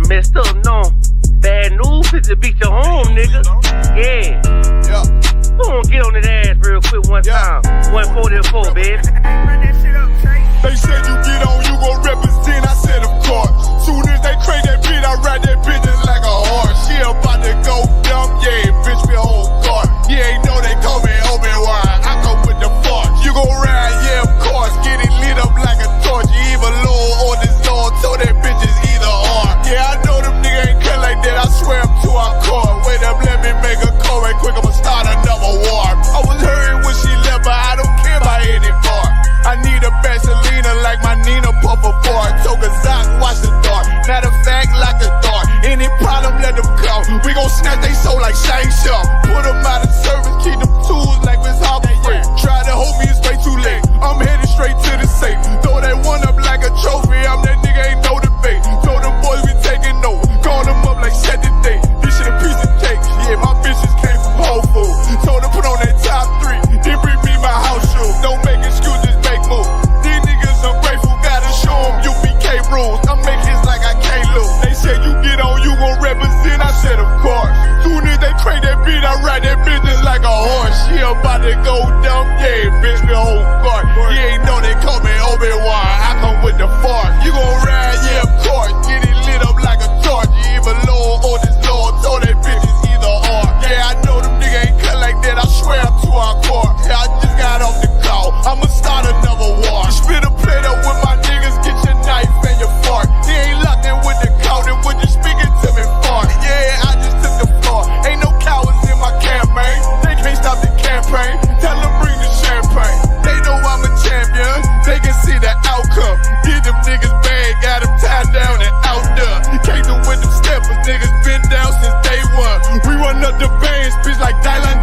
messed up, no. Bad news, it's a beat your home, nigga. Yeah. Go on, get on that ass real quick one time. 144, baby. Run that shit up, Trey. They said you get on, you gon' represent, I said of course. Soon as they crank that beat, I ride that bitch just like a horse. She about to go dumb, yeah, bitch, me a whole car. You ain't know they call me Obi-Wan, I come with the force. You gon' ride, yeah, of course, get it lit up like a torch. You even low or this Lord, so that bitch is either or. Yeah, I know them niggas ain't cut like that, I swear I'm to our core. Wait up, let me make a call right quick, I'ma start another war. I was hurting when she left, but I don't care about any more. I need a Vaseline like my Nina Puffer Ford. Took a Zoc, watch the dark. Matter of fact, lock the door. Any problem, let them come. We gon' snatch they soul like Shang Tsung. Put them out of service, keep them tools like Miss Harbor Free. Try to hope me, it's way too late. I'm headed straight to the safe. Throw that one up like a trophy. I'm that nigga, ain't no debate. Told them boys we taking over. Call them up like set the date. This shit a piece of cake. Yeah, my bitches came from Whole Foods. Told them put on that top 3. Then bring me my house shoes. Don't make excuses, make moves. These niggas ungrateful, gotta show them UPK rules. I'm making hits like I can't lose. They said you get on, you gon' represent, I said of course. Soon as they crank that beat, I ride that bitch just like a horse. She about to go dumb, yeah, bitch, me a whole car. You ain't know they call me Obi-Wan, I come with the force. You gon' ride, yeah, of course. Get it lit up like a torch. You even low or this Lord, so that bitch is either or. Yeah, I know them niggas ain't cut like that, I swear I'm to our core. Yeah, I just got off the call, I'ma start another war. Spit a plate up with my niggas, get your knife and your fork. They ain't locked in with the cow, then when you speaking to me for. Yeah, I just took the floor. Ain't no cowards in my campaign. They can't stop the campaign. Tell them bring the champagne. They know I'm a champion. They can see the outcome. Get them niggas bad, got them tied down and out there. You can't do with them steppers, niggas been down since day one. We run up the bands, bitch like Dylan.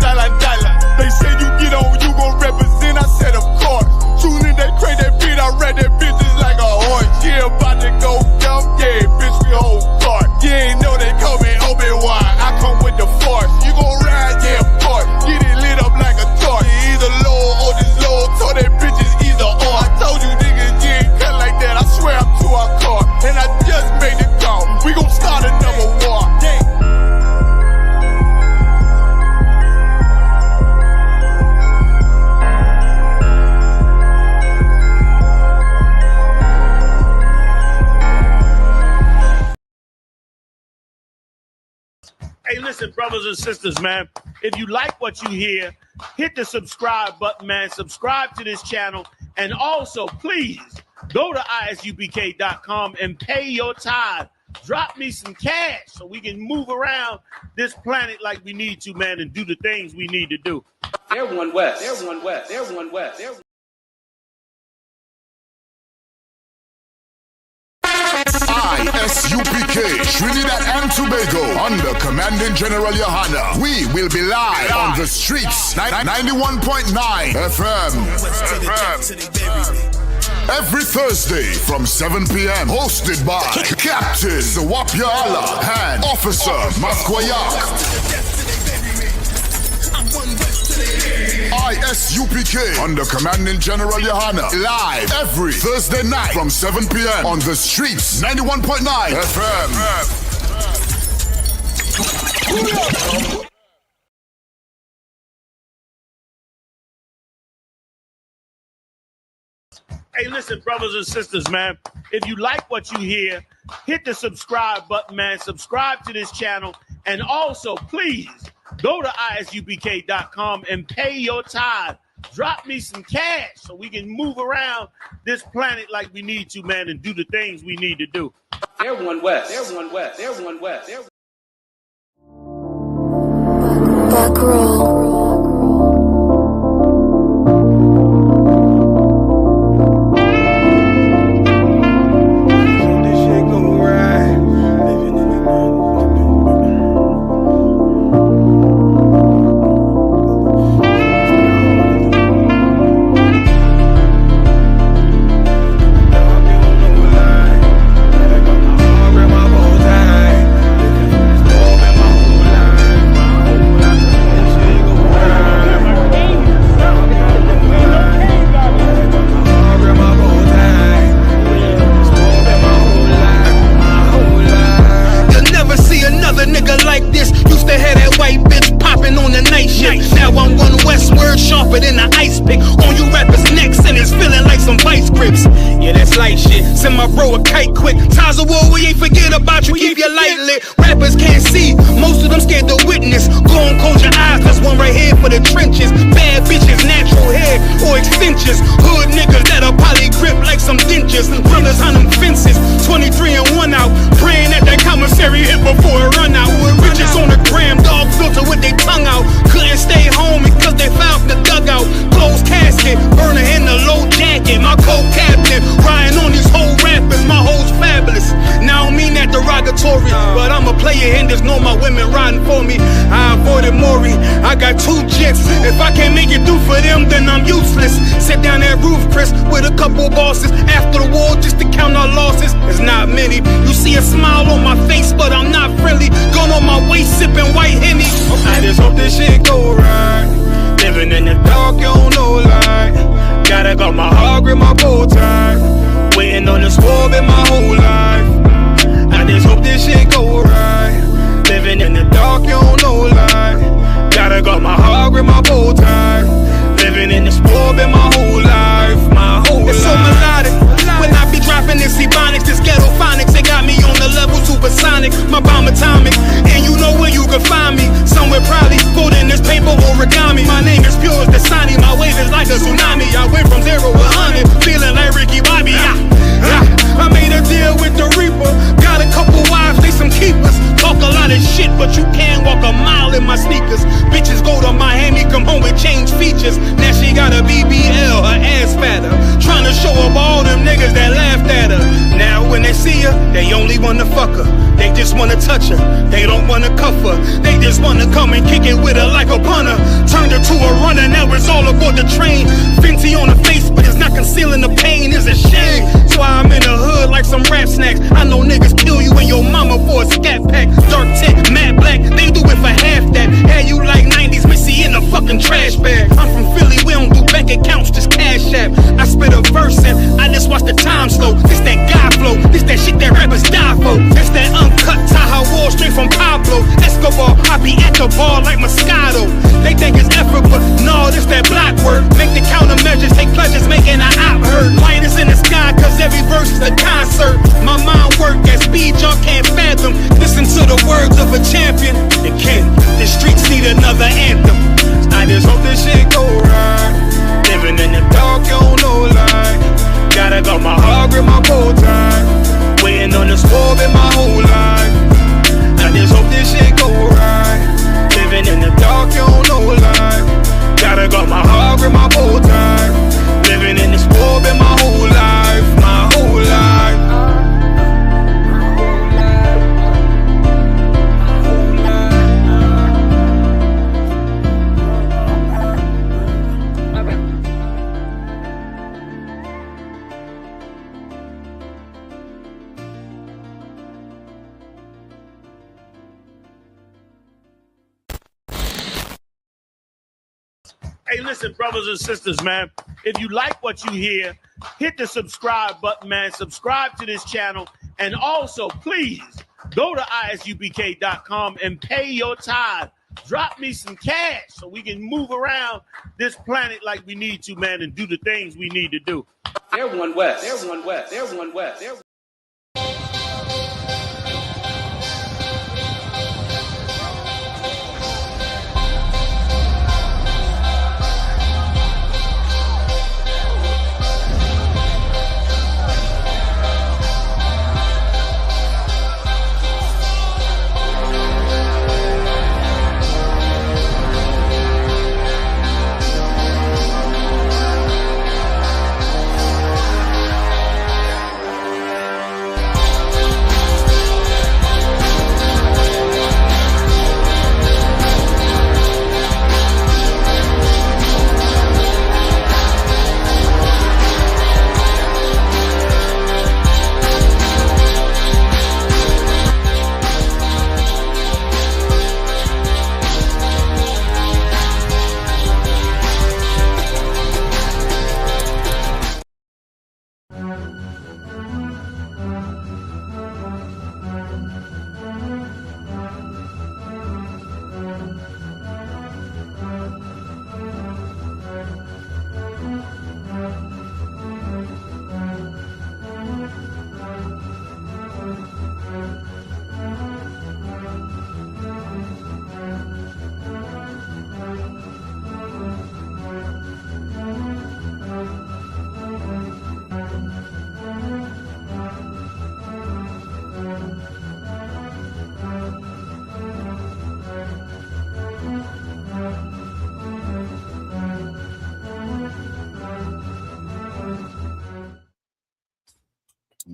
They say you get on, you gon' represent, I said of course. Soon as they crank that beat, I ride that bitch just like a horse. Yeah, about to go dumb, yeah, bitch, we whole car. You ain't know they call me Obi-Wan, I come with the force. You gon' ride, yeah, of course. Get it lit up like a torch. You either low or this low, so that bitch is either or. I told you niggas, you ain't cut like that, I swear I'm to our car. And I just made the call, we gon' start another war. Yeah. Hey, listen, brothers and sisters, man, if you like what you hear, hit the subscribe button, man. Subscribe to this channel. And also, please, go to isupk.com and pay your tithe. Drop me some cash so we can move around this planet like we need to, man, and do the things we need to do. They're one West. They're one West. They're one West. They're ISUPK, Trinidad and Tobago, under Commanding General Yohana. We will be live on the streets, 91.9 FM. Every Thursday from 7 p.m. Hosted by Captain Zawapia Allah and Officer Maskwayak. ISUPK under Commanding General Yohana. Live every Thursday night from 7 p.m. on the streets, 91.9 FM. Hey, listen, brothers and sisters, man, if you like what you hear, hit the subscribe button, man. Subscribe to this channel. And also, please, go to isupk.com and pay your tithe. Drop me some cash so we can move around this planet like we need to, man, and do the things we need to do. They're one West. They're one West. They're one West. They're Back roll. light shit. Send my bro a kite quick. Times of war, we ain't forget about you. Keep your light lit. Rappers can't see, most of them scared to witness. Go on, close your eyes, there's one right here for the trenches. Bad bitches, natural hair or extensions. Hood niggas that'll poly grip like some dentures. Brothers on them fences, 23 and 1 out. Praying that that commissary hit before it run out. Riches on the gram, dog filter with their tongue out. Couldn't stay home because they found the dugout. Closed casket, burner in the low jacket. My co-captain, riding on these whole rappers. My hoes fabulous. Now I don't mean that derogatory, but I'm a player and there's no my women riding for me. I avoided Maury, I got 2 jets. If I can't make it through for them, then I'm useless. Sit down that roof, Chris, with a couple bosses. After the war, just to count our losses. It's not many. You see a smile on my face, but I'm not friendly. Going on my waist, sipping white Henny. I just hope this shit go right. Living in the dark, you don't know light. Gotta got my heart grip, my bow tie. Waiting on the swab in my whole life. I just hope this shit go right. Living in the dark, you don't know light. Gotta got my heart grip, my bow tie. Living in the swab in my whole life. My whole life. It's so melodic. When I be dropping this ebonics, this ghetto phonics, it got me on the level supersonic. My bomb atomic, and you know where you can find me. Somewhere probably folding this paper origami. My name is pure as the Sani, my wave is like a tsunami. I went from 0 to 100, feeling like Ricky Bobby. I made a deal with the Reaper. Got a couple wives, they some keepers. Talk a lot of shit, but you can't walk a mile in my sneakers. Bitches go to Miami, come home with change features. Now she got a BBL, her ass fatter. Trying to show up all them niggas that laughed at her. Now when they see her, they only wanna fuck her. They just wanna touch her, they don't wanna cuff her. They just wanna come and kick it with her like a punter. Turned her to a runner, now it's all aboard the train. Fenty on her face, but it's not concealing the pain, it's a shame. So I'm in the hood like some rap snacks. I know niggas kill you and your mama for a scat pack. Dark tint, matte black, they do it for half that. Had you like 90s Missy in a fucking trash bag. I'm from Philly, we don't do bank accounts, just cash app. I spit a verse and I just watch the time slow. This that guy flow, this that shit that rappers die for. This that uncut Taha Wall straight from Pablo Escobar. I be at the bar like Moscato. They think it's effort, but no, this that block work. Make the countermeasures, take pleasures, making an op hurt. Light is in the sky, cause every verse is a concert. My mind work at speed y'all can't fathom. Listen to the words of a champion. The king, the streets need another anthem. I just hope this shit go right. Living in the dark, you don't know light. Gotta got my heart grip, my bow tie. Waiting on the swab in my whole life. I just hope this shit go right. Living in the dark, you don't know light. Gotta got my heart grip, my bow tie. Living in the swab in my whole life. My whole life. Hey, listen, brothers and sisters, man. If you like what you hear, hit the subscribe button, man. Subscribe to this channel. And also, please, go to isupk.com and pay your tithe. Drop me some cash so we can move around this planet like we need to, man, and do the things we need to do. They're one West. They're one West. They're one West. They're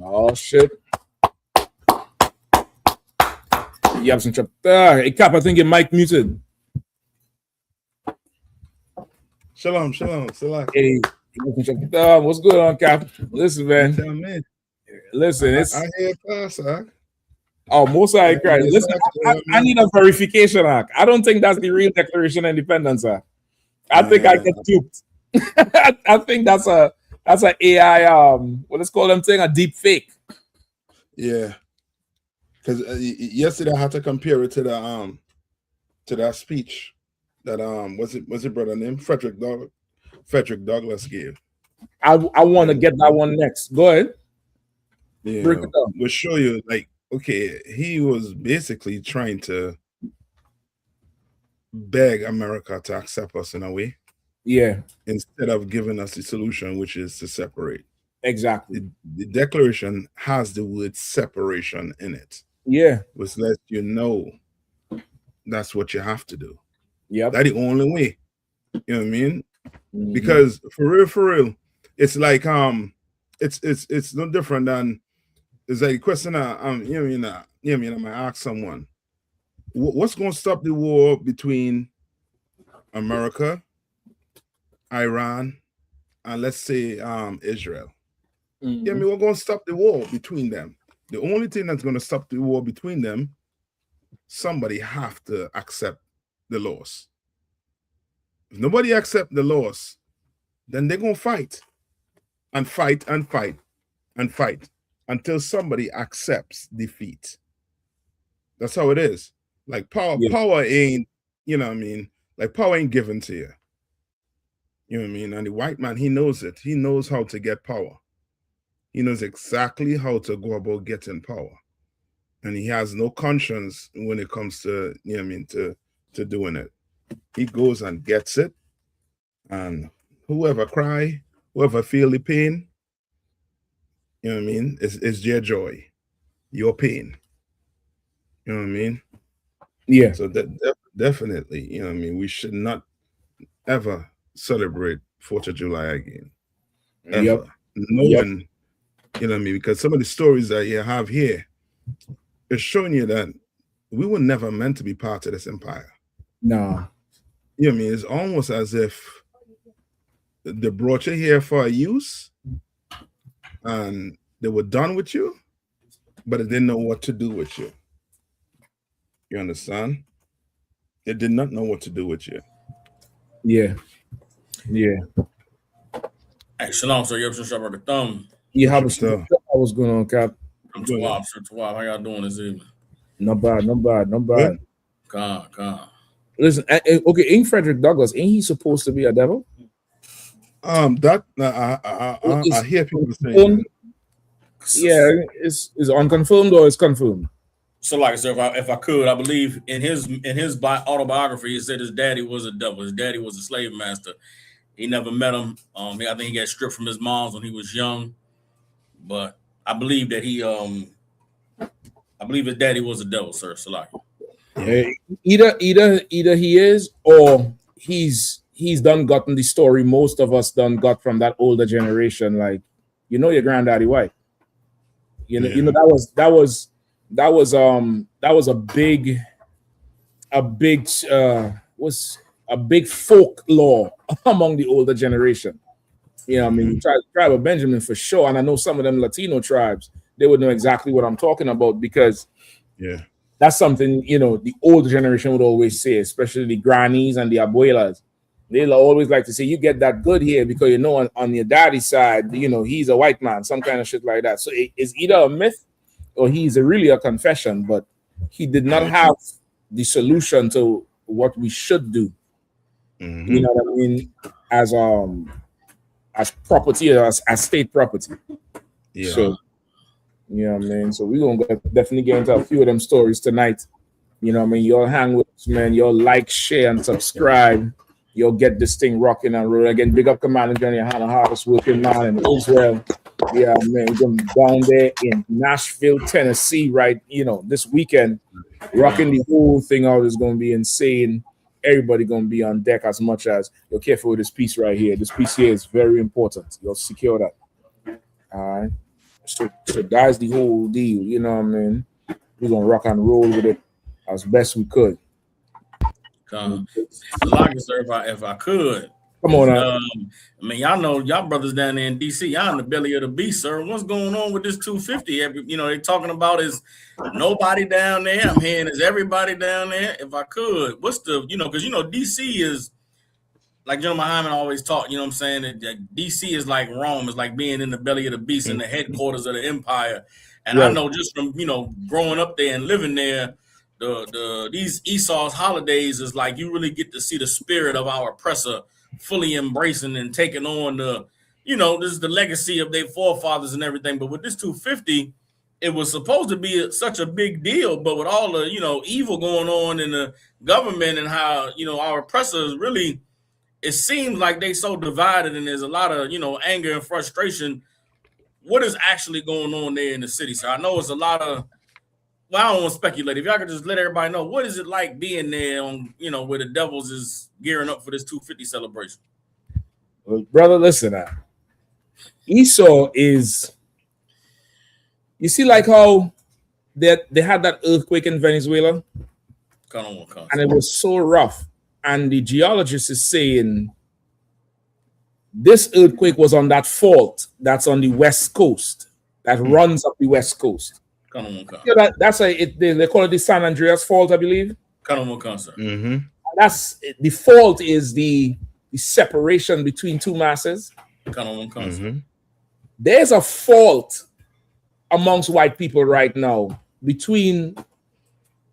Oh shit. You have some trouble. Hey Cap, I think your mic muted. Shalom. Hey, what's good on Cap? Listen, man. Listen, it's I hear class, huh? Oh, Most High Christ. Listen, I need a verification hack. I don't think that's the real Declaration of Independence. I think I get duped. I think that's a AI what is called them thing, a deep fake. Yeah, because yesterday I had to compare it to that speech that was it brother named Frederick Douglass gave. I want to get that one next. Go ahead. Yeah, we'll show you. Like, okay, he was basically trying to beg America to accept us in a way. Yeah. Instead of giving us the solution, which is to separate. Exactly. The Declaration has the word separation in it. Yeah. Which lets you know that's what you have to do. Yeah. That's the only way. You know what I mean? Mm-hmm. Because for real, it's like it's no different than it's like a question I might ask someone, what's gonna stop the war between America, Iran, and let's say Israel? Mm-hmm. Yeah, I mean, we're going to stop the war between them. The only thing that's going to stop the war between them, somebody have to accept the loss. If nobody accept the loss, then they're going to fight and fight and fight and fight until somebody accepts defeat. That's how it is. Like power ain't, you know what I mean? Like power ain't given to you. You know what I mean? And the white man, he knows it. He knows how to get power. He knows exactly how to go about getting power. And he has no conscience when it comes to, you know what I mean, to doing it. He goes and gets it. And whoever cry, whoever feel the pain, you know what I mean, is their joy, your pain. You know what I mean? Yeah. So that definitely, you know what I mean, we should not ever celebrate 4th of July again. Ever. Yep. Knowing, you know what I mean, because some of the stories that you have here is showing you that we were never meant to be part of this empire. No. You know what I mean? It's almost as if they brought you here for a use and they were done with you, but they didn't know what to do with you. You understand? They did not know what to do with you. Yeah. Yeah. Hey, shalom, sir. You're up at the thumb. Yeah, how was going on, Cap? I'm Tawab, sir. Tawab. How y'all doing this evening? Not bad. Con. Listen, okay, ain't Frederick Douglass, ain't he supposed to be a devil? I hear people saying that. Yeah, it's unconfirmed or it's confirmed. So, like I said, if I could, I believe in his autobiography, he said his daddy was a devil. His daddy was a slave master. He never met him. I think he got stripped from his moms when he was young. But I believe that I believe his daddy was a devil, sir. Salaki. Either he is or he's done gotten the story most of us done got from that older generation. Like, you know, your granddaddy white. You know that was a big folklore among the older generation. You know, I mean, tribe of Benjamin for sure, and I know some of them Latino tribes, they would know exactly what I'm talking about because that's something, you know, the older generation would always say, especially the grannies and the abuelas. They'll always like to say, you get that good here because, you know, on your daddy's side, you know, he's a white man, some kind of shit like that. So it's either a myth or he's really a confession, but he did not have the solution to what we should do. You know what I mean? As property, as state property. Yeah. So, you know what I mean? So we're going to definitely get into a few of them stories tonight. You know what I mean? Y'all hang with us, man. Y'all like, share, and subscribe. You'll get this thing rocking and rolling. Again, big up Commanding General Hannah Harvest working man in Israel. Yeah, man, we're going to be down there in Nashville, Tennessee, right? You know, this weekend, rocking the whole thing out is going to be insane. Everybody going to be on deck as much as you're careful with this piece right here. This piece here is very important. You'll secure that. All right. So that's the whole deal. You know what I mean? We're gonna rock and roll with it as best we could. Sir, if I could. Come on, I mean, y'all know y'all brothers down there in DC, y'all in the belly of the beast, sir. What's going on with this 250? You know, they talking about is nobody down there. I'm hearing is everybody down there. If I could, what's the, you know, because you know DC is like General Muhammad always taught. You know what I'm saying? That DC is like Rome. It's like being in the belly of the beast in the headquarters of the empire. And I know just from growing up there and living there, these Esau's holidays is like you really get to see the spirit of our oppressor fully embracing and taking on this is the legacy of their forefathers and everything. But with this 250, it was supposed to be such a big deal. But with all the evil going on in the government and how our oppressors really, it seems like they so divided and there's a lot of anger and frustration. What is actually going on there in the city? So I know it's a lot of. Well, I don't want to speculate. If y'all could just let everybody know, what is it like being there on, where the Devils is gearing up for this 250 celebration? Well, brother, listen, Esau is, you see like how they had that earthquake in Venezuela? And it was so rough. And the geologist is saying this earthquake was on that fault that's on the west coast, that runs up the west coast. Yeah, that's they call it the San Andreas Fault, I believe. Mm-hmm. That's the fault is the separation between two masses. Mm-hmm. There's a fault amongst white people right now between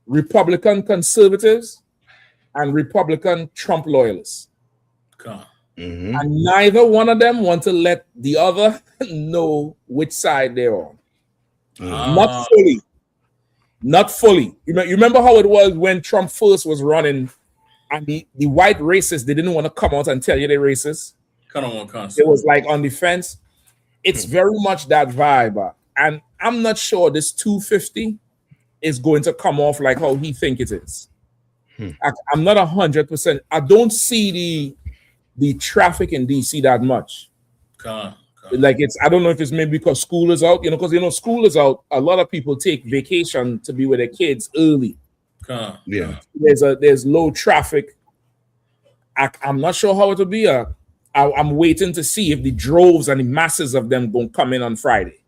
Republican conservatives and Republican Trump loyalists. Mm-hmm. And neither one of them want to let the other know which side they're on. Not fully. You remember how it was when Trump first was running and the white racists, they didn't want to come out and tell you they're racist. It was like on the fence. It's very much that vibe. And I'm not sure this 250 is going to come off like how he think it is. I'm not 100%. I don't see the traffic in DC that much. Like I don't know if it's maybe because school is out, because school is out. A lot of people take vacation to be with their kids early. Yeah, there's low traffic. I'm not sure how it will be. I'm waiting to see if the droves and the masses of them gonna come in on Friday.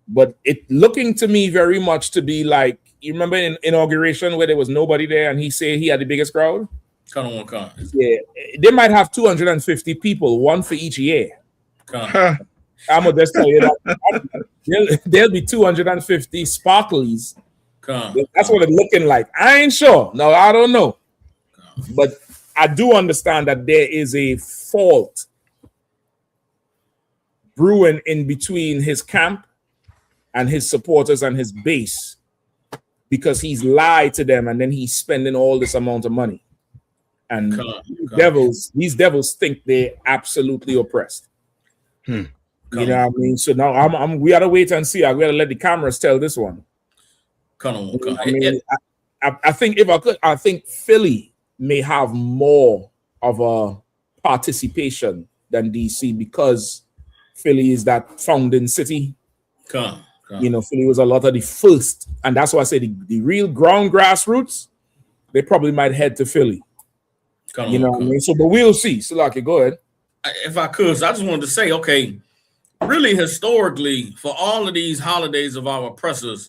But it looking to me very much to be like, you remember in inauguration where there was nobody there and he said he had the biggest crowd. Yeah, they might have 250 people, one for each year. I'm gonna just tell you that there'll be 250 sparklies. That's what it's looking like. I ain't sure. No, I don't know. But I do understand that there is a fault brewing in between his camp and his supporters and his base because he's lied to them and then he's spending all this amount of money. And these devils think they're absolutely oppressed. You know what I mean? So now we gotta wait and see. I gotta let the cameras tell this one. I think if I could, I think Philly may have more of a participation than DC because Philly is that founding city. Philly was a lot of the first, and that's why I say the real ground grassroots, they probably might head to Philly. What I mean? So, but we'll see. Salaki, go ahead. If I could, so I just wanted to say, okay, really historically, for all of these holidays of our oppressors,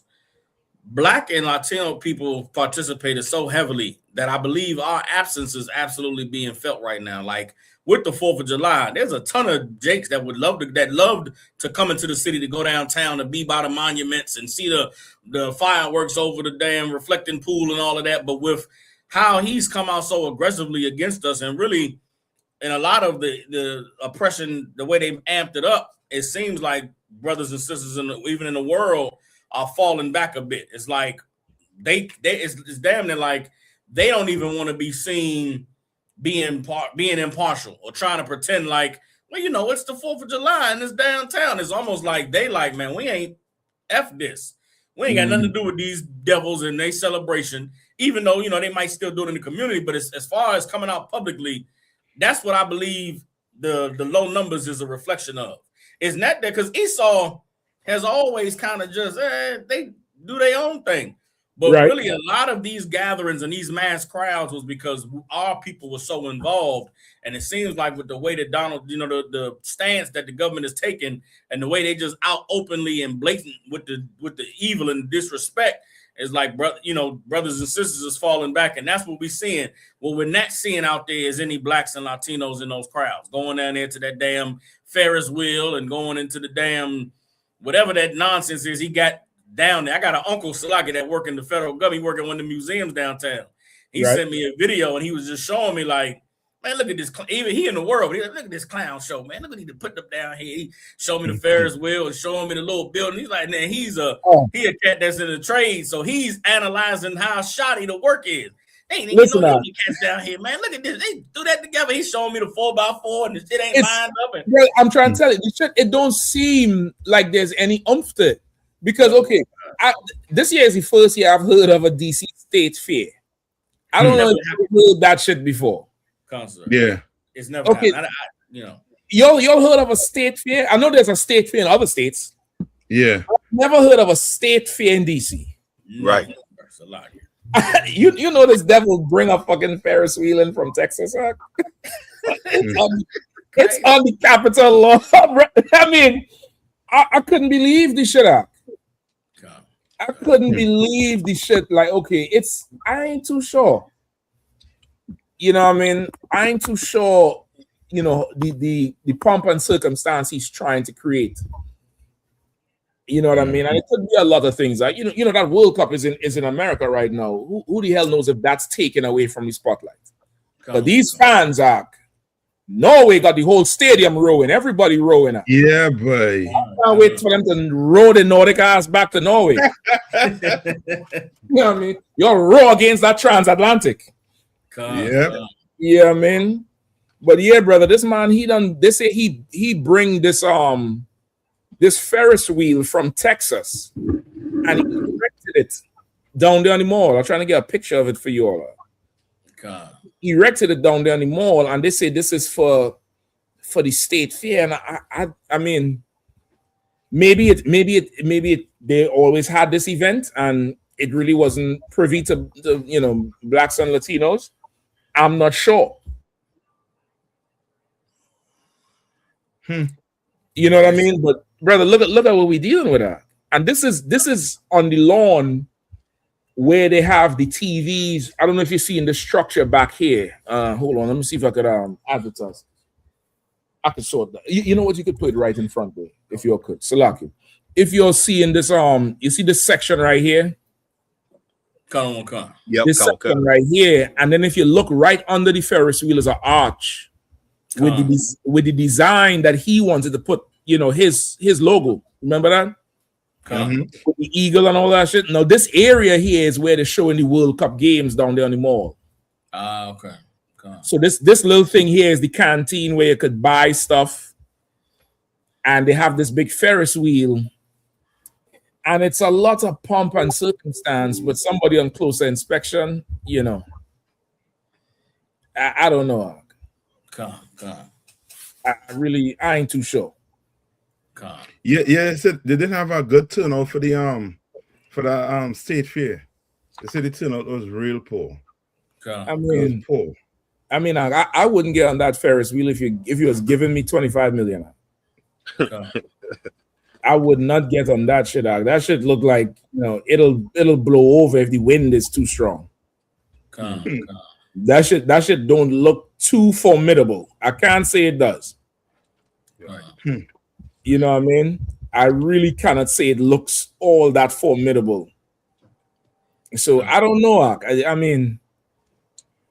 Black and Latino people participated so heavily that I believe our absence is absolutely being felt right now. Like with the 4th of July, there's a ton of Jakes that loved to come into the city, to go downtown, to be by the monuments and see the fireworks over the damn reflecting pool and all of that. But with how he's come out so aggressively against us and really, in a lot of the oppression, the way they've amped it up, it seems like brothers and sisters even in the world are falling back a bit. It's like it's damn near like they don't even want to be seen being impartial or trying to pretend like, well, it's the 4th of July and it's downtown. It's almost like they like, man, we ain't F this. We ain't got nothing to do with these devils and their celebration, even though, they might still do it in the community. But as far as coming out publicly, that's what I believe the low numbers is a reflection of. It's not that because Esau has always kind of just they do their own thing. But really, a lot of these gatherings and these mass crowds was because our people were so involved. And it seems like with the way that Donald, the stance that the government is taking and the way they just out openly and blatant with the evil and disrespect is like, brothers and sisters is falling back. And that's what we're seeing. What we're not seeing out there is any blacks and Latinos in those crowds going down there to that damn Ferris wheel and going into the damn whatever that nonsense is he got down there. I got an uncle Salaki that work in the federal government. He work in one of the museums downtown. He sent me a video and he was just showing me like, man, look at this. Even he in the world, look at this clown show, man. Look at he put them down here. He showed me the Ferris wheel and showing me the little building. He's like, man, he a cat that's in the trade, so he's analyzing how shoddy the work is. They ain't even no cats down here, man. Look at this. They do that together. He's showing me the 4x4 and the shit ain't lined up. And I'm trying to tell you, it don't seem like there's any oomph to it. Because this year is the first year I've heard of a DC State Fair. I don't know if you've heard that shit before. Concert. Yeah, it's never happened. Y'all heard of a state fair? I know there's a state fair in other states. Yeah, I've never heard of a state fair in DC. Right. you know this devil bring a fucking Ferris wheel in from Texas. Huh? it's on the Capitol law. I mean, I couldn't believe this shit out. I couldn't believe the shit. Like, okay, I ain't too sure. You know what I mean? I ain't too sure, the pomp and circumstance he's trying to create. You know what I mean? And it could be a lot of things. Like, that World Cup is in America right now. Who the hell knows if that's taken away from the spotlight? But these fans are Norway got the whole stadium rowing, everybody rowing up. Yeah, boy. I can't wait for them to row the Nordic ass back to Norway. You know what I mean? You're row against that transatlantic. Yeah. Yeah, I mean. But yeah, brother, this man, they say he bring this Ferris wheel from Texas and he erected it down there on the mall. I'm trying to get a picture of it for you all. He erected it down there on the mall, and they say this is for the state fair. And I mean, maybe they always had this event, and it really wasn't privy to blacks and Latinos. I'm not sure. You know what I mean? But brother, look at what we're dealing with. And this is on the lawn where they have the TVs. I don't know if you're seeing the structure back here. Hold on, let me see if I could advertise. I could sort that. You know what? You could put it right in front there if you could. Salaki. If you're seeing this, you see this section right here. Yep, this section right here, and then if you look right under the Ferris wheel is an arch with the design that he wanted to put, his logo. Remember that? With the eagle and all that shit. Now this area here is where they're showing the World Cup games down there on the mall. Okay. So this little thing here is the canteen where you could buy stuff, and they have this big Ferris wheel, and it's a lot of pomp and circumstance. But somebody on closer inspection, I don't know. I ain't too sure. Yeah. So they didn't have a good turnout for the state fair. They said the turnout was real poor. I mean, I wouldn't get on that Ferris wheel if you was giving me 25 million. I would not get on that shit. That shit look like it'll blow over if the wind is too strong. That shit don't look too formidable. I can't say it does. You know what I mean? I really cannot say it looks all that formidable. So I don't know. I mean,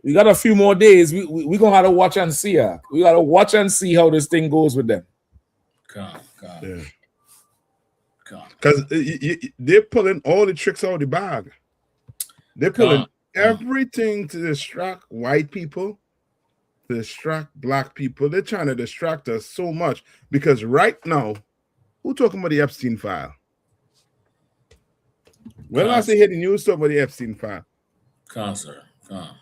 we got a few more days. We're gonna have to watch and see. We gotta watch and see how this thing goes with them. Because they're pulling all the tricks out of the bag. They're pulling everything to distract white people, to distract black people. They're trying to distract us so much because right now, who talking about the Epstein file? When I say hear the news talk about the Epstein file? Concert.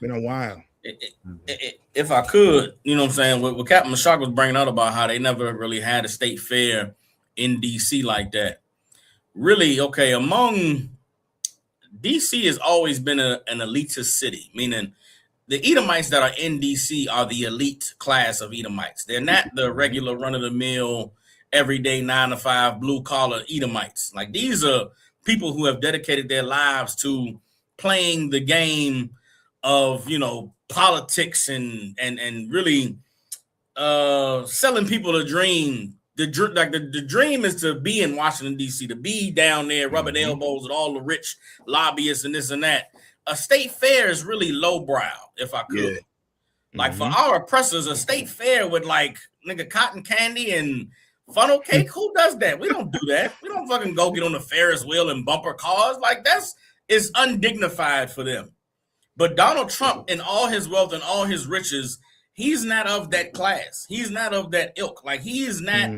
Been a while. If I could, you know what I'm saying, what Captain Mashak was bringing out about how they never really had a state fair in DC like that. Really, okay, among DC has always been an elitist city, meaning the Edomites that are in DC are the elite class of Edomites. They're not the regular run-of-the-mill, everyday 9-to-5 blue-collar Edomites. Like, these are people who have dedicated their lives to playing the game of, you know, politics and really selling people a dream. The dream is to be in Washington, D.C., to be down there rubbing elbows with all the rich lobbyists and this and that. A state fair is really lowbrow, if I could. Yeah. Like, for our oppressors, a state fair with, like, nigga, cotton candy and funnel cake, who does that? We don't do that. We don't fucking go get on the Ferris wheel and bumper cars. Like, it's undignified for them. But Donald Trump, in all his wealth and all his riches, he's not of that class. He's not of that ilk. Like, he is not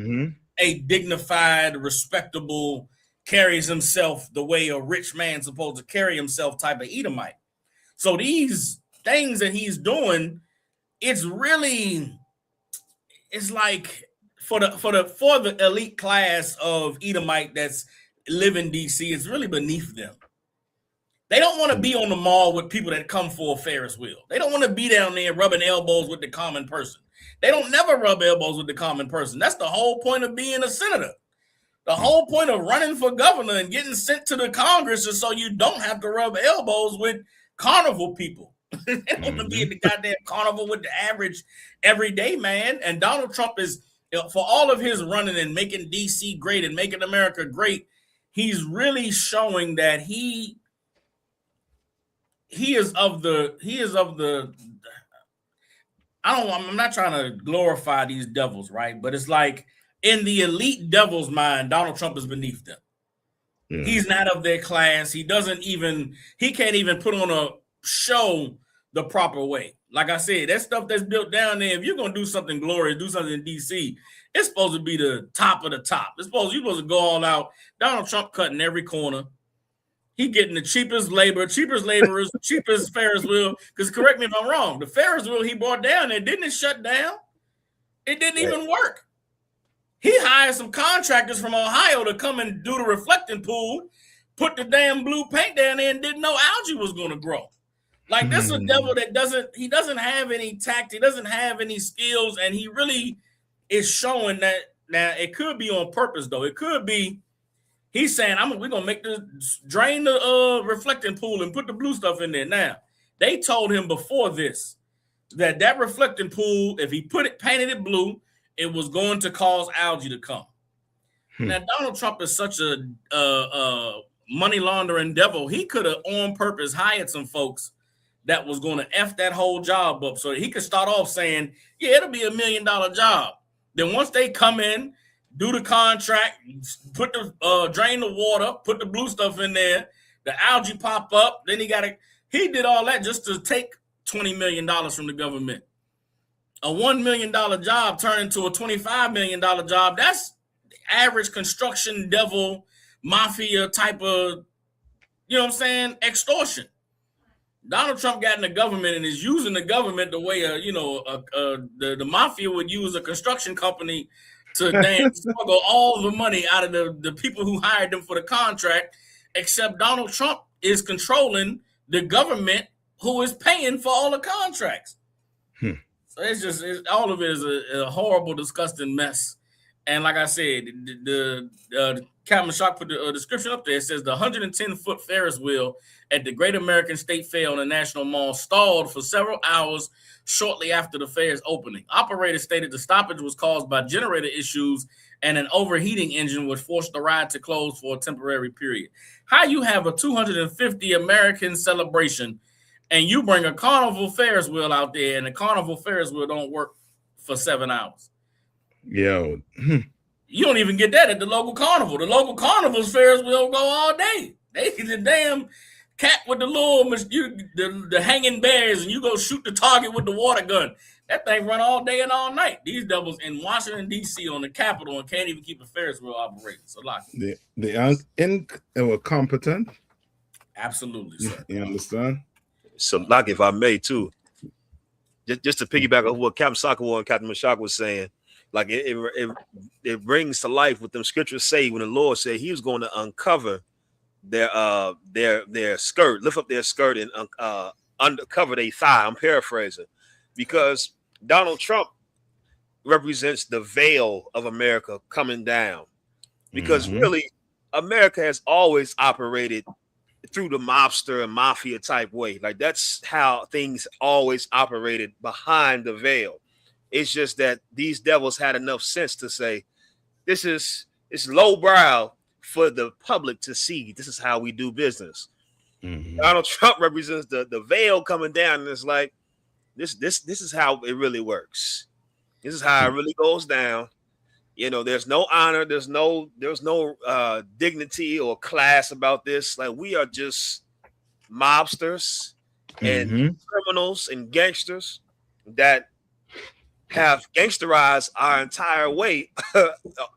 a dignified, respectable, carries himself the way a rich man's supposed to carry himself type of Edomite. So these things that he's doing, it's like for the elite class of Edomite that's live in DC, it's really beneath them. They don't want to be on the mall with people that come for a Ferris wheel. They don't want to be down there rubbing elbows with the common person. They don't never rub elbows with the common person. That's the whole point of being a senator. The whole point of running for governor and getting sent to the Congress is so you don't have to rub elbows with carnival people. They don't want to be in the goddamn carnival with the average everyday man. And Donald Trump is, for all of his running and making DC great and making America great, he's really showing that he is of the I'm not trying to glorify these devils, right? But it's like, in the elite devil's mind, Donald Trump is beneath them. Yeah. He's not of their class. He can't even put on a show the proper way. Like I said, that stuff that's built down there, if you're going to do something glorious, do something in DC, it's supposed to be the top of the top. You're supposed to go all out. Donald Trump cutting every corner. He getting the cheapest laborers, cheapest Ferris wheel. Because correct me if I'm wrong, the Ferris wheel he brought down there, didn't it shut down? It didn't even work. He hired some contractors from Ohio to come and do the reflecting pool, put the damn blue paint down there, and didn't know algae was going to grow. Like, this is a devil that doesn't have any tact, he doesn't have any skills, and he really is showing that. Now, it could be on purpose, though. It could be he's saying, we're going to make drain the reflecting pool and put the blue stuff in there. Now, they told him before this that reflecting pool, if he painted it blue, it was going to cause algae to come. Now, Donald Trump is such a money laundering devil. He could have on purpose hired some folks that was going to F that whole job up so that he could start off saying, yeah, it'll be $1 million job. Then once they come in, do the contract, put the drain the water, put the blue stuff in there, the algae pop up, then he did all that just to take $20 million from the government. A $1 million job turned into a $25 million job. That's average construction devil mafia type of, you know what I'm saying, extortion. Donald Trump got in the government and is using the government the way the mafia would use a construction company to damn smuggle all the money out of the people who hired them for the contract, except Donald Trump is controlling the government who is paying for all the contracts. So all of it is a horrible, disgusting mess. And like I said, the Captain Mashak put the description up there. It says the 110-foot Ferris wheel at the Great American State Fair on the National Mall stalled for several hours shortly after the fair's opening. Operators stated the stoppage was caused by generator issues and an overheating engine which forced the ride to close for a temporary period. How you have a 250 American celebration and you bring a carnival Ferris wheel out there and the carnival Ferris wheel don't work for 7 hours? Yo. You don't even get that at the local carnival. The local carnival's Ferris wheel go all day. The damn cat with the little the hanging bears, and you go shoot the target with the water gun. That thing run all day and all night. These devils in Washington, D.C. on the Capitol and can't even keep a Ferris wheel operating. So like they are incompetent. Absolutely, sir. You understand? So, like, if I may, too, just to piggyback on what Captain Sakawa and Captain Mashak was saying, like it brings to life what them scriptures say when the Lord said he was going to uncover their skirt, lift up their skirt and uncover their thigh. I'm paraphrasing, because Donald Trump represents the veil of America coming down, because really America has always operated through the mobster and mafia type way. Like that's how things always operated behind the veil. It's just that these devils had enough sense to say, it's lowbrow for the public to see. This is how we do business. Donald Trump represents the veil coming down, and it's like, this is how it really works. This is how it really goes down. You know, there's no honor, there's no dignity or class about this. Like, we are just mobsters and criminals and gangsters that have gangsterized our entire way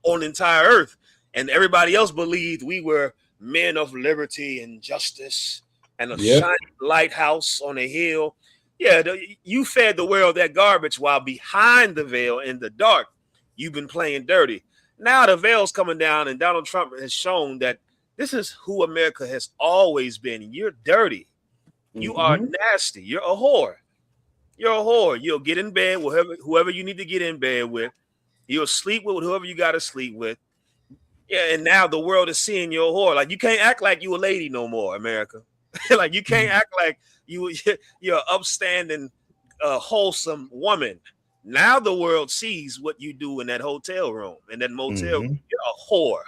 on the entire earth. And everybody else believed we were men of liberty and justice and a shining lighthouse on a hill. Yeah, you fed the world that garbage, while behind the veil in the dark, you've been playing dirty. Now the veil's coming down, and Donald Trump has shown that this is who America has always been. You're dirty. You are nasty. You're a whore. You're a whore. You'll get in bed with whoever you need to get in bed with. You'll sleep with whoever you got to sleep with. Yeah, and now the world is seeing you're a whore. Like, you can't act like you a lady no more, America. Like, you can't act like you're an upstanding, wholesome woman. Now the world sees what you do in that hotel room, in that motel room. You're a whore.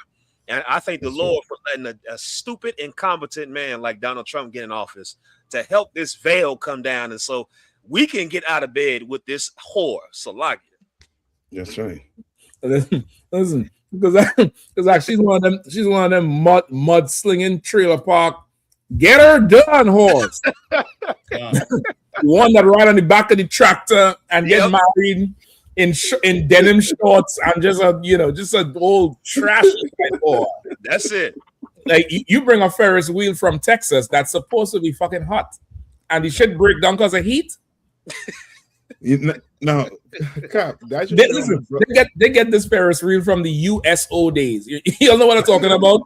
And I thank the Lord for letting a stupid, incompetent man like Donald Trump get in office to help this veil come down, and so we can get out of bed with this whore. So like it. That's right. Listen, because she's one of them mud slinging trailer park. Get her done, horse. One that ride on the back of the tractor and get married in denim shorts and just a old trash whore. That's it. Like, you bring a Ferris wheel from Texas that's supposed to be fucking hot, and the shit break down because of heat. No, Cap, they get this Ferris wheel from the USO days. You know what I'm talking about?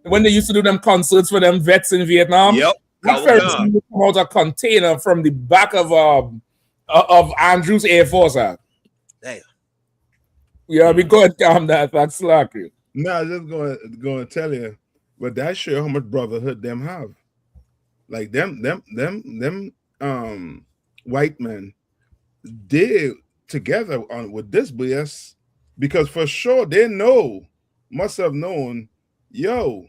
When they used to do them concerts for them vets in Vietnam. Yep. That Ferris wheel come out a container from the back of Andrews Air Force. Damn. Yeah, we go and calm that. That's slack. No, I just going to tell you, but that show how much brotherhood them have. Like them white men, they together on with this BS, because for sure they must have known, yo,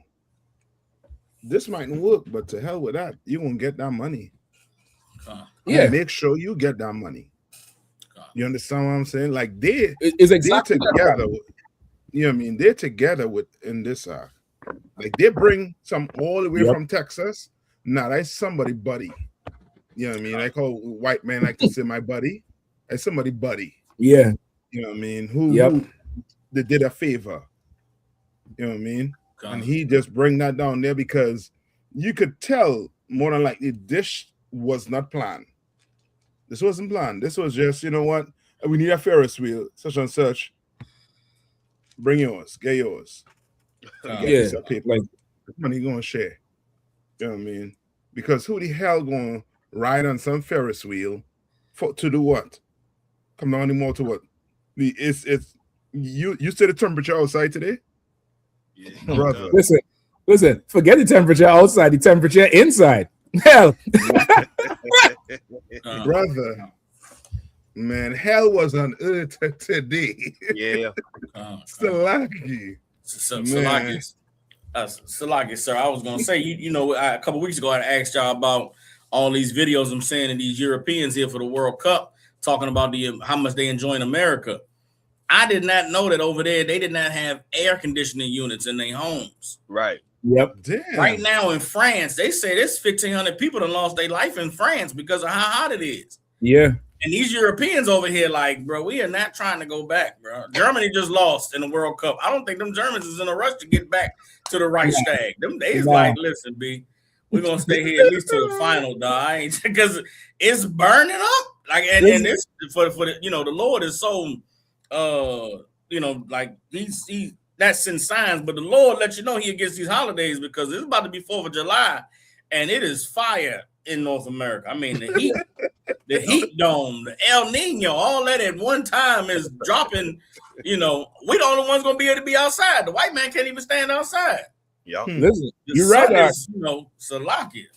this mightn't work, but to hell with that, you won't get that money. Make sure you get that money. You understand what I'm saying? Like they're exactly together. You know what I mean? They're together in this like they bring some all the way from Texas. Nah, that's somebody buddy. You know what I mean? I call white man like to say my buddy. That's somebody buddy. Yeah. You know what I mean? Who they did a favor. You know what I mean? And he just bring that down there because you could tell more than likely this was not planned. This wasn't planned. This was just, you know what? We need a Ferris wheel, such and such. Bring yours. Get yours. Get like money gonna share. You know what I mean? Because who the hell gonna ride on some Ferris wheel to do what? Come down anymore to what? It's you see the temperature outside today? Yeah, brother. Listen, forget the temperature outside, the temperature inside. Hell. Brother. Man, hell was on earth today. Yeah. Salaki. Salaki, sir. I was gonna say, a couple weeks ago I asked y'all about all these videos I'm seeing of these Europeans here for the World Cup talking about how much they enjoy America. I did not know that over there they did not have air conditioning units in their homes. Right. Yep. Damn. Right now in France, they say there's 1,500 people that lost their life in France because of how hot it is. Yeah. And these Europeans over here, like, bro, we are not trying to go back, bro. Germany just lost in the World Cup. I don't think them Germans is in a rush to get back to the Reichstag. Them days like, listen, B, we're gonna stay here at least to the final, dog. Because it's burning up. Like and this for the the Lord is so like he that's in signs, but the Lord lets you know he against these holidays because it's about to be 4th of July and it is fire in North America. I mean the heat dome, the El Nino, all that at one time is dropping. We the only ones gonna be able to be outside. The white man can't even stand outside. Yeah, listen, you're right. Salakia.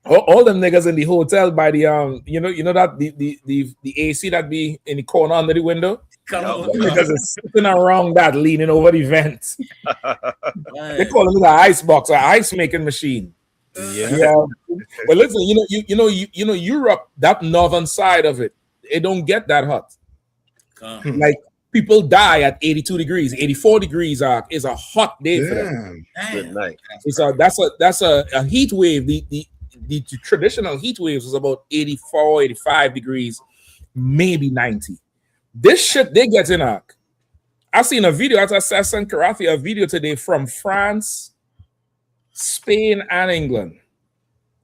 All them niggas in the hotel by the that the AC that be in the corner under the window. Because it's sitting around that, leaning over the vent. They call it an ice box, an ice making machine. Yeah. But listen, Europe, that northern side of it, it don't get that hot. Like people die at 82 degrees, 84 degrees is a hot day for them. Good night. That's a heat wave. The traditional heat waves was about 84, 85 degrees, maybe 90. This shit they get in arc. I seen a video. I sent Karathi a video today from France, Spain, and England.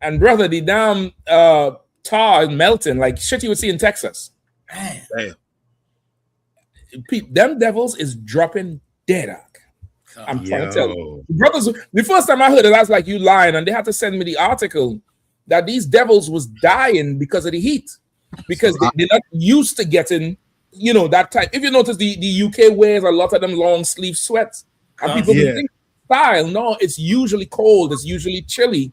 And brother, the damn tar is melting like shit you would see in Texas. Damn. Them devils is dropping dead arc. I'm trying to tell you. Brothers, the first time I heard it, I was like, you lying. And they had to send me the article that these devils was dying because of the heat. Because they're not used to getting that type. If you notice, the UK wears a lot of them long sleeve sweats. And people think style. No, it's usually cold. It's usually chilly.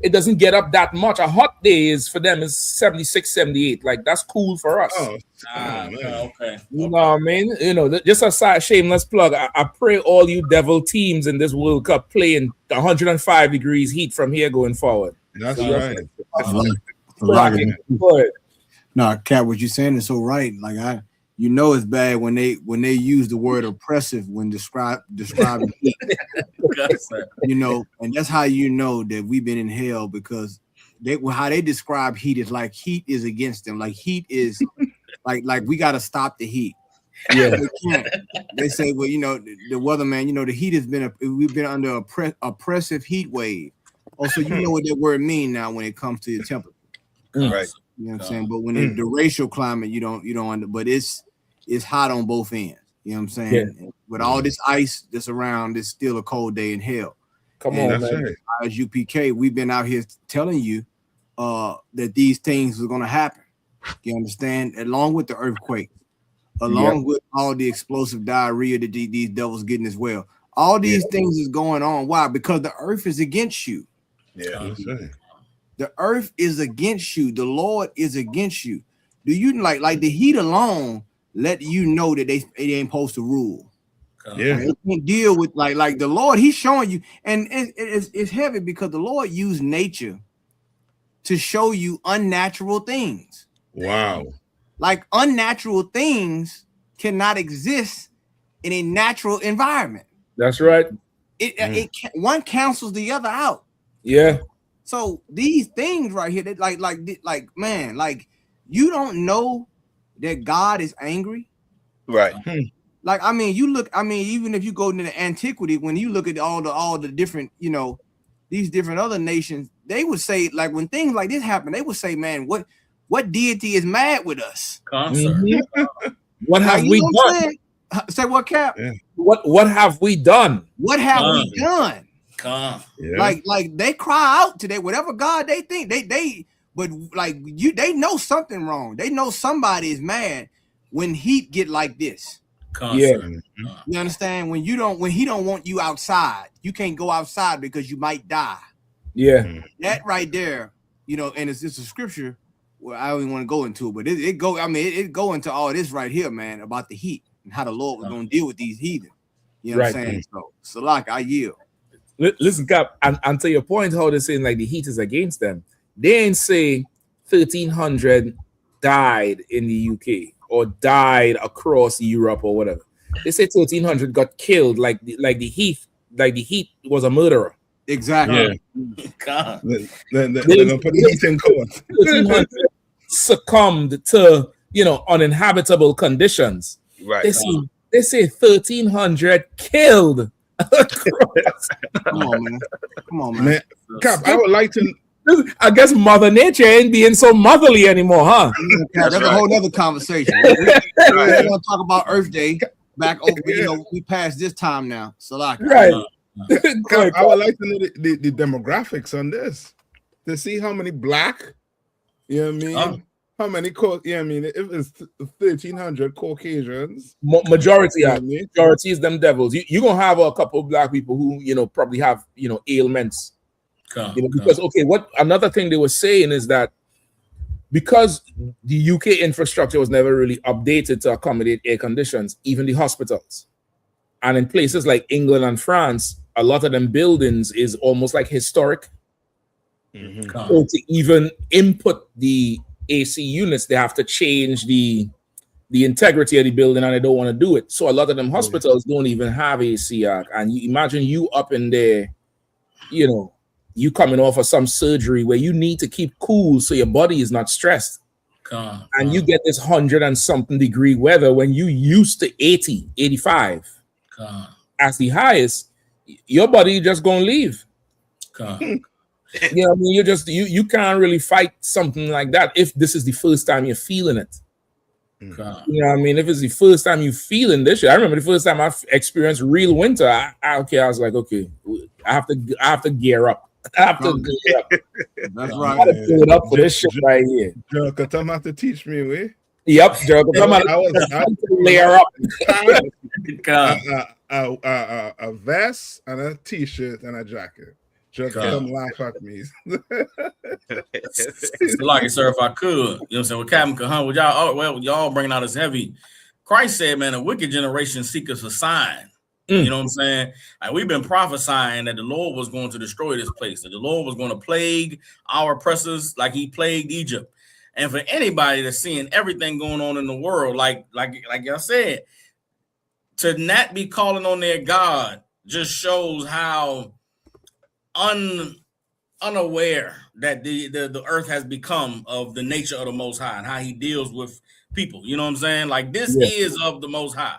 It doesn't get up that much. A hot day for them is 76, 78. Like, that's cool for us. Okay. You know what I mean? Just a side shameless plug. I pray all you devil teams in this World Cup play in 105 degrees heat from here going forward. That's right. No, Cat, what you're saying is so right. Like it's bad when they use the word oppressive when describing heat. And that's how you know that we've been in hell, because how they describe heat is like heat is against them. Like heat is like we got to stop the heat. Yeah, they can't. They say, well, the weatherman, the heat has been we've been under oppressive heat wave. Also, you know what that word mean now when it comes to the temperature. Right. You know what I'm saying? But when the racial climate, you don't but it's hot on both ends. You know what I'm saying? Yeah. With all this ice that's around, it's still a cold day in hell. Come on, man. As UPK, we've been out here telling you that these things are gonna happen. You understand? Along with the earthquake, along with all the explosive diarrhea that these devils getting as well. All these things is going on. Why? Because the earth is against you. Yeah. The earth is against you. The Lord is against you. Do you like the heat alone let you know that it ain't supposed to rule? Yeah. They can't deal with like the Lord. He's showing you, and it's heavy because the Lord used nature to show you unnatural things. Wow. Like unnatural things cannot exist in a natural environment. That's right. One cancels the other out. Yeah. So these things right here, that like man, like you don't know that God is angry, right? Like even if you go into the antiquity, when you look at all the different, these different other nations, they would say like when things like this happen, they would say, man, what deity is mad with us? What have we done? Say what, Cap? Yeah. What have we done? What have we done? Yeah. Like they cry out today, whatever God they think but they know something wrong. They know somebody is mad when heat get like this. Yeah. You understand? When he don't want you outside, you can't go outside because you might die. Yeah. That right there, and it's a scripture where I don't even want to go into it, but it go into all this right here, man, about the heat and how the Lord was going to deal with these heathen. You know what I'm saying? So like I yield. Listen, Cap, and to your point, how they're saying like the heat is against them. They ain't say 1,300 died in the UK or died across Europe or whatever. They say 1,300 got killed, like the heat was a murderer. Exactly. Yeah. God. They're gonna put the heat in court. 1,300 succumbed to uninhabitable conditions. Right. They say 1,300 killed. Come on, man. Cap, I would like to I guess Mother Nature ain't being so motherly anymore, huh? That's a whole other conversation. We're gonna talk about Earth Day back over. You know, we passed this time now. So like, right. I would like to know the demographics on this to see how many black, you know what I mean? How many, if it's 1,300 Caucasians, majority is them devils. You're gonna have a couple of black people who, you know, probably have, you know, ailments. Because what another thing they were saying is that because the UK infrastructure was never really updated to accommodate air conditions, even the hospitals, and in places like England and France, a lot of them buildings is almost like historic. So to even input the AC units, they have to change the integrity of the building, and they don't want to do it. So a lot of them hospitals don't even have AC. And you imagine you up in there, you know, you coming off of some surgery where you need to keep cool so your body is not stressed. And you get this 100 and something degree weather when you used to 80, 85 as the highest, your body just gonna leave. You know, I mean, you can't really fight something like that if this is the first time you're feeling it. You know what I mean? If it's the first time you feeling this shit, I remember the first time I experienced real winter. I was like, okay, I have to gear up. I have to gear up. That's right. I got to pull it up for this shit right here. Joe, come have to teach me, way. Yep, Joe, come have to layer up. A vest and a t-shirt and a jacket. Just come laugh at me. Like it, sir, if I could, you know what I'm saying, with Captain Cahan, with y'all bringing out this heavy. Christ said, man, a wicked generation seeketh a sign. You know what I'm saying? Like, we've been prophesying that the Lord was going to destroy this place, that the Lord was going to plague our oppressors like he plagued Egypt. And for anybody that's seeing everything going on in the world, like y'all said, to not be calling on their God just shows how unaware that the earth has become of the nature of the Most High and how he deals with people. You know what I'm saying? Like, this is of the Most High.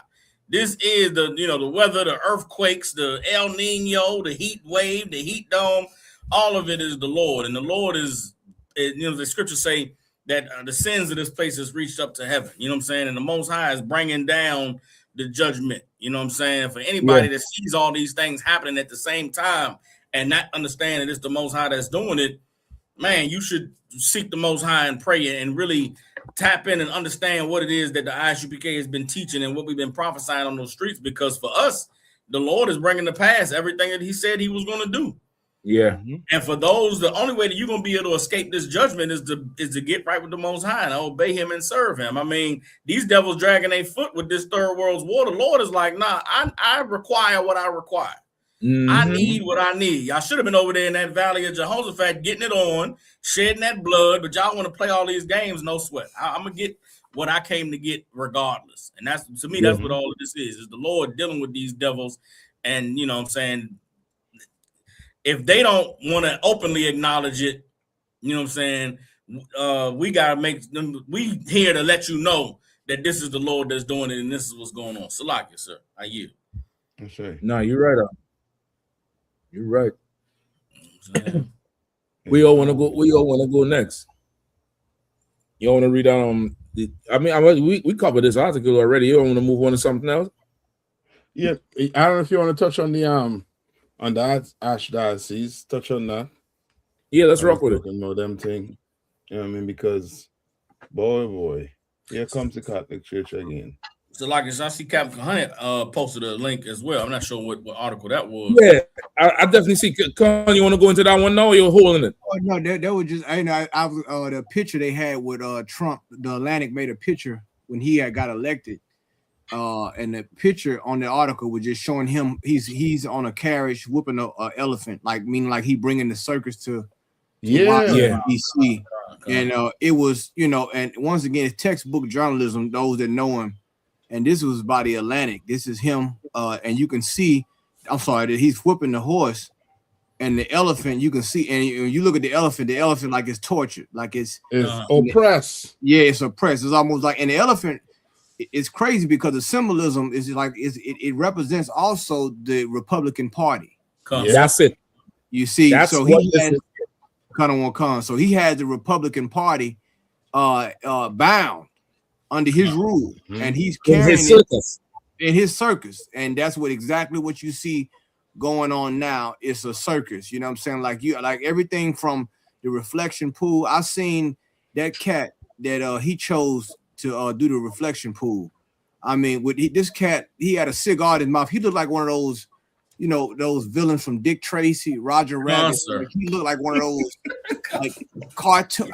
This is the weather, the earthquakes, the El Nino, the heat wave, the heat dome. All of it is the Lord. And the Lord is, the scriptures say that the sins of this place has reached up to heaven. You know what I'm saying? And the Most High is bringing down the judgment. You know what I'm saying? For anybody that sees all these things happening at the same time and not understand that it's the Most High that's doing it, man, you should seek the Most High and pray and really tap in and understand what it is that the ISUPK has been teaching and what we've been prophesying on those streets. Because for us, the Lord is bringing to pass everything that he said he was going to do. Yeah. And for those, the only way that you're going to be able to escape this judgment is to get right with the Most High and obey him and serve him. I mean, these devils dragging their foot with this third world's war. The Lord is like, nah, I require what I require. I need what I need. Y'all should have been over there in that valley of Jehoshaphat getting it on, shedding that blood, but y'all want to play all these games, no sweat. I'm going to get what I came to get regardless. And that's, to me, that's what all of this is the Lord dealing with these devils. And, you know what I'm saying, if they don't want to openly acknowledge it, you know what I'm saying, we got to make them, we here to let you know that this is the Lord that's doing it and this is what's going on. Salakia, sir. I yield. No, you're right. You're right. We all want to go. We all want to go next. You want to read we covered this article already. You want to move on to something else? Yeah, I don't know if you want to touch on the Archdiocese. Touch on that. Yeah, let's rock with it. Know them thing. You know what I mean? Because boy, here comes the Catholic Church again. So, like, I see Captain Hunt posted a link as well. I'm not sure what article that was. Yeah, I definitely see. Con, you want to go into that one now, or you're holding it? Oh no, that was just I was the picture they had with Trump. The Atlantic made a picture when he had got elected, and the picture on the article was just showing him he's on a carriage whooping a elephant, like meaning like he bringing the circus to DC. And it was, and once again, it's textbook journalism. Those that know him. And this was by the Atlantic. This is him. And you can see, that he's whipping the horse and the elephant. You can see, and you look at the elephant like it's tortured, like it's oppressed. Yeah, it's oppressed. It's almost like, and the elephant, it's crazy because the symbolism is like, it represents also the Republican Party. That's it. You see, that's so won't come. So he had the Republican Party bound under his rule, and he's carrying in his circus, and that's exactly what you see going on now. It's a circus, you know what I'm saying? Like everything from the reflection pool. I've seen that cat that he chose to do the reflection pool. I mean, this cat, he had a cigar in his mouth. He looked like one of those, you know, those villains from Dick Tracy, Roger Rabbit. He looked like one of those like cartoon.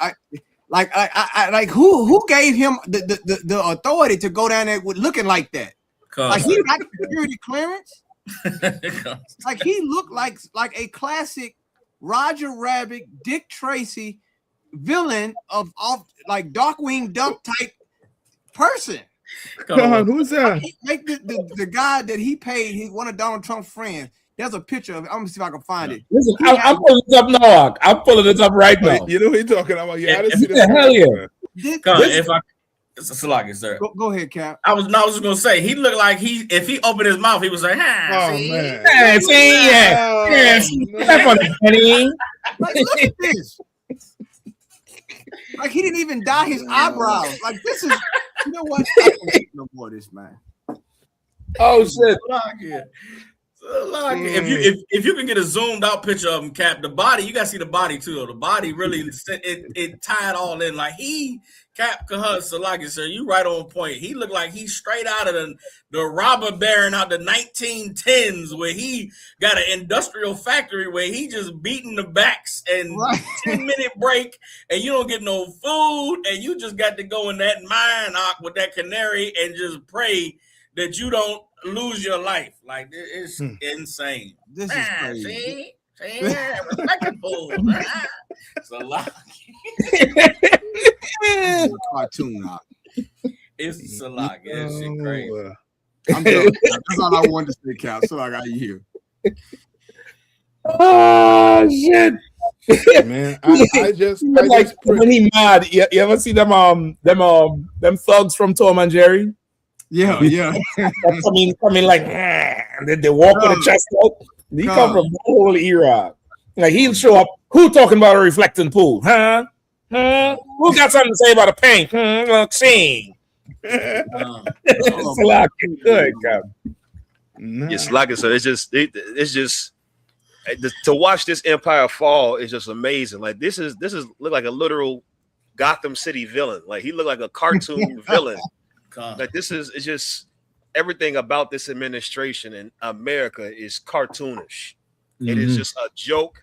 Like who gave him the authority to go down there with looking like that? Like he got security clearance. Like he looked like a classic Roger Rabbit, Dick Tracy villain of like Darkwing Duck type person. God, who's that? Like the guy that he paid, he's one of Donald Trump's friends. There's a picture of it. I'm gonna see if I can find it. Listen, I'm pulling it up now. I'm pulling it up right now. You know what he's talking about? Yeah, hell yeah. If I, it's a Salaki, sir. Go ahead, Cap. I was just gonna say he looked like if he opened his mouth, he was like, see, that's funny. Like, look at this. Like he didn't even dye his eyebrows. Like this is, you know what? I don't need no more of this, man. Oh shit. If you can get a zoomed out picture of him, Cap, the body, you gotta see the body too. The body really it tied all in. Like Cap Salaki, sir, you right on point. He looked like he's straight out of the robber baron out the 1910s, where he got an industrial factory where he just beating the backs and 10-minute break, and you don't get no food, and you just got to go in that mine with that canary and just pray that you don't lose your life. Like it's insane. This is crazy. It's a lot. It's a cartoon now. It's a lot. That shit crazy. I'm done. That's all I wanted to say, Cal. So I got you here. Oh shit. Man, I just when he mad. You ever see them thugs from Tom and Jerry? Yeah. coming like, and then they walk with a chest out. He come from the whole era. Like he'll show up. Who talking about a reflecting pool? Huh? Who got something to say about a paint? Sing. It's a lot good, It's like it. So it's just to watch this empire fall is just amazing. Like this is look like a literal Gotham City villain. Like he looked like a cartoon villain. Like it's just everything about this administration in America is cartoonish. It is just a joke,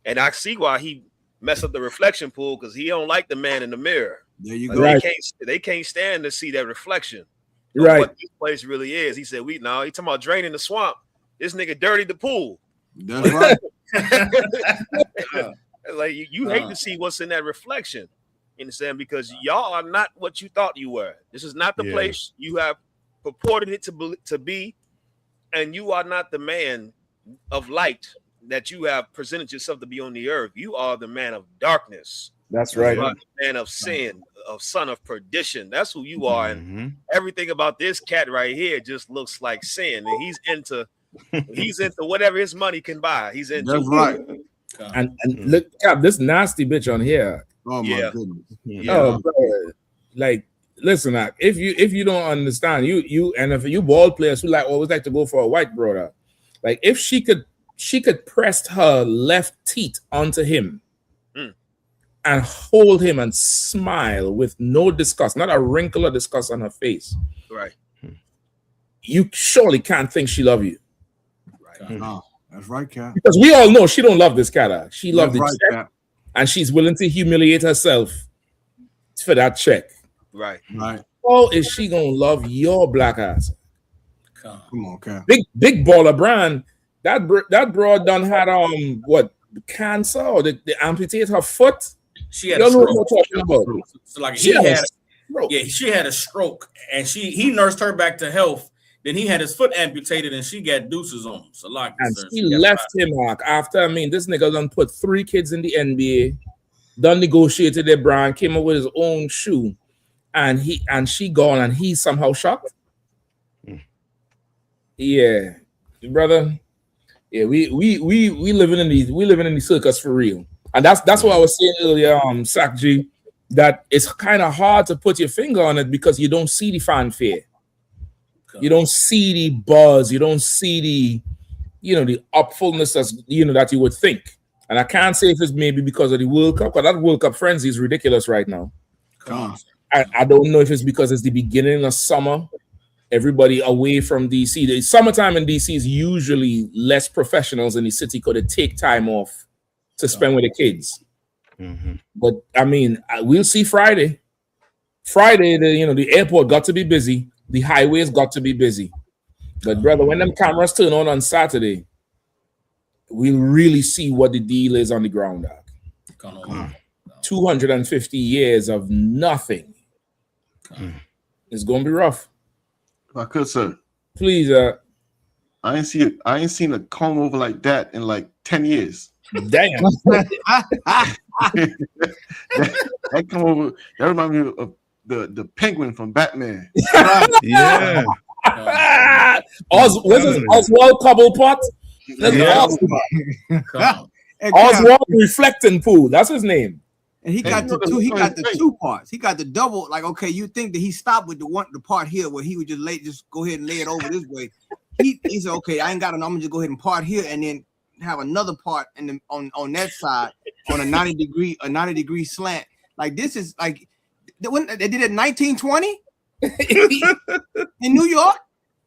and I see why he messed up the reflection pool, because he don't like the man in the mirror. There you go. Right. They can't stand to see that reflection. Right. What this place really is. He said, he talking about draining the swamp. This nigga dirtied the pool. That's right. Like you hate to see what's in that reflection. You understand? Because y'all are not what you thought you were. This is not the place you have purported it to be, and you are not the man of light that you have presented yourself to be on the earth. You are the man of darkness. That's right. You are the man of sin, of son of perdition. That's who you are. And everything about this cat right here just looks like sin. And he's into whatever his money can buy. He's into. That's right. And look, Cap, this nasty bitch on here. Oh my goodness. Oh, bro. Like, listen, if you don't understand, you and if you ball players who always like to go for a white brother, like if she could press her left teeth onto him and hold him and smile with no disgust, not a wrinkle of disgust on her face. Right. You surely can't think she love you. Right. No, that's right, Cap. Because we all know she don't love this cat. She loves the right, check, Cap. and she's willing to humiliate herself for that check. Right. Right. How is she gonna love your black ass? Come on, Cap. Big baller brand. That broad done had cancer, or they amputate her foot. She had a stroke. So like she had a stroke, and he nursed her back to health. Then he had his foot amputated, and she got deuces on him. So like, and she left him after. I mean, this nigga done put 3 kids in the NBA, done negotiated their brand, came up with his own shoe, and she gone, and he somehow shocked. Yeah, brother. Yeah, we living in the circus for real. And that's what I was saying earlier, Sack G, that it's kind of hard to put your finger on it because you don't see the fanfare. You don't see the buzz. You don't see the, the upfulness that you would think. And I can't say if it's maybe because of the World Cup, because that World Cup frenzy is ridiculous right now. I don't know if it's because it's the beginning of summer. Everybody away from DC. The summertime in DC is usually less professionals in the city because they take time off to spend with the kids. Mm-hmm. But I mean, we'll see Friday. Friday, the airport got to be busy. The highways got to be busy. But brother, when them cameras turn on Saturday, we'll really see what the deal is on the ground. 250 years of nothing. It's gonna be rough. If I could, sir. Please, I ain't seen a comb over like that in like 10 years. Damn. that come over. That reminds me of the penguin from Batman. Yeah. Oswald Cobblepot. Oswald Reflecting Pool. That's his name. And he got the two parts. He got the double. Like, okay, you think that he stopped with the part here where he would just go ahead and lay it over this way. He said, okay, I ain't got it. I'm gonna just go ahead and part here and then have another part on that side on a 90 degree slant. Like this is like when they did it in 1920 in New York.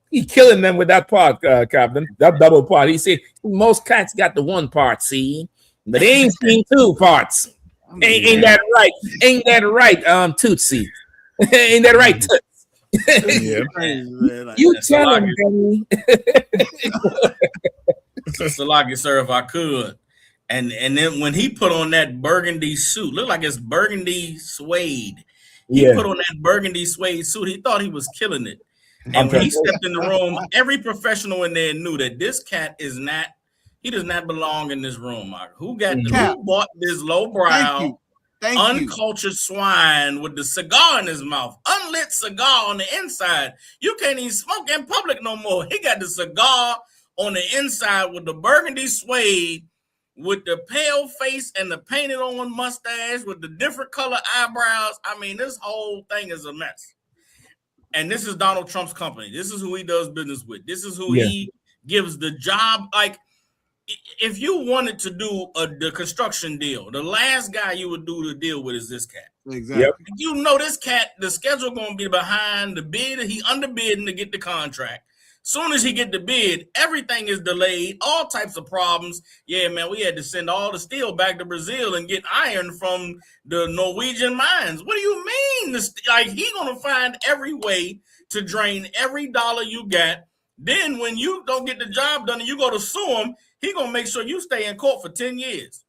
He killing them with that part, Captain. That double part. He said most cats got the one part, see, but they ain't seen two parts. Ain't that right? Ain't that right? Tootsie. Ain't that right, Toots? You tell him, Benny. Salaki, sir, if I could. And then when he put on that burgundy suit, looked like it's burgundy suede. He put on that burgundy suede suit. He thought he was killing it. And when he stepped in the room, every professional in there knew that this cat does not belong in this room, Mark. Who bought this lowbrow, uncultured swine with the cigar in his mouth, unlit cigar on the inside? You can't even smoke in public no more. He got the cigar on the inside with the burgundy suede, with the pale face and the painted on mustache with the different color eyebrows. I mean, this whole thing is a mess. And this is Donald Trump's company. This is who he does business with. This is who he gives the job. Like, if you wanted to do the construction deal, the last guy you would do the deal with is this cat. Exactly. Yep. You know this cat, the schedule going to be behind the bid. He underbidding to get the contract. Soon as he get the bid, everything is delayed. All types of problems. Yeah, man, we had to send all the steel back to Brazil and get iron from the Norwegian mines. What do you mean? He going to find every way to drain every dollar you got. Then when you don't get the job done and you go to sue him, he going to make sure you stay in court for 10 years.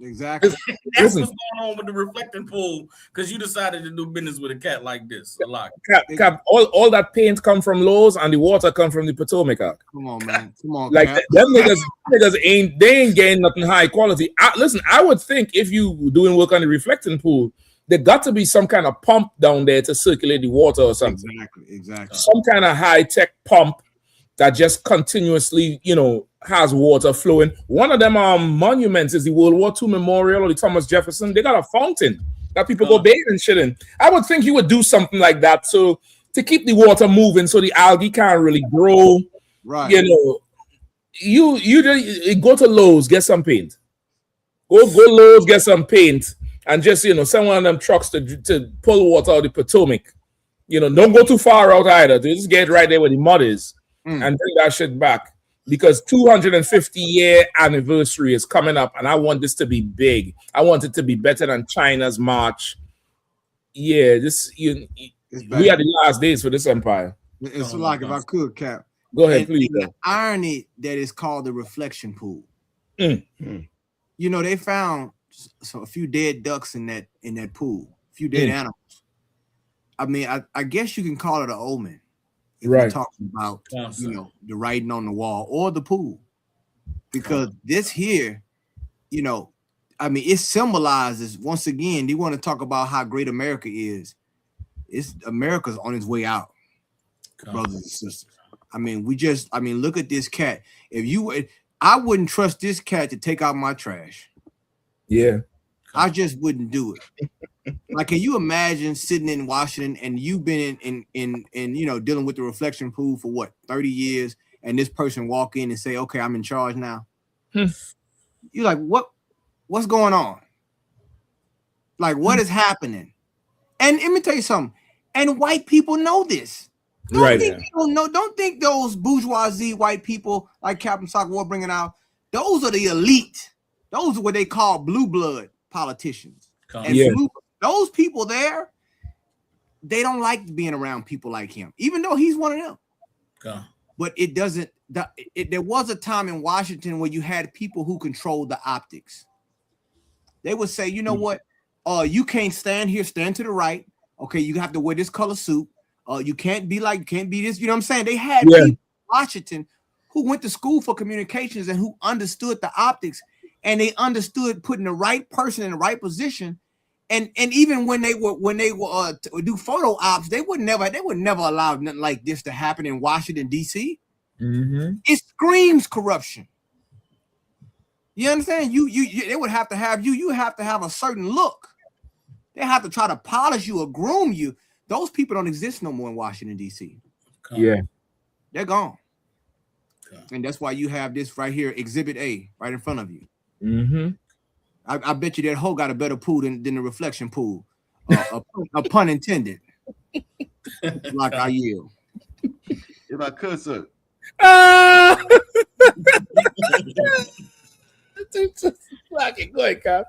Exactly. That's what's going on with the reflecting pool because you decided to do business with a cat like this. A lot. Cap, all that paint come from Lowe's and the water come from the Potomac. Come on, man. Come on, like Cap. them niggas ain't getting nothing high quality. Listen, I would think if you doing work on the reflecting pool, there got to be some kind of pump down there to circulate the water or something. Exactly. Some kind of high-tech pump that just continuously, has water flowing. One of them monuments is the World War II Memorial or the Thomas Jefferson. They got a fountain that people go bathing and shit in. I would think you would do something like that so to keep the water moving so the algae can't really grow. Right. You just go to Lowe's, get some paint. Go Lowe's, get some paint, and just send one of them trucks to pull water out of the Potomac. Don't go too far out either. Just get right there where the mud is and bring that shit back. Because 250-year anniversary is coming up, and I want this to be big. I want it to be better than China's March. Yeah, we are the last days for this empire. It's like if I could, Cap. Go ahead, please. The irony that is called the reflection pool. They found a few dead ducks in that pool, a few dead animals. I mean, I guess you can call it an omen. If we're talking about, the writing on the wall or the pool, because this here, it symbolizes, once again, they want to talk about how great America is. America's on its way out, brothers and sisters. Look at this cat. I wouldn't trust this cat to take out my trash. Yeah. I just wouldn't do it. Like, can you imagine sitting in Washington and you've been in you know, dealing with the reflection pool for what, 30 years, and this person walk in and say, okay, I'm in charge now. You're like, what's going on? Like, what is happening? And let me tell you something. And white people know this. Don't think they don't know. Don't think those bourgeoisie white people like Captain Sakwa bringing out. Those are the elite. Those are what they call blue blood politicians. And those people there, they don't like being around people like him, even though he's one of them. But it doesn't. There was a time in Washington where you had people who controlled the optics. They would say, you know what? You can't stand here. Stand to the right. Okay, you have to wear this color suit. You can't be this. You know what I'm saying? They had people in Washington who went to school for communications and who understood the optics, and they understood putting the right person in the right position. And even when they were do photo ops, they would never allow nothing like this to happen in Washington D.C. It screams corruption. You understand? They would have to have you. You have to have a certain look. They have to try to polish you or groom you. Those people don't exist no more in Washington D.C. Yeah, they're gone. And that's why you have this right here, Exhibit A, right in front of you. I bet you that hoe got a better pool than the reflection pool. A pun intended. Like I yield. If I could, sir. Go ahead, Cap.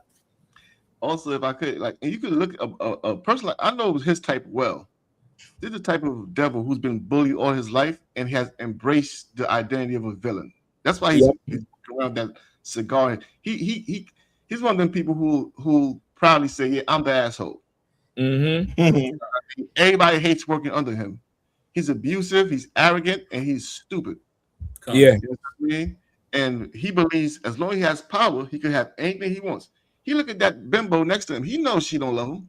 Also, if I could, like, and you could look a person like, I know his type well. This is the type of devil who's been bullied all his life and has embraced the identity of a villain. That's why he's around that cigar. He's one of them people who proudly say, "Yeah, I'm the asshole." Everybody hates working under him. He's abusive, he's arrogant, and he's stupid. Yeah. You know what I mean? And he believes as long as he has power, he can have anything he wants. He look at that bimbo next to him. He knows she don't love him.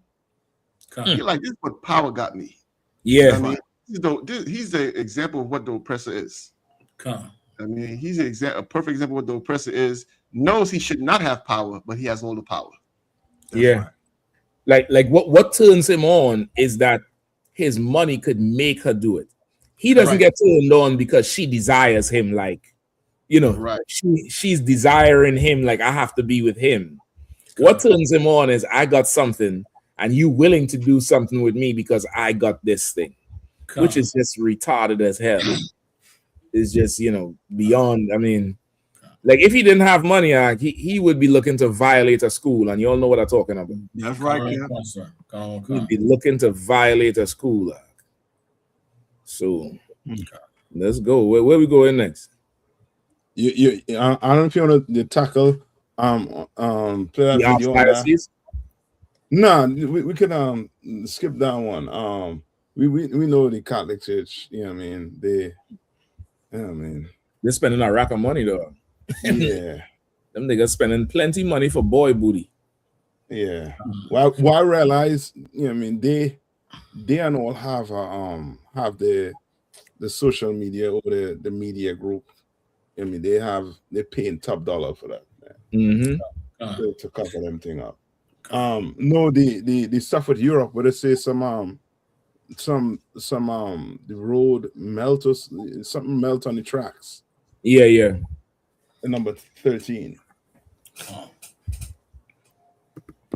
He's like, this is what power got me. Yeah. I mean, he's the example of what the oppressor is. I mean, he's a perfect example of what the oppressor is. Knows he should not have power, but he has all the power. That's right. Like what turns him on is that his money could make her do it. He doesn't get turned on because she desires him, like, you know, she's desiring him, like, I have to be with him. What turns him on is, I got something and you willing to do something with me because I got this thing, which is just retarded as hell. It's just, you know, beyond. I mean, like, if he didn't have money, he would be looking to violate a school, and you all know what I'm talking about. That's right. He'd be looking to violate a school. So let's go. Where we going next? I don't know if you want to tackle play that video. No, we could skip that one. We know the Catholic Church, you know what I mean? They're spending a rack of money though. Yeah. Them niggas spending plenty money for boy booty. Yeah. Well, I realize, you know what I mean, they and all have the social media or the media group. I mean, they're paying top dollar for that, man. To cover them thing up. No, the stuff with Europe, where they say some the road melt or something melt on the tracks. Yeah. The number 13.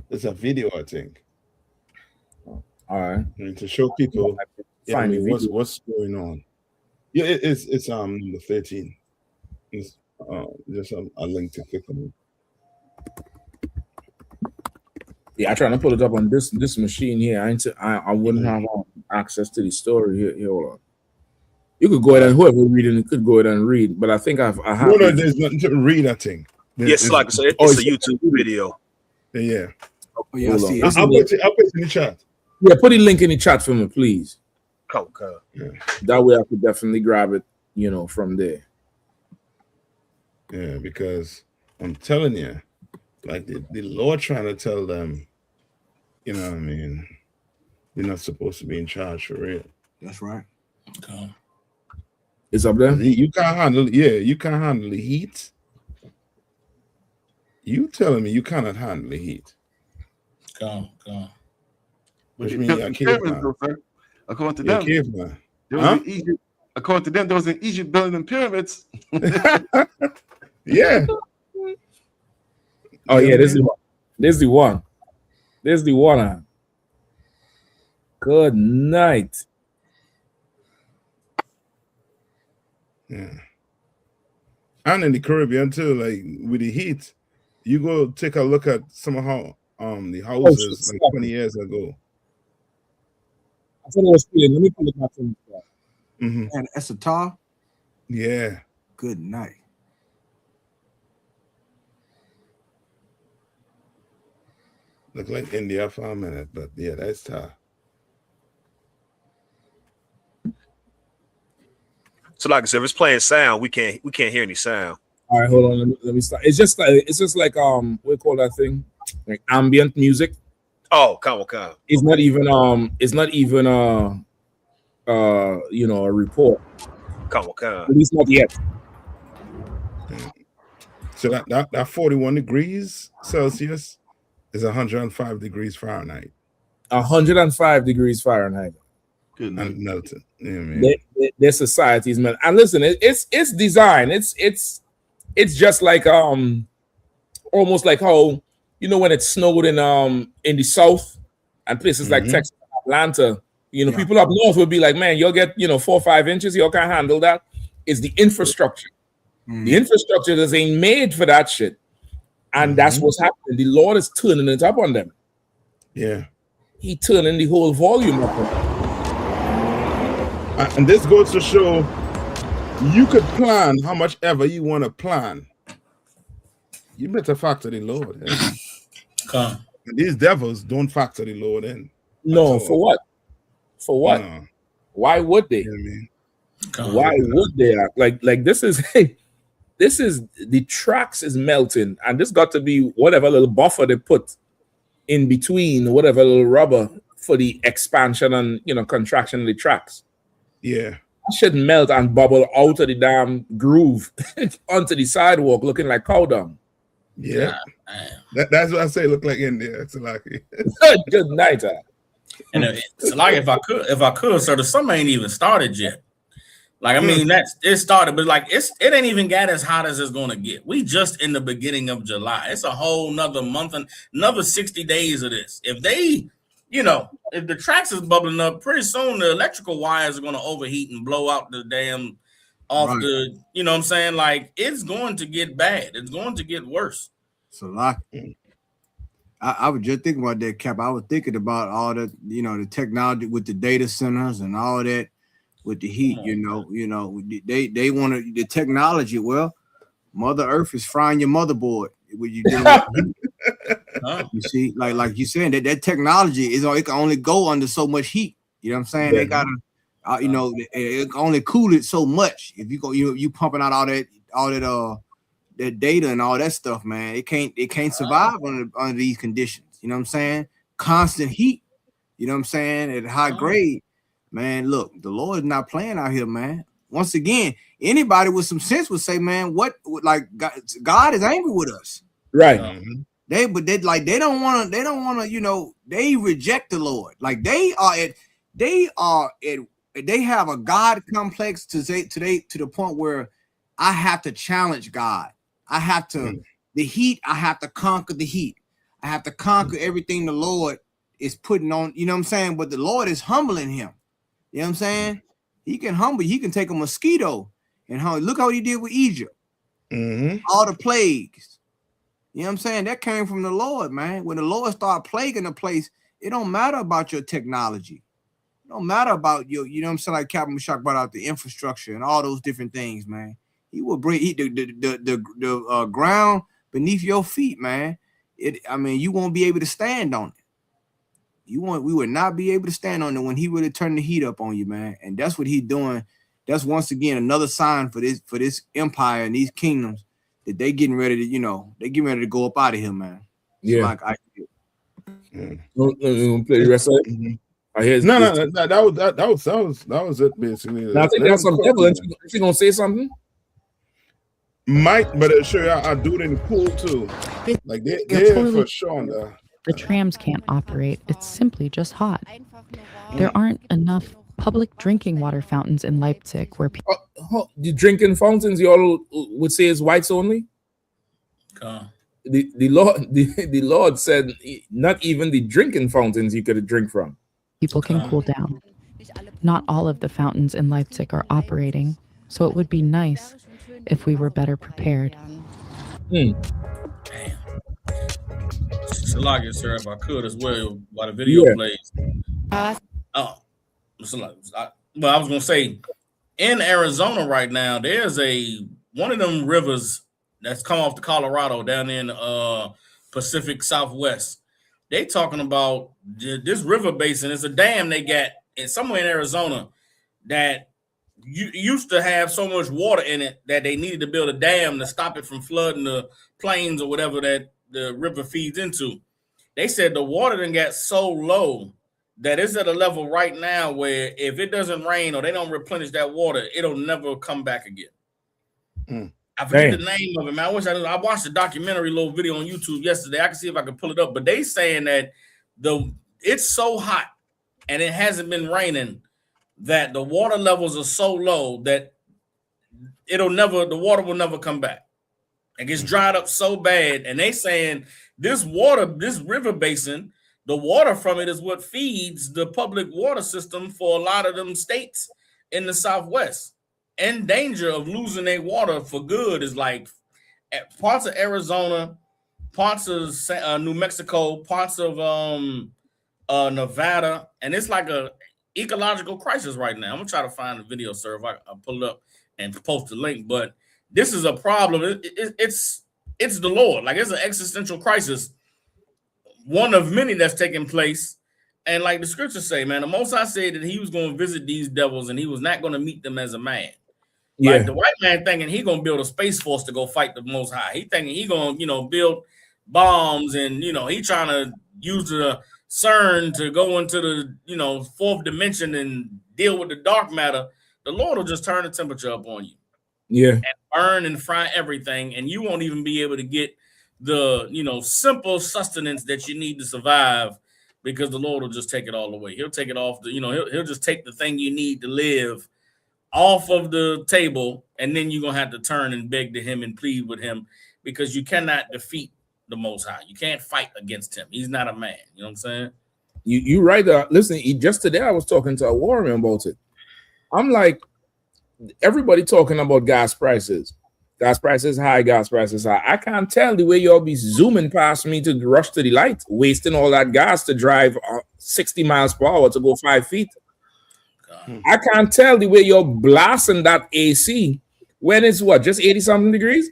It's a video, I think. All right. And to show people what's going on. Yeah, it's number 13. It's just a link to click on. Yeah, I trying to pull it up on this machine here. I wouldn't have access to the story here. Hold on. You could go ahead and whoever reading it could go ahead and read, but I think I have. No, there's nothing to read. I think. Yes, like I said, it's a YouTube video. Yeah. Oh, yeah, I see. I'll put it in the chat. Yeah, put the link in the chat for me, please. Okay. Yeah. That way I could definitely grab it, you know, from there. Yeah, because I'm telling you, like the Lord trying to tell them, you know what I mean, you're not supposed to be in charge for real. That's right. Okay. It's up there. You can't handle, you can't handle the heat. You telling me you cannot handle the heat? Come. Which means you're a caveman. According to You're them, a caveman. there was in Egypt. According to them, there was in Egypt building them pyramids. Yeah. Oh yeah, this is one. This is the one. Good night. Yeah. And in the Caribbean too, like with the heat, you go take a look at some of how the houses like 20 years ago. I thought it was clear. Let me pull it back from the start. And that's a tar. Yeah. Good night. Look like India for a minute, but yeah, that's tough. So like I said, if it's playing sound, we can't hear any sound. All right, hold on. Let me start. It's just like what do you call that thing? Like ambient music. Oh, come. It's not even a report. Come. At least not yet. So that 41 degrees Celsius is 105 degrees Fahrenheit. 105 degrees Fahrenheit. Good and melted. Yeah, man. Their societies, man. And listen, it's design. It's just like almost like how when it snowed in the south and places like Texas, Atlanta. People up north would be like, man, you'll get 4 or 5 inches. You can't handle that. It's the infrastructure. The infrastructure that ain't made for that shit. And that's what's happening. The Lord is turning it up on them. Yeah. He turning the whole volume up on them. And this goes to show you could plan how much ever you want to plan. You better factor the Lord in. Come. And these devils don't factor the Lord in. No, for what? For what? No. Why would they? Why would they act like this is this is the tracks is melting, and this got to be whatever little buffer they put in between, whatever little rubber for the expansion and contraction of the tracks. Yeah. It should melt and bubble out of the damn groove onto the sidewalk looking like cow dung. Yeah. That's what I say look like India. It's like good night. And it's like if I could, sir, the summer ain't even started yet. Like, I mean, it started, but like it ain't even got as hot as it's gonna get. We just in the beginning of July. It's a whole nother month and another 60 days of this. If they, if the tracks is bubbling up, pretty soon the electrical wires are gonna overheat and blow out the damn off the, what I'm saying? Like, it's going to get bad. It's going to get worse. So like I was just thinking about that, Cap. I was thinking about all the, the technology with the data centers and all that with the heat, they want to the technology. Well, Mother Earth is frying your motherboard when you do You see, like you saying that technology it can only go under so much heat. You know what I'm saying? They gotta it can only cool it so much. If you go, you pumping out all that data and all that stuff, man. It can't survive under these conditions. You know what I'm saying? Constant heat. You know what I'm saying? At high grade, man. Look, the Lord is not playing out here, man. Once again, anybody with some sense would say, man, God is angry with us, right? They don't want to, they reject the Lord. Like they have a God complex to the point where I have to challenge God. I have to the heat. I have to conquer the heat. I have to conquer everything the Lord is putting on. You know what I'm saying? But the Lord is humbling him. You know what I'm saying? He can humble. He can take a mosquito and look how he did with Egypt. All the plagues. You know what I'm saying? That came from the Lord, man. When the Lord started plaguing the place, it don't matter about your technology. It don't matter about your, you know what I'm saying? Like Captain Meshach brought out the infrastructure and all those different things, man. He will bring the ground beneath your feet, man. You won't be able to stand on it. We would not be able to stand on it when he really turned the heat up on you, man. And that's what he's doing. That's once again another sign for this empire and these kingdoms that they getting ready to go up out of here, man. Yeah. So play the rest of it. That was it basically. Now, I think that's some devil. Is she gonna say something? Might, but it'll show you I do it in the pool too. Like they're totally for sure on the trams can't operate. It's simply just hot. There aren't enough public drinking water fountains in Leipzig where people. The drinking fountains you all would say is whites only. The Lord said not even the drinking fountains you could drink from. People can cool down. Not all of the fountains in Leipzig are operating, so it would be nice if we were better prepared. Salakia, sir, if I could as well, while the video plays. Well, I was gonna say, in Arizona right now, there's one of them rivers that's come off the Colorado down in Pacific Southwest. They talking about this river basin. It's a dam they got somewhere in Arizona that used to have so much water in it that they needed to build a dam to stop it from flooding the plains or whatever that the river feeds into. They said the water then got so low that it's at a level right now where if it doesn't rain or they don't replenish that water, it'll never come back again. I forget the name of it, man. I watched a documentary, little video on YouTube yesterday. I can see if I can pull it up, but they saying that it's so hot and it hasn't been raining that the water levels are so low that the water will never come back. It gets dried up so bad, and they saying this river basin, the water from it is what feeds the public water system for a lot of them states in the Southwest. In danger of losing their water for good is like parts of Arizona, parts of New Mexico, parts of Nevada, and it's like a ecological crisis right now. I'm gonna try to find the video, sir, if I'll pull it up and post the link. But this is a problem. It's the Lord. Like, it's an existential crisis, one of many that's taking place. And like the scriptures say, man, the Most High said that he was going to visit these devils and he was not going to meet them as a man. Like the white man thinking he going to build a space force to go fight the Most High. He thinking he going to, build bombs and, he trying to use the CERN to go into the, fourth dimension and deal with the dark matter. The Lord will just turn the temperature up on you. Yeah. And burn and fry everything. And you won't even be able to get the, simple sustenance that you need to survive, because the Lord will just take it all away. He'll take it off. He'll just take the thing you need to live off of the table. And then you're going to have to turn and beg to him and plead with him, because you cannot defeat the Most High. You can't fight against him. He's not a man. You know what I'm saying? You right there. Listen, just today I was talking to a warrior about it. I'm like, everybody talking about gas prices. Gas prices high, gas prices high. I can't tell the way y'all be zooming past me to rush to the light, wasting all that gas to drive 60 miles per hour to go 5 feet. I can't tell the way you're blasting that AC when it's just 80 something degrees.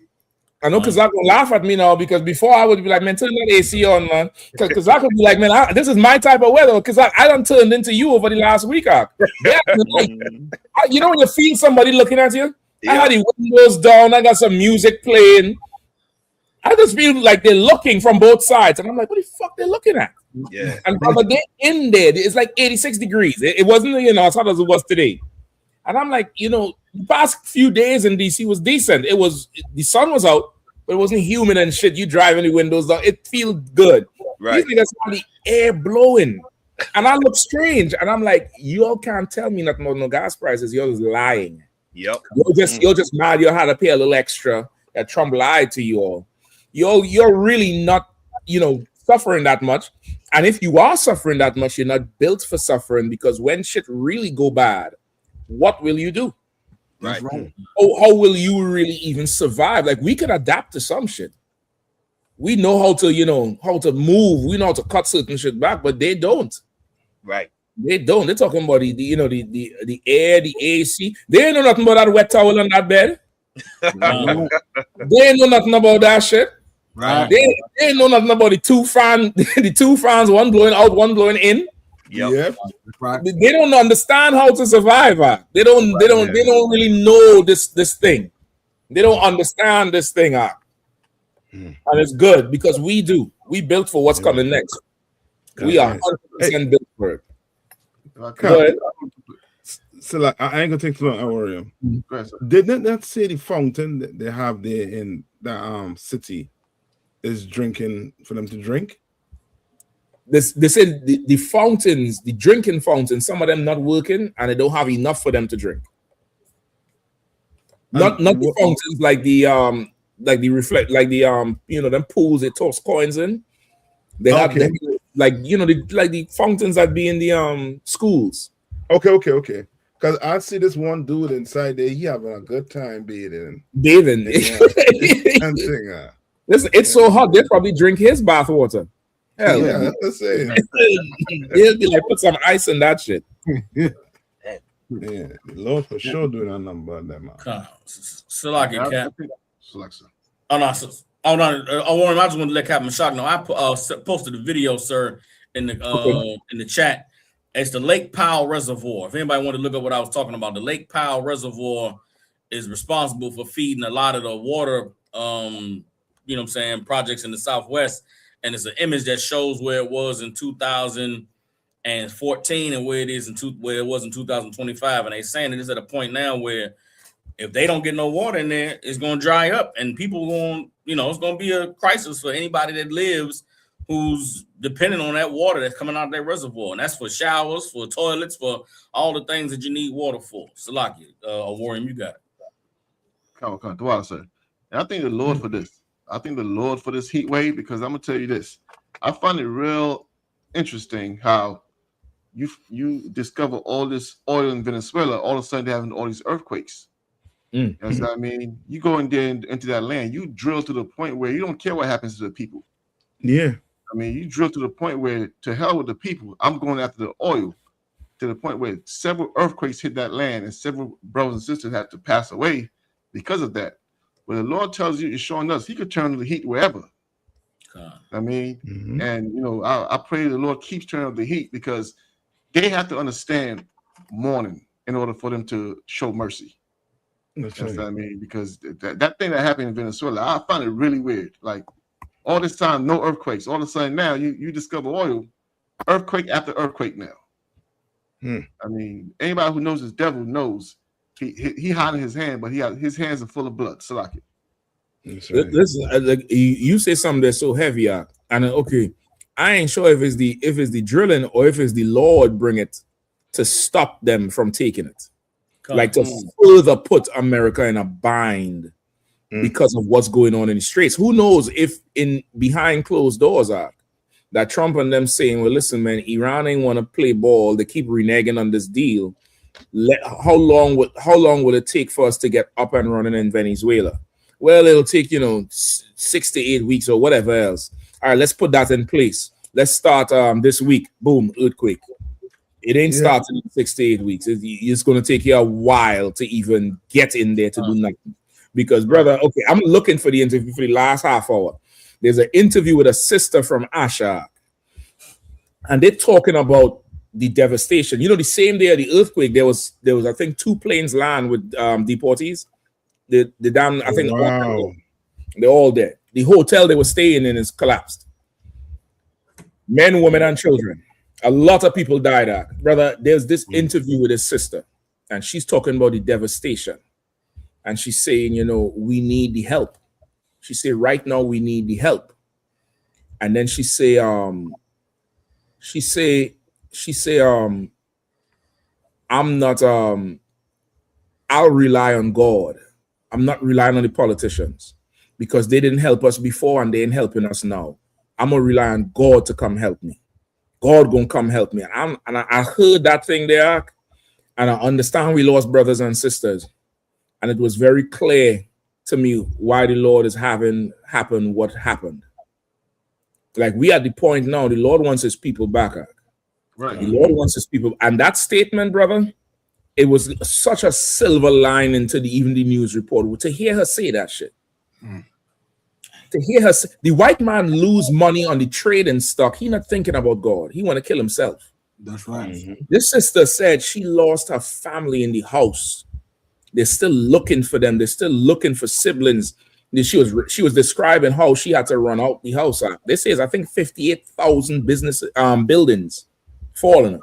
I know Kazak will laugh at me now, because before I would be like, man, turn that AC on, man. Because Kazak would be like, man, this is my type of weather. Because I done turned into you over the last week. When you feel somebody looking at you, I had the windows down, I got some music playing. I just feel like they're looking from both sides. And I'm like, what the fuck they looking at? Yeah. And brother, they're in there. It's like 86 degrees. It wasn't, as hot as it was today. And I'm like, the past few days in DC was decent. The sun was out, but it wasn't humid and shit. You driving the windows down, it feels good. Right. Usually that's how the air blowing. And I look strange. And I'm like, you all can't tell me nothing about no gas prices. You're just lying. Yep. You're just mad you had to pay a little extra. That Trump lied to you all. You're really not, suffering that much. And if you are suffering that much, you're not built for suffering, because when shit really go bad, what will you do? Right. How will you really even survive? Like, we could adapt to some shit. We know how to move. We know how to cut certain shit back, but they don't. Right. They don't. They're talking about the air, the AC. They ain't know nothing about that wet towel on that bed. They ain't know nothing about that shit. Right. They ain't know nothing about the two fans, one blowing out, one blowing in. Yep. They don't understand how to survive. They don't really know this thing. They don't understand this thing. And it's good, because we do. We built for what's coming next. We are 100% built for it. So like, I ain't gonna take too long. I worry. Didn't that say the fountain that they have there in the city is drinking for them to drink? They said the fountains, the drinking fountains, some of them not working, and they don't have enough for them to drink. Not the fountains like the reflect, like the them pools they toss coins in. They have them, like the fountains that be in the schools. Okay. Because I see this one dude inside there, he having a good time bathing. Listen, it's so hot, they probably drink his bath water. Hell, yeah, that's the same. They'll be like, put some ice in that shit. Yeah, the Lord for sure doing that number on them. Salaki, Cap. Oh no, Warren, I just want to let Captain Shock know. I posted a video, sir, in the chat. It's the Lake Powell Reservoir. If anybody wanted to look up what I was talking about, the Lake Powell Reservoir is responsible for feeding a lot of the water, projects in the Southwest. And it's an image that shows where it was in 2014 and where it is where it was in 2025. And they're saying it is at a point now where if they don't get no water in there, it's going to dry up, and people going, it's going to be a crisis for anybody that lives who's dependent on that water that's coming out of that reservoir. And that's for showers, for toilets, for all the things that you need water for. Salaki, Warren, you got it. Come on, sir. And I thank the Lord for this. I think the Lord for this heat wave, because I'm gonna tell you this. I find it real interesting how you discover all this oil in Venezuela, all of a sudden they're having all these earthquakes. You know what I mean? You go in there into that land, you drill to the point where you don't care what happens to the people. Yeah. I mean, you drill to the point where, to hell with the people, I'm going after the oil, to the point where several earthquakes hit that land and several brothers and sisters had to pass away because of that. When the Lord tells you, it's showing us, he could turn the heat wherever. I mean, and I pray the Lord keeps turning up the heat, because they have to understand mourning in order for them to show mercy. That's right. What I mean, because that thing that happened in Venezuela, I find it really weird. Like, all this time, no earthquakes. All of a sudden now you discover oil, earthquake after earthquake now. I mean, anybody who knows this devil knows he hiding his hand, but his hands are full of blood. Salaki. Right. Listen, you say something that's so heavy, and okay, I ain't sure if it's the drilling or if it's the Lord bring it to stop them from taking it, like to further put America in a bind because of what's going on in the streets. Who knows if in behind closed doors that Trump and them saying, well, listen, man, Iran ain't want to play ball. They keep reneging on this deal. How long will it take for us to get up and running in Venezuela? Well, it'll take 6 to 8 weeks or whatever else. All right, let's put that in place. Let's start this week. Boom, earthquake. It ain't starting in 6 to 8 weeks. It's going to take you a while to even get in there to do nothing. Because, brother, okay, I'm looking for the interview for the last half hour. There's an interview with a sister from Asha, and they're talking about the devastation. The same day of the earthquake, there was I think 2 planes land with deportees. The damn, I think they're all dead. The hotel they were staying in is collapsed. Men, women, and children. A lot of people died. Brother, there's this interview with his sister, and she's talking about the devastation. And she's saying, we need the help. She said, right now we need the help. And then she say, I'm not, I'll rely on God. I'm not relying on the politicians, because they didn't help us before and they ain't helping us now. I'm gonna rely on God to come help me. God gonna come help me. And I heard that thing there, and I understand we lost brothers and sisters. And it was very clear to me why the Lord is having happen what happened. Like, we at the point now, the Lord wants his people back. Right. The Lord wants his people. And that statement, brother, it was such a silver line into even the news report to hear her say that shit. To hear her say, the white man lose money on the trading stock. He not thinking about God. He want to kill himself. That's right. This sister said she lost her family in the house. They're still looking for them. They're still looking for siblings. She was describing how she had to run out the house. This says, I think 58,000 buildings falling.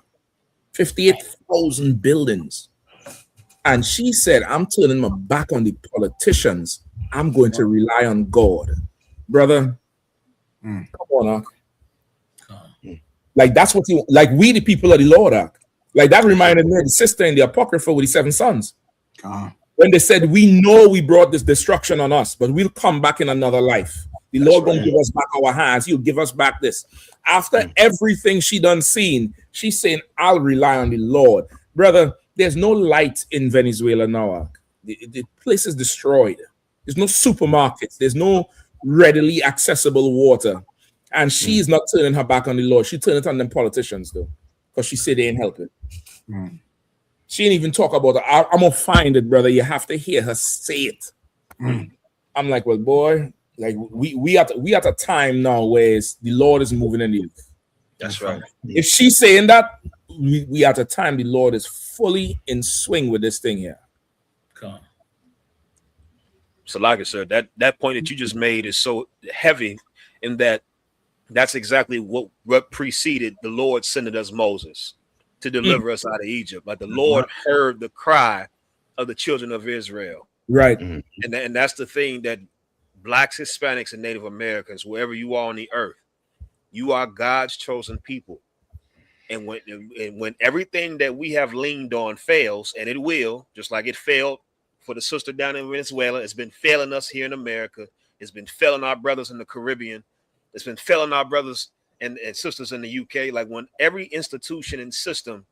58,000 buildings. And she said, I'm turning my back on the politicians. I'm going to rely on God. Brother, come on, like that's what you like. We the people of the Lord, like that reminded me of the sister in the Apocrypha with the 7 sons. When they said, we know we brought this destruction on us, but we'll come back in another life. The Lord gonna give us back our hands. He'll give us back this. After everything she done seen, she's saying, I'll rely on the Lord. Brother, there's no light in Venezuela now. The place is destroyed. There's no supermarkets. There's no readily accessible water. And she's not turning her back on the Lord. She turned it on them politicians, though, because she said they ain't helping. She didn't even talk about it. I'm going to find it, brother. You have to hear her say it. I'm like, well, boy, like we at a time now where the Lord is moving in the earth. That's right. If she's saying that, we at a time the Lord is fully in swing with this thing here. So, like I said, that point that you just made is so heavy in that's exactly what preceded the Lord sending us Moses to deliver us out of Egypt. Like the Lord heard the cry of the children of Israel. Right. And that's the thing that Blacks, Hispanics, and Native Americans, wherever you are on the earth, you are God's chosen people. And when everything that we have leaned on fails, and it will, just like it failed for the sister down in Venezuela, it's been failing us here in America. It's been failing our brothers in the Caribbean. It's been failing our brothers and sisters in the UK. Like when every institution and system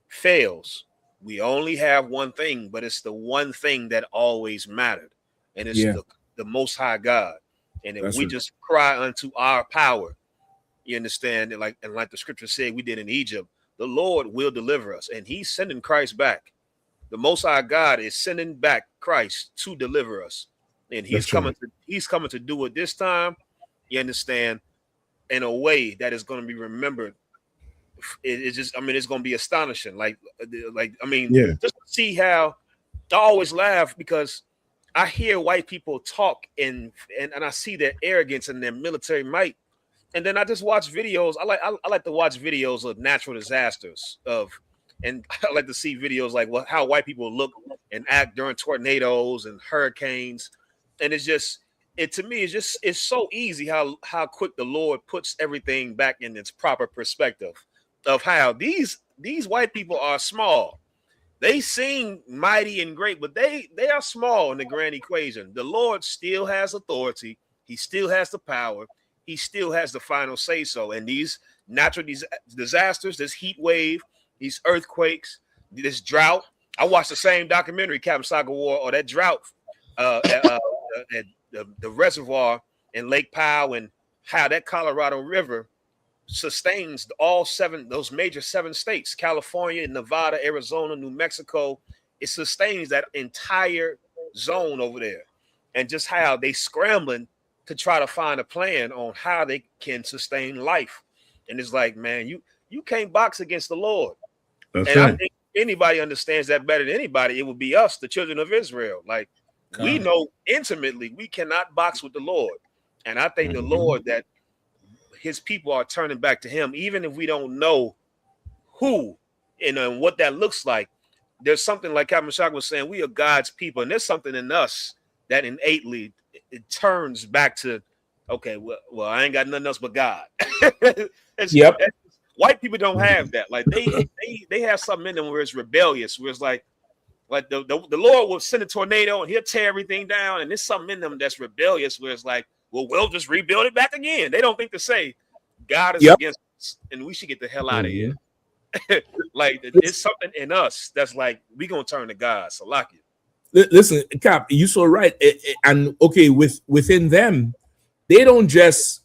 fails, we only have one thing, but it's the one thing that always mattered. And it's the Most High God. And if we just cry unto our power, you understand? And like the scripture said we did in Egypt, the Lord will deliver us. And he's sending Christ back. The Most High God is sending back Christ to deliver us. And he's coming to do it this time. You understand, in a way that is going to be remembered. It's just, I mean, it's going to be astonishing. Just to see how I always laugh because I hear white people talk and I see their arrogance and their military might. And then I just watch videos. I like to watch videos of natural disasters and I like to see videos like how white people look and act during tornadoes and hurricanes. And it's just, to me, it's so easy how quick the Lord puts everything back in its proper perspective of how these white people are small. They seem mighty and great, but they are small in the grand equation. The Lord still has authority. He still has the power. He still has the final say so. And these natural disasters, this heat wave, these earthquakes, this drought. I watched the same documentary, Captain Saga War, or that drought at the reservoir in Lake Powell and how that Colorado River sustains those major 7 states, California, Nevada, Arizona, New Mexico. It sustains that entire zone over there. And just how they scrambling to try to find a plan on how they can sustain life. And it's like, man, you can't box against the Lord. That's and right. I think anybody understands that better than anybody. It would be us, the children of Israel. Like, we know intimately we cannot box with the Lord. And I think the Lord that his people are turning back to him, even if we don't know who and what that looks like. There's something like Captain Meshach was saying, we are God's people. And there's something in us that innately it turns back to, okay, well, I ain't got nothing else but God. White people don't have that. Like they have something in them where it's rebellious, where it's like the Lord will send a tornado and he'll tear everything down. And there's something in them that's rebellious, where it's like, well, we'll just rebuild it back again. They don't think to say God is against us and we should get the hell out of here. Like it's something in us that's like, we gonna turn to God. So like it. Listen, Cap, you so right. And okay, within them, they don't just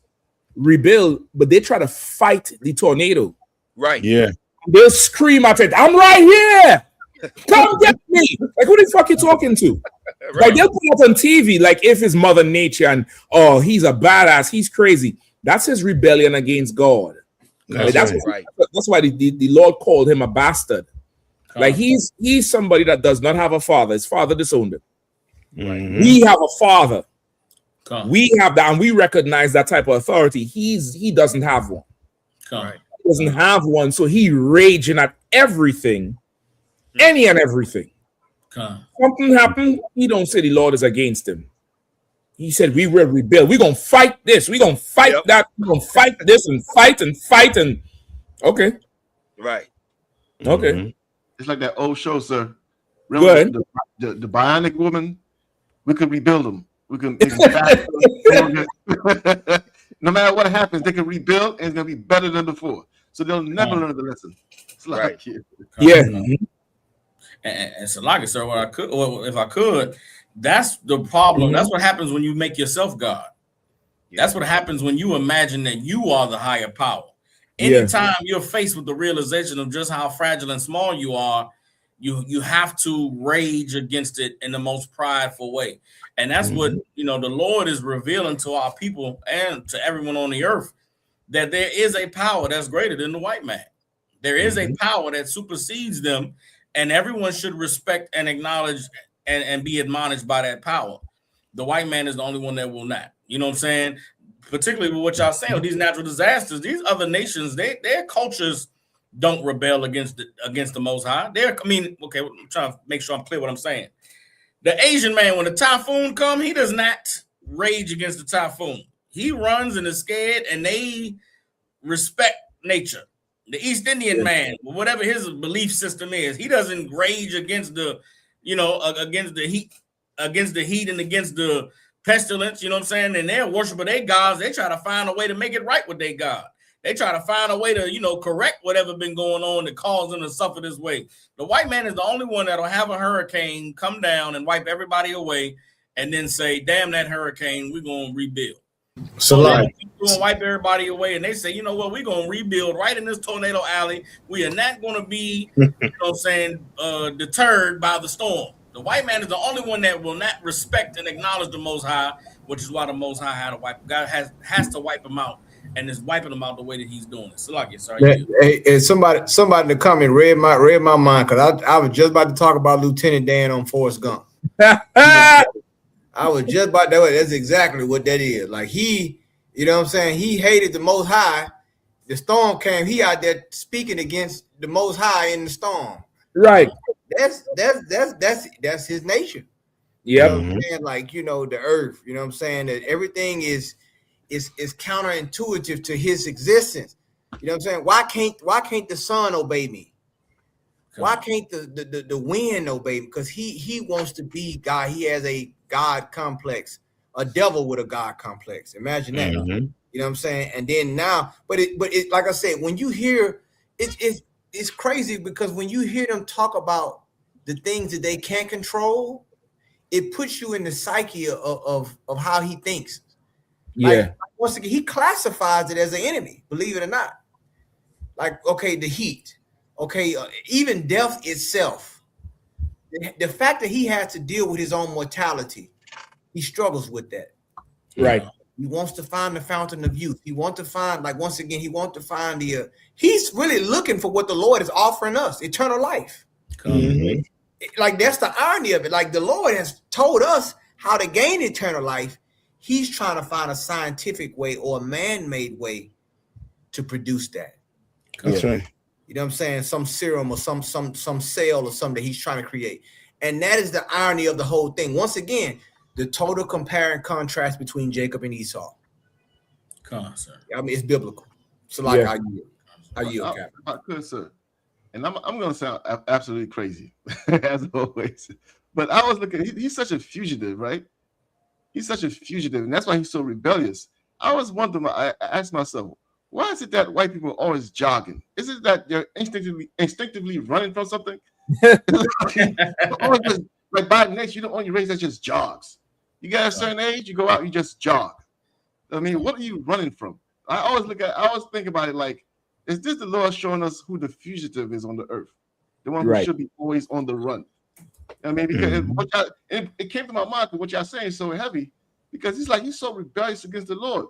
rebuild, but they try to fight the tornado. Right. Yeah. They'll scream at it. I'm right here. Come get me. Like, who the fuck you talking to? Right. Like, they'll put it on TV, like if it's Mother Nature and, oh, he's a badass, he's crazy. That's his rebellion against God. That's why the Lord called him a bastard. Like, he's somebody that does not have a father. His father disowned him. Mm-hmm. We have a father. We have that, and we recognize that type of authority. He doesn't have one. He doesn't have one, so he raging at everything, any and everything. Something happened. He don't say the Lord is against him. He said, we will rebuild. We're going to fight this. We're going to fight that. We're going to fight this and fight and fight. And okay. Right. Okay. It's like that old show, sir. Go ahead. The Bionic Woman, we can rebuild them. We can no matter what happens, they can rebuild and it's going to be better than before. So they'll never learn the lesson. It's like, yeah. And so, like, sir, what I could, or if I could, that's the problem. That's what happens when you make yourself God. That's what happens when you imagine that you are the higher power. Anytime you're faced with the realization of just how fragile and small you are, you have to rage against it in the most prideful way. And that's what, the Lord is revealing to our people and to everyone on the earth, that there is a power that's greater than the white man. There is a power that supersedes them, and everyone should respect and acknowledge and be admonished by that power. The white man is the only one that will not. You know what I'm saying? Particularly with what y'all saying with these natural disasters, these other nations, their cultures don't rebel against the Most High. I'm trying to make sure I'm clear what I'm saying. The Asian man, when the typhoon comes, he does not rage against the typhoon. He runs and is scared, and they respect nature. The East Indian man, whatever his belief system is, he doesn't rage against the heat and against the pestilence, you know what I'm saying? And they're worshiping their gods. They try to find a way to make it right with their God. They try to find a way to, correct whatever been going on that caused them to suffer this way. The white man is the only one that'll have a hurricane come down and wipe everybody away and then say, damn that hurricane, we're going to rebuild. So like, we're going to wipe everybody away. And they say, you know what, we're going to rebuild right in this tornado alley. We are not going to be, deterred by the storm. The white man is the only one that will not respect and acknowledge the Most High, which is why the Most High had to wipe. God has to wipe him out, and is wiping him out the way that he's doing it. So, like, sorry. Hey, somebody to come and read my mind, because I was just about to talk about Lieutenant Dan on Forrest Gump. I was just about that. That's exactly what that is. Like he, you know what I'm saying? He hated the Most High. The storm came. He out there speaking against the Most High in the storm. Right. That's his nature. Yeah. You know like, the earth, you know what I'm saying? That everything is counterintuitive to his existence. You know what I'm saying? Why can't the sun obey me? Why can't the wind obey me? Because he wants to be God. He has a God complex, a devil with a God complex. Imagine that. You know what I'm saying? And then now, but it like I said, when you hear it's crazy, because when you hear them talk about the things that they can't control, it puts you in the psyche of how he thinks. Like, once again, he classifies it as an enemy, believe it or not. Like, okay, the heat, okay, even death itself. The fact that he has to deal with his own mortality, he struggles with that. Right. He wants to find the fountain of youth. He wants to find, like, once again, he wants to find he's really looking for what the Lord is offering us, eternal life. Like, that's the irony of it. Like, the Lord has told us how to gain eternal life. He's trying to find a scientific way or a man-made way to produce that. That's right. You know what I'm saying? Some serum or some cell or something that he's trying to create. And that is the irony of the whole thing. Once again, the total compare and contrast between Jacob and Esau. Come on, sir. I mean, it's biblical. So, like, I yield, Captain. I could, sir. And I'm going to sound absolutely crazy, as always. But I was looking, he's such a fugitive, right? He's such a fugitive, and that's why he's so rebellious. I was wondering, I asked myself, why is it that white people are always jogging? Is it that they're instinctively running from something? Like by nature, you don't want your race that just jogs. You got a certain age, you go out, you just jog. I mean, what are you running from? I always think about it like, is this the Lord showing us who the fugitive is on the earth? The one who should be always on the run. I mean, because it came to my mind because what y'all saying is so heavy, because he's so rebellious against the Lord.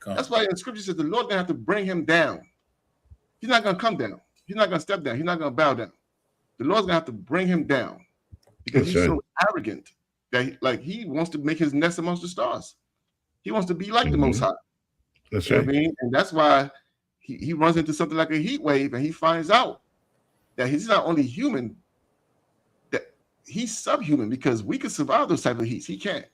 That's why in the scripture says the Lord gonna have to bring him down. He's not gonna come down. He's not gonna step down. He's not gonna bow down. The Lord's gonna have to bring him down because he's so arrogant that he wants to make his nest amongst the stars. He wants to be like the Most High. That's right. I mean, and that's why he runs into something like a heat wave, and he finds out that he's not only human, that he's subhuman because we can survive those type of heats. He can't.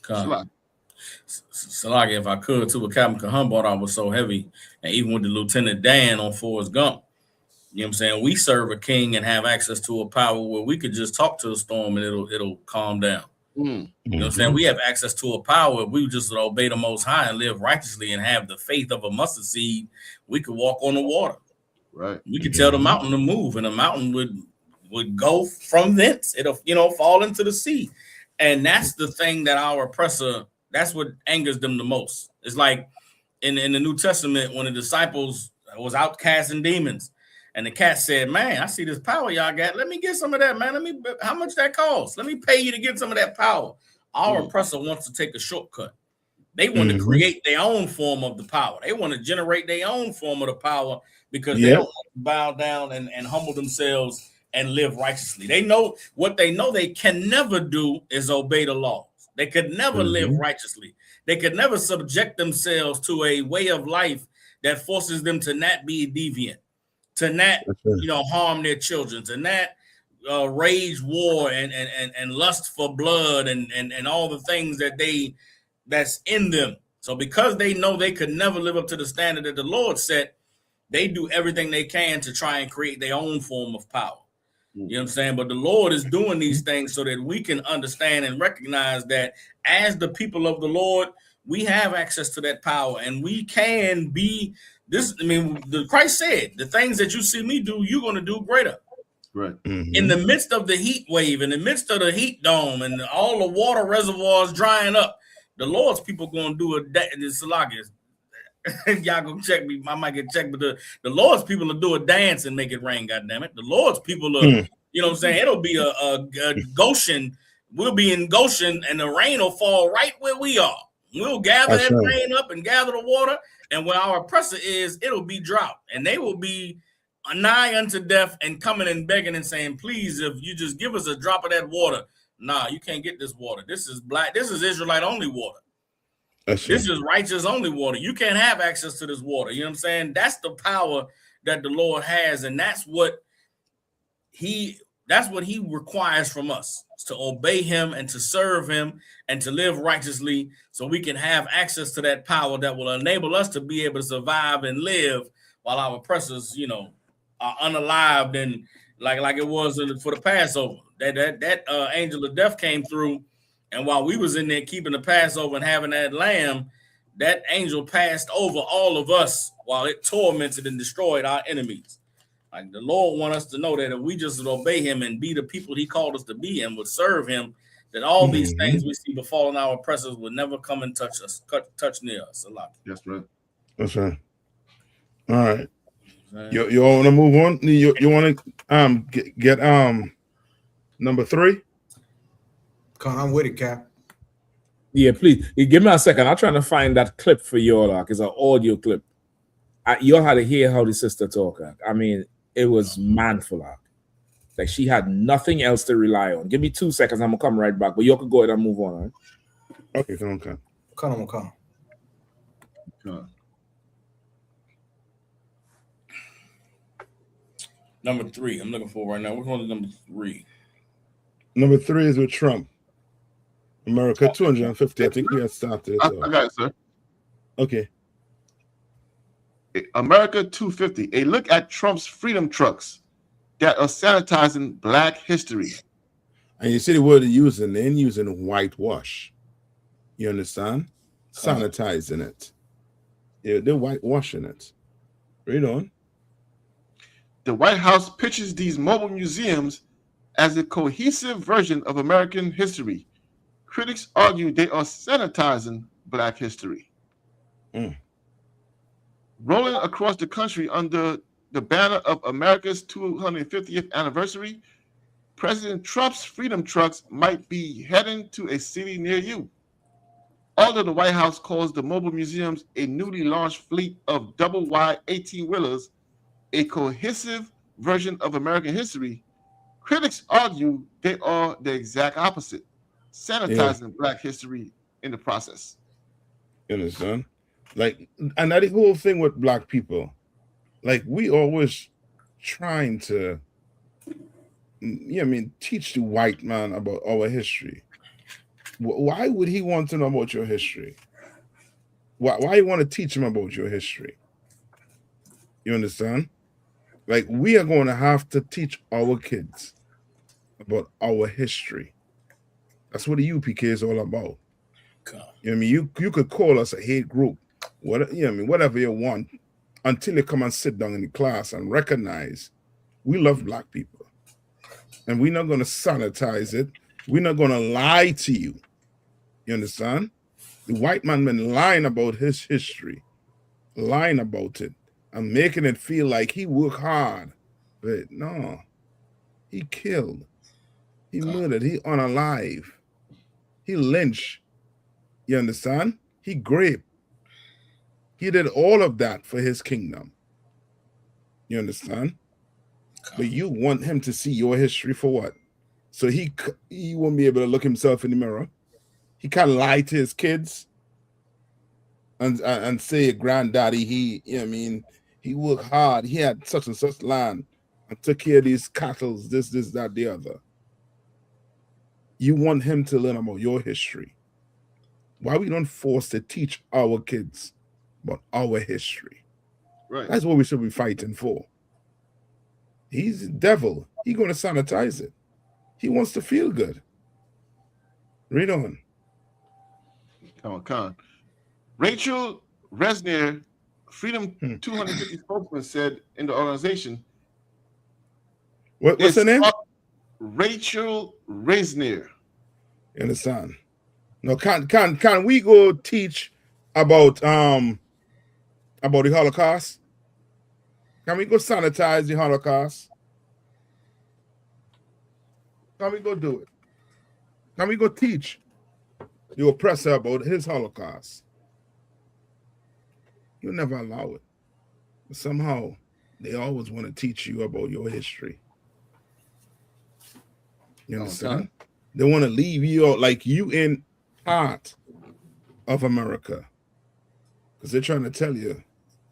Salaki, if I could, too, what Captain Kahan brought out was so heavy, and even with the Lieutenant Dan on Forrest Gump, you know what I'm saying? We serve a king and have access to a power where we could just talk to a storm and it'll calm down. You know what I'm saying? We have access to a power. If we just obey the Most High and live righteously and have the faith of a mustard seed, we could walk on the water. Right. We could tell the mountain to move, and the mountain would go from thence. It'll fall into the sea. And that's the thing that our oppressor, that's what angers them the most. It's like in the New Testament when the disciples was out casting demons, and the cat said, "Man, I see this power y'all got. Let me get some of that, man. How much that costs? Let me pay you to get some of that power." Our oppressor wants to take a shortcut. They want to create their own form of the power. They want to generate their own form of the power because they don't want to bow down and humble themselves and live righteously. They know what they know they can never do is obey the laws. They could never live righteously. They could never subject themselves to a way of life that forces them to not be deviant, to not harm their children, to not rage war and lust for blood and all the things that's in them. So because they know they could never live up to the standard that the Lord set, they do everything they can to try and create their own form of power. You know what I'm saying? But the Lord is doing these things so that we can understand and recognize that as the people of the Lord, we have access to that power and we can be this. I mean, Christ said, the things that you see me do, you're going to do greater. Right. In the midst of the heat wave, in the midst of the heat dome and all the water reservoirs drying up, the Lord's people going to do y'all go check me. I might get checked, but the Lord's people will do a dance and make it rain. God damn it! The Lord's people are, you know what I'm saying? It'll be a Goshen. We'll be in Goshen, and the rain will fall right where we are. We'll gather that rain up and gather the water, and where our oppressor is, it'll be drought, and they will be nigh unto death and coming and begging and saying, "Please, if you just give us a drop of that water." Nah, you can't get this water. This is black. This is Israelite only water. This is righteous only water. You can't have access to this water. You know what I'm saying? That's the power that the Lord has, and that's what he requires from us, to obey him and to serve him and to live righteously so we can have access to that power that will enable us to be able to survive and live while our oppressors, are unalived and like it was for the Passover. That angel of death came through. And while we was in there keeping the Passover and having that lamb, that angel passed over all of us while it tormented and destroyed our enemies. Like the Lord wants us to know that if we just obey him and be the people he called us to be and would serve him, that all these things we see befalling our oppressors would never come and touch us, touch near us. A lot. That's right. That's right. All right. You all want to move on? You want to get number 3? I'm with it, Cap. Yeah, please. Give me a second. I'm trying to find that clip for y'all. It's an audio clip. Y'all had to hear how the sister talk. I mean, it was manful. Like she had nothing else to rely on. Give me 2 seconds. I'm gonna come right back. But y'all can go ahead and move on. Right? Okay, come on. Number 3. I'm looking for right now. Which one is number 3? Number 3 is with Trump. America 250. I think we had started. I got it, sir. Okay. America 250. A look at Trump's freedom trucks that are sanitizing Black history. And you see the word they're using whitewash. You understand? Sanitizing it. Yeah, they're whitewashing it. Read on. The White House pictures these mobile museums as a cohesive version of American history. Critics argue they are sanitizing Black history. Rolling across the country under the banner of America's 250th anniversary, President Trump's freedom trucks might be heading to a city near you. Although the White House calls the mobile museums a newly launched fleet of double-wide 18-wheelers, a cohesive version of American history, critics argue they are the exact opposite, sanitizing Black history in the process. You understand? Like, and that whole thing with Black people, like we always trying to teach the white man about our history. Why would he want to know about your history? Why you want to teach him about your history? You understand? Like, we are going to have to teach our kids about our history. That's what the UPK is all about. You know what I mean? You could call us a hate group, whatever you want, until you come and sit down in the class and recognize we love black people. And we're not going to sanitize it. We're not going to lie to you. You understand? The white man been lying about his history, lying about it, and making it feel like he worked hard. But no, he killed, he murdered, he unalive, he lynched. You understand? He raped. He did all of that for his kingdom. You understand? But you want him to see your history for what? So he won't be able to look himself in the mirror. He can't lie to his kids and say, granddaddy, he worked hard. He had such and such land and took care of these cattle, this, that, the other. You want him to learn about your history. Why we don't force to teach our kids about our history? Right. That's what we should be fighting for. He's the devil. He's going to sanitize it. He wants to feel good. Read on. Come on. Rachel Resnier, Freedom 250 spokesman, said in the organization. What's her name? Rachel Resnier. You understand? Now, can we go teach about the Holocaust? Can we go sanitize the Holocaust? Can we go do it? Can we go teach the oppressor about his Holocaust? You'll never allow it. But somehow, they always want to teach you about your history. You understand? They want to leave you out like you in part of America. Because they're trying to tell you,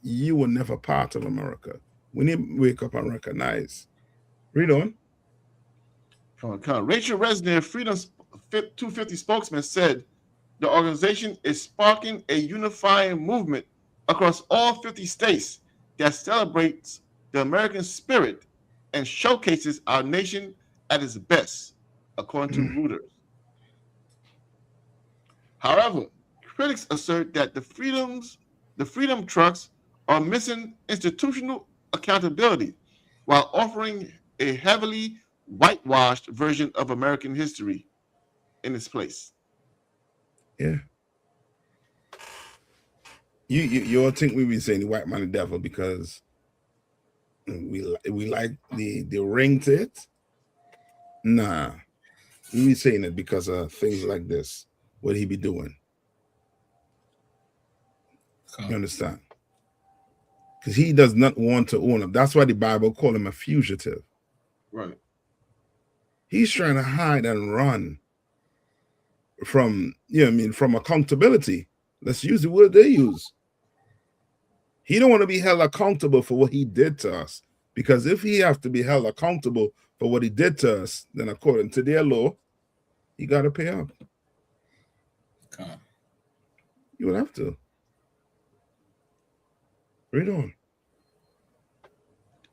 you were never part of America. We need to wake up and recognize. Read on. Rachel Resnier, Freedom 250 spokesman, said the organization is sparking a unifying movement across all 50 states that celebrates the American spirit and showcases our nation at its best, according to Reuters. However, critics assert that the Freedom Trucks are missing institutional accountability while offering a heavily whitewashed version of American history in its place. Yeah. You all think we be saying the white man the devil because we like the ring to it? Nah. We be saying it because of things like this. What he be doing? You understand? Because he does not want to own up. That's why the Bible call him a fugitive. Right. He's trying to hide and run from, from accountability. Let's use the word they use. He don't want to be held accountable for what he did to us. Because if he have to be held accountable for what he did to us, then according to their law, he got to pay up. You would have to. Read on.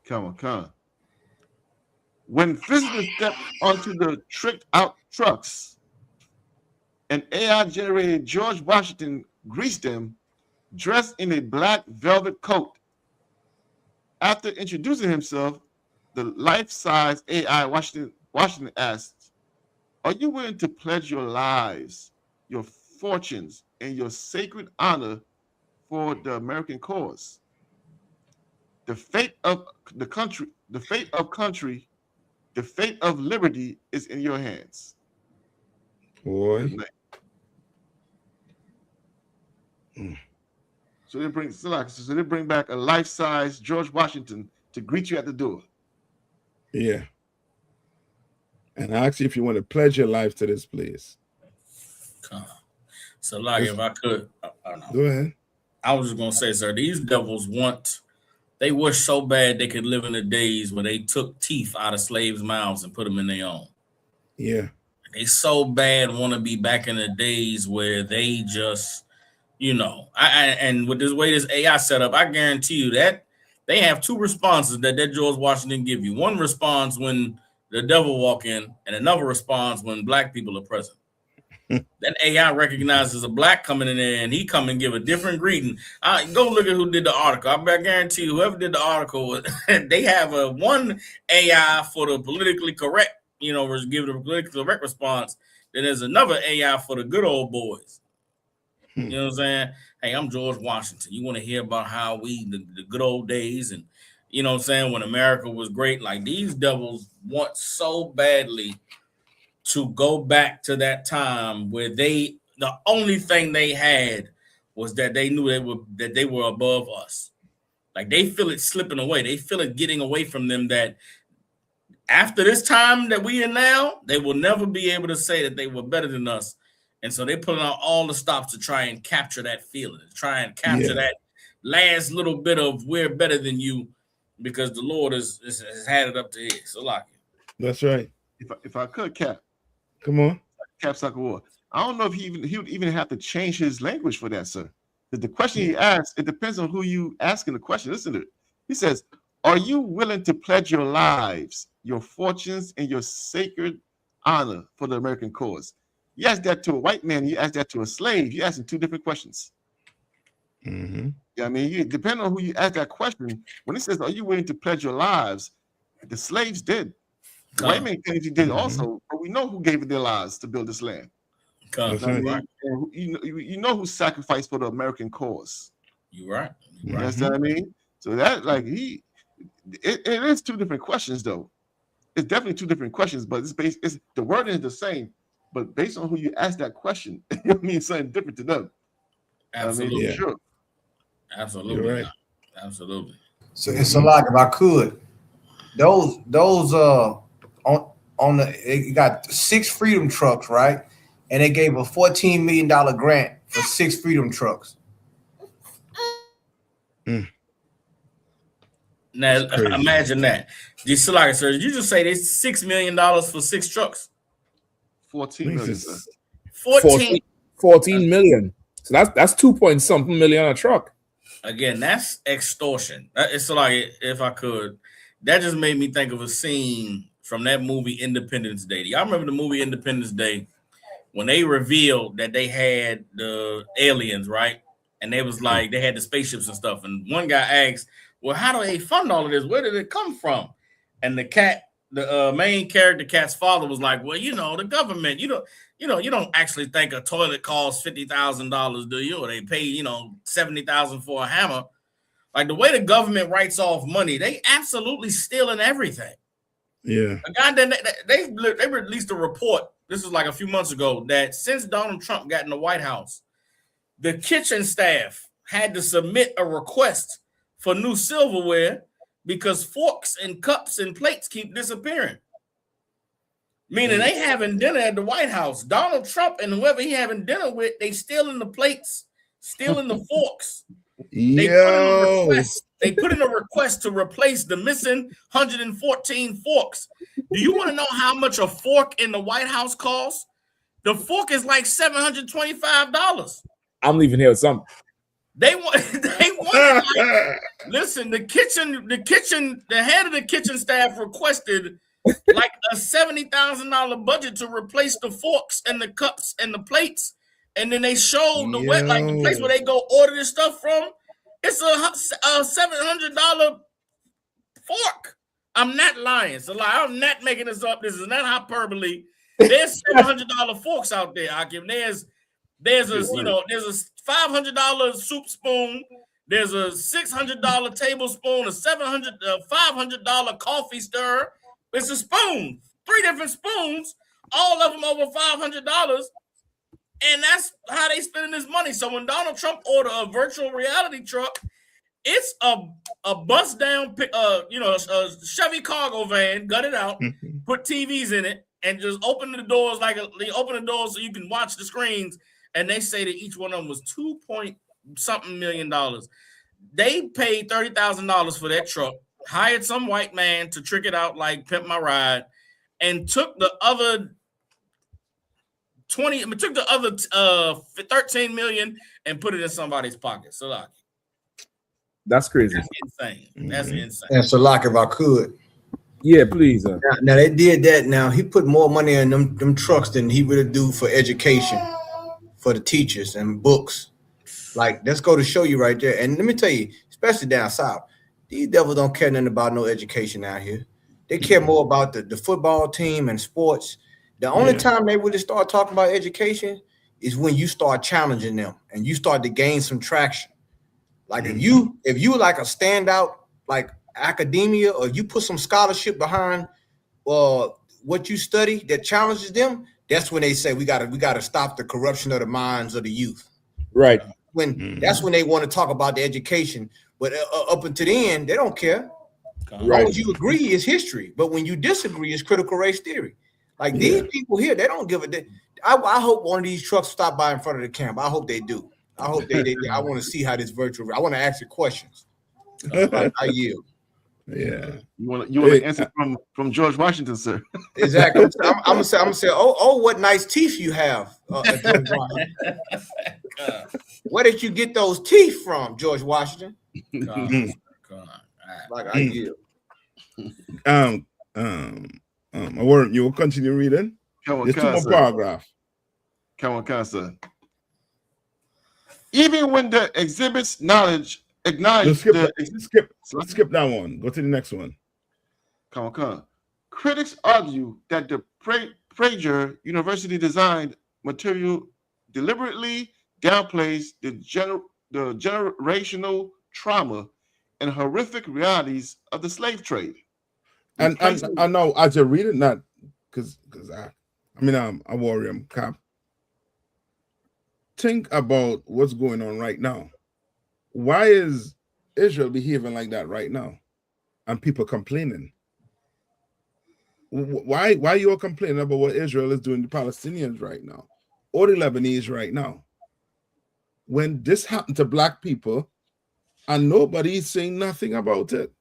Come on. When visitors step onto the tricked out trucks, an AI-generated George Washington greets them dressed in a black velvet coat. After introducing himself, the life-size AI Washington asks, "Are you willing to pledge your lives, your fortunes, and your sacred honor for the American cause? The fate of the country, the fate of liberty is in your hands." Boy. So they bring back a life-size George Washington to greet you at the door. Yeah. And ask you if you want to pledge your life to this place. So, like, if I could, go ahead. I was just gonna say, sir, these devils want They wish so bad they could live in the days where they took teeth out of slaves' mouths and put them in their own. Yeah. They so bad want to be back in the days where they just, and with this way this AI set up, I guarantee you that they have two responses that George Washington give you. One response when the devil walk in, and another response when black people are present. That AI recognizes a black coming in there, and he come and give a different greeting. Go look at who did the article. I guarantee you, whoever did the article, they have a one AI for the politically correct, was giving a politically correct response. Then there's another AI for the good old boys. You know what I'm saying? Hey, I'm George Washington. You want to hear about how the good old days and, you know what I'm saying, when America was great? Like, these devils want so badly to go back to that time where the only thing they had was that they knew they were above us. Like, they feel it slipping away. They feel it getting away from them, that after this time that we in now, they will never be able to say that they were better than us. And so they put out all the stops to try and capture that feeling, to try and capture that last little bit of we're better than you, because the Lord has had it up to here. So like it. That's right. If I could, Cap. Come on. Cap Sakawara. I don't know if he would even have to change his language for that, sir. Because the question he asked, it depends on who you asking the question. Listen to it. He says, are you willing to pledge your lives, your fortunes, and your sacred honor for the American cause? You ask that to a white man, you ask that to a slave, you're asking two different questions. Mm-hmm. Yeah, I mean, depending on who you ask that question, when it says, are you willing to pledge your lives? The slaves did. The white man claims he did also, but we know who gave their lives to build this land. You know who sacrificed for the American cause. You're right. That's what I mean. So that, like, it is two different questions, though. It's definitely two different questions, but it's the word is the same, but based on who you ask that question, it means something different to them. Absolutely. I mean, sure. Absolutely. You're right. Absolutely. So it's a lot. If I could, those on the, they got 6 Freedom trucks, right? And they gave a $14 million grant for 6 Freedom trucks. Now imagine that. Sir, did you just say there's $6 million for 6 trucks? 14 million. 14 million. So that's 2-point-something million a truck. Again, that's extortion. It's like, if I could, that just made me think of a scene from that movie Independence Day. Y'all remember the movie Independence Day when they revealed that they had the aliens, right? And they was like, they had the spaceships and stuff. And one guy asked, well, how do they fund all of this? Where did it come from? And the main character, Cat's father, was like, well, the government, you don't actually think a toilet costs $50,000, do you? Or they pay, $70,000 for a hammer. Like, the way the government writes off money, they absolutely stealing everything. Yeah. A guy they released a report. This was like a few months ago, that since Donald Trump got in the White House, the kitchen staff had to submit a request for new silverware because forks and cups and plates keep disappearing. Meaning they having dinner at the White House. Donald Trump and whoever he having dinner with, they stealing the plates, stealing the forks. They put in a request to replace the missing 114 forks. Do you want to know how much a fork in the White House costs? The fork is like $725. I'm leaving here with something. They want listen, the head of the kitchen staff requested like a $70,000 budget to replace the forks and the cups and the plates. And then they showed the place where they go order this stuff from. It's a $700 fork. I'm not lying. So I'm not making this up. This is not hyperbole. There's $700 forks out there. I give there's a $500 soup spoon. There's a $600 tablespoon, a $500 coffee stirrer. It's a spoon, 3 different spoons, all of them over $500. And that's how they spending this money. So when Donald Trump ordered a virtual reality truck, it's a bust down, a Chevy cargo van, gut it out, put TVs in it, and just open the doors they open the doors so you can watch the screens. And they say that each one of them was $2 point something million. They paid $30,000 for that truck, hired some white man to trick it out like Pimp My Ride, and took the other 13 million and put it in somebody's pocket. So like, that's crazy. That's insane. That's insane. And so, like, if I could, yeah, please. Now they did that. Now he put more money in them trucks than he would do for education, for the teachers and books. Like, let's go to show you right there. And let me tell you, especially down south, these devils don't care nothing about no education out here. They care more about the football team and sports. The only time they really start talking about education is when you start challenging them and you start to gain some traction. Like if you like a standout like academia, or you put some scholarship behind what you study that challenges them, that's when they say we gotta stop the corruption of the minds of the youth. Right. When that's when they want to talk about the education, but up until the end, they don't care. As long as you agree, it's history. But when you disagree, it's critical race theory. Like these people here, they don't give a. I hope one of these trucks stop by in front of the camp. I hope they do. I hope they I want to see how this virtual. I want to ask you questions. I yield. Yeah, you want to answer from George Washington, sir? Exactly. I'm gonna say. Oh, what nice teeth you have, George Washington. Where did you get those teeth from, George Washington? Like I yield. You will continue reading. There's two more paragraphs. Come on, sir. Even when the exhibits knowledge acknowledge skip that one. Go to the next one. Come on. Critics argue that the Prager University designed material deliberately downplays the generational trauma and horrific realities of the slave trade. And I know as you read it, not because I'm a warrior, I'm cop. Think about what's going on right now. Why is Israel behaving like that right now? And people complaining. Why are you all complaining about what Israel is doing to Palestinians right now? Or the Lebanese right now? When this happened to black people and nobody is saying nothing about it.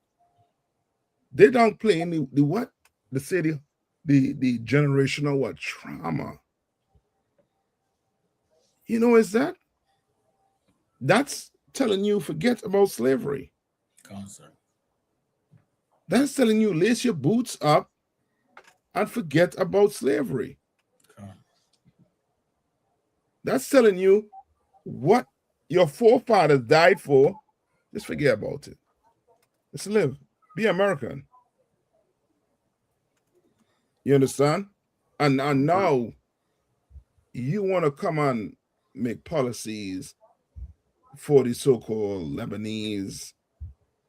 They don't play the what? The generational what? Trauma. You know, is that? That's telling you forget about slavery. That's telling you lace your boots up and forget about slavery. That's telling you what your forefathers died for. Just forget about it. Let's live. Be American. You understand? And now you want to come and make policies for the so-called Lebanese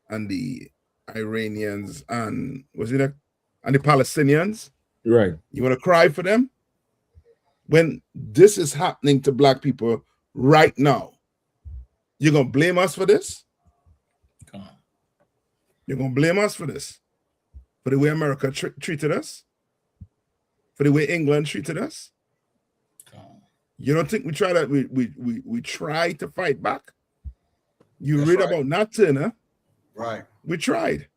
and the Iranians and and the Palestinians. Right. You want to cry for them? When this is happening to black people right now, you're going to blame us for this? Come on. You're going to blame us for this? For the way America treated us? For the way England treated us? You don't think we try that? We try to fight back? You read about Nat Turner. Right. We tried.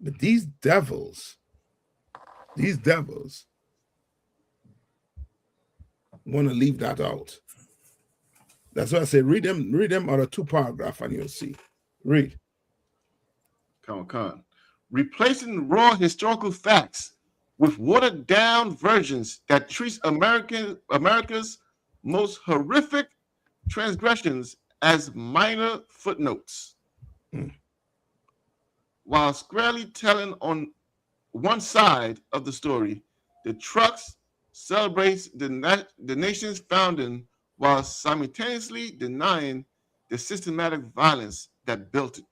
But these devils want to leave that out. That's why I say read them out of two paragraphs and you'll see. Read. Come on. Replacing raw historical facts with watered down versions that treats America's most horrific transgressions as minor footnotes. While squarely telling on one side of the story, the trucks celebrates the nation's founding while simultaneously denying the systematic violence that built it.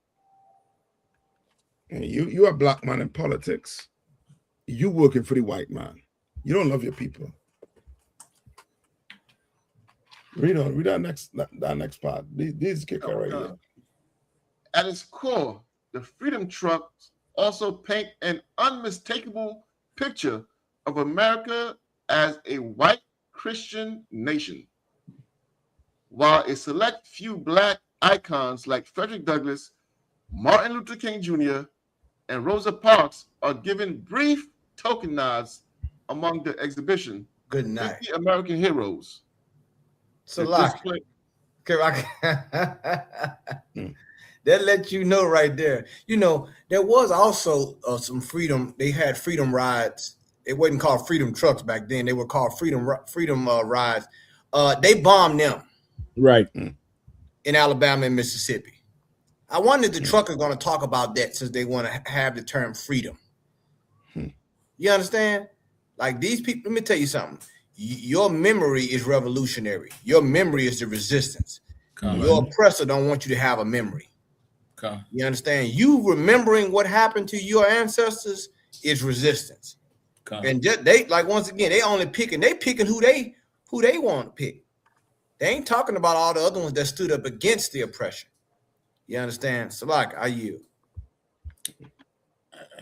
And you are a black man in politics. You working for the white man. You don't love your people. Read on. Read that next part. These kicker right here. At its core, the Freedom Trucks also paint an unmistakable picture of America as a white Christian nation, while a select few black icons like Frederick Douglass, Martin Luther King Jr., and Rosa Parks are given brief token nods among the exhibition. Good night. 50 American heroes. So like, that let you know right there. You know, there was also some freedom. They had freedom rides. It wasn't called freedom trucks back then. They were called freedom rides. They bombed them. Right. In Alabama and Mississippi. I wonder if the truckers going to talk about that since they want to have the term freedom. You understand? Like these people, let me tell you something. Your memory is revolutionary. Your memory is the resistance. Your oppressor don't want you to have a memory. You understand? You remembering what happened to your ancestors is resistance. And just, they like once again, they picking who they want to pick. They ain't talking about all the other ones that stood up against the oppression. You understand? So like, I yield.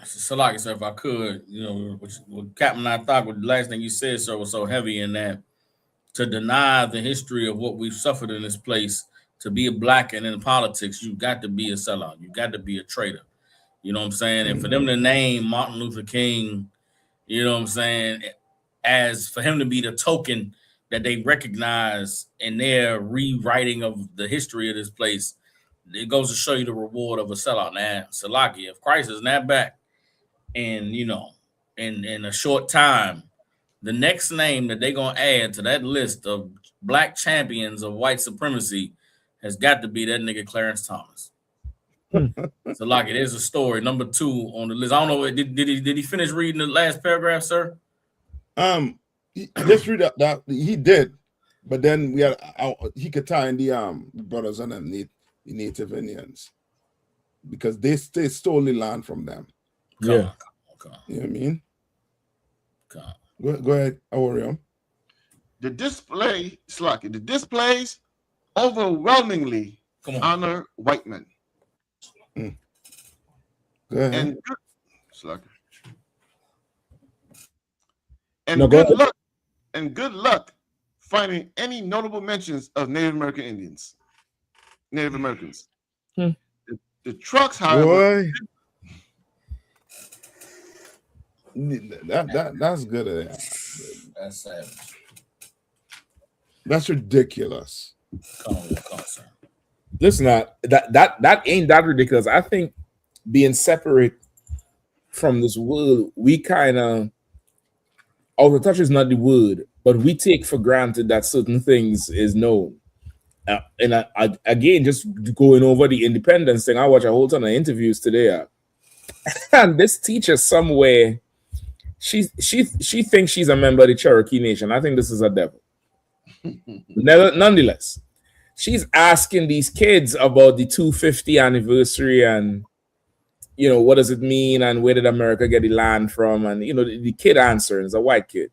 So like I said, if I could, you know, what Captain I thought the last thing you said, sir, was so heavy in that to deny the history of what we've suffered in this place, to be a black and in politics, you got to be a sellout. You got to be a traitor. You know what I'm saying? And for them to name Martin Luther King, you know what I'm saying, as for him to be the token that they recognize in their rewriting of the history of this place, it goes to show you the reward of a sellout. Now, Salaki, if Christ is not back, and you know, in a short time, the next name that they're gonna add to that list of black champions of white supremacy has got to be that nigga Clarence Thomas. So like it is a story. Number 2 on the list. I don't know. Did he finish reading the last paragraph, sir? Just read that he did, but then we had he could tie in the brothers and them the Native Indians because they stole the land from them. Okay. You know what I mean? Go ahead, Aurium. The displays overwhelmingly honor white men. Go ahead. And good luck finding any notable mentions of Native Americans. The trucks, however, that's good. That's savage. That's ridiculous. Come on, sir. Listen, that ain't that ridiculous. I think being separate from this world, we kind of, the touch is not the word, but we take for granted that certain things is known. And I again, just going over the independence thing, I watch a whole ton of interviews today, and this teacher somewhere, she thinks she's a member of the Cherokee Nation. I think this is a devil. Nonetheless, she's asking these kids about the 250 anniversary and, you know, what does it mean and where did America get the land from? And, you know, the kid answering is a white kid.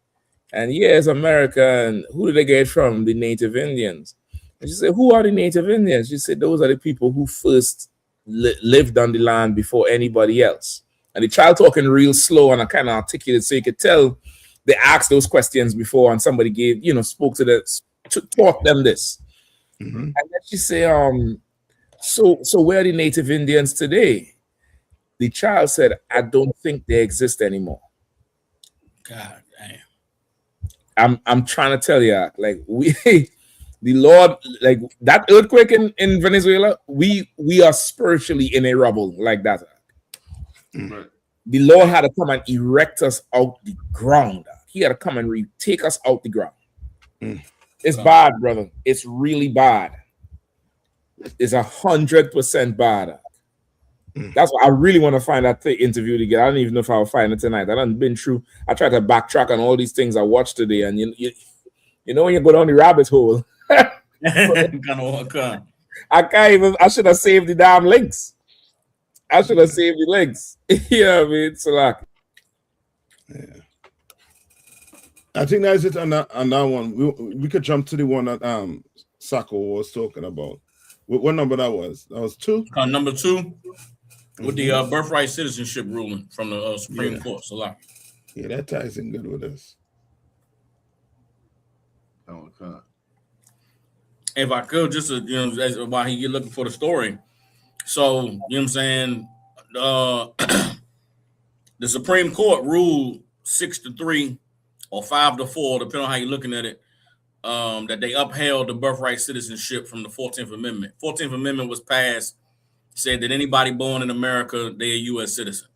And yes, America, and who did they get it from? The Native Indians. And she said, who are the Native Indians? She said, those are the people who first lived on the land before anybody else. And the child talking real slow and kind of articulate, so you could tell they asked those questions before and somebody gave, you know, spoke to taught them this. Mm-hmm. And then she said, so where are the Native Indians today? The child said, I don't think they exist anymore. God damn. I'm trying to tell you, like the Lord, like that earthquake in Venezuela, we are spiritually in a rubble like that. Right. The Lord had to come and erect us out the ground. He had to come and take us out the ground. It's bad, brother. It's really bad. It's 100% bad. That's why I really want to find that interview to get. I don't even know if I'll find it tonight. I done been through. I tried to backtrack on all these things I watched today, and you know when you go down the rabbit hole. I can't even. I should have saved the damn links. You know what I mean? So like, yeah. I think that's it on that one. We could jump to the one that Sako was talking about. What number that was? That was 2. Number 2 with the birthright citizenship ruling from the Supreme Court. So like, yeah, that ties in good with us. Oh God. if I could, just you know, while he get looking for the story. So, you know what I'm saying? The Supreme Court ruled 6-3 or 5-4, depending on how you're looking at it, that they upheld the birthright citizenship from the 14th Amendment. 14th Amendment was passed, said that anybody born in America, they're a U.S. citizen.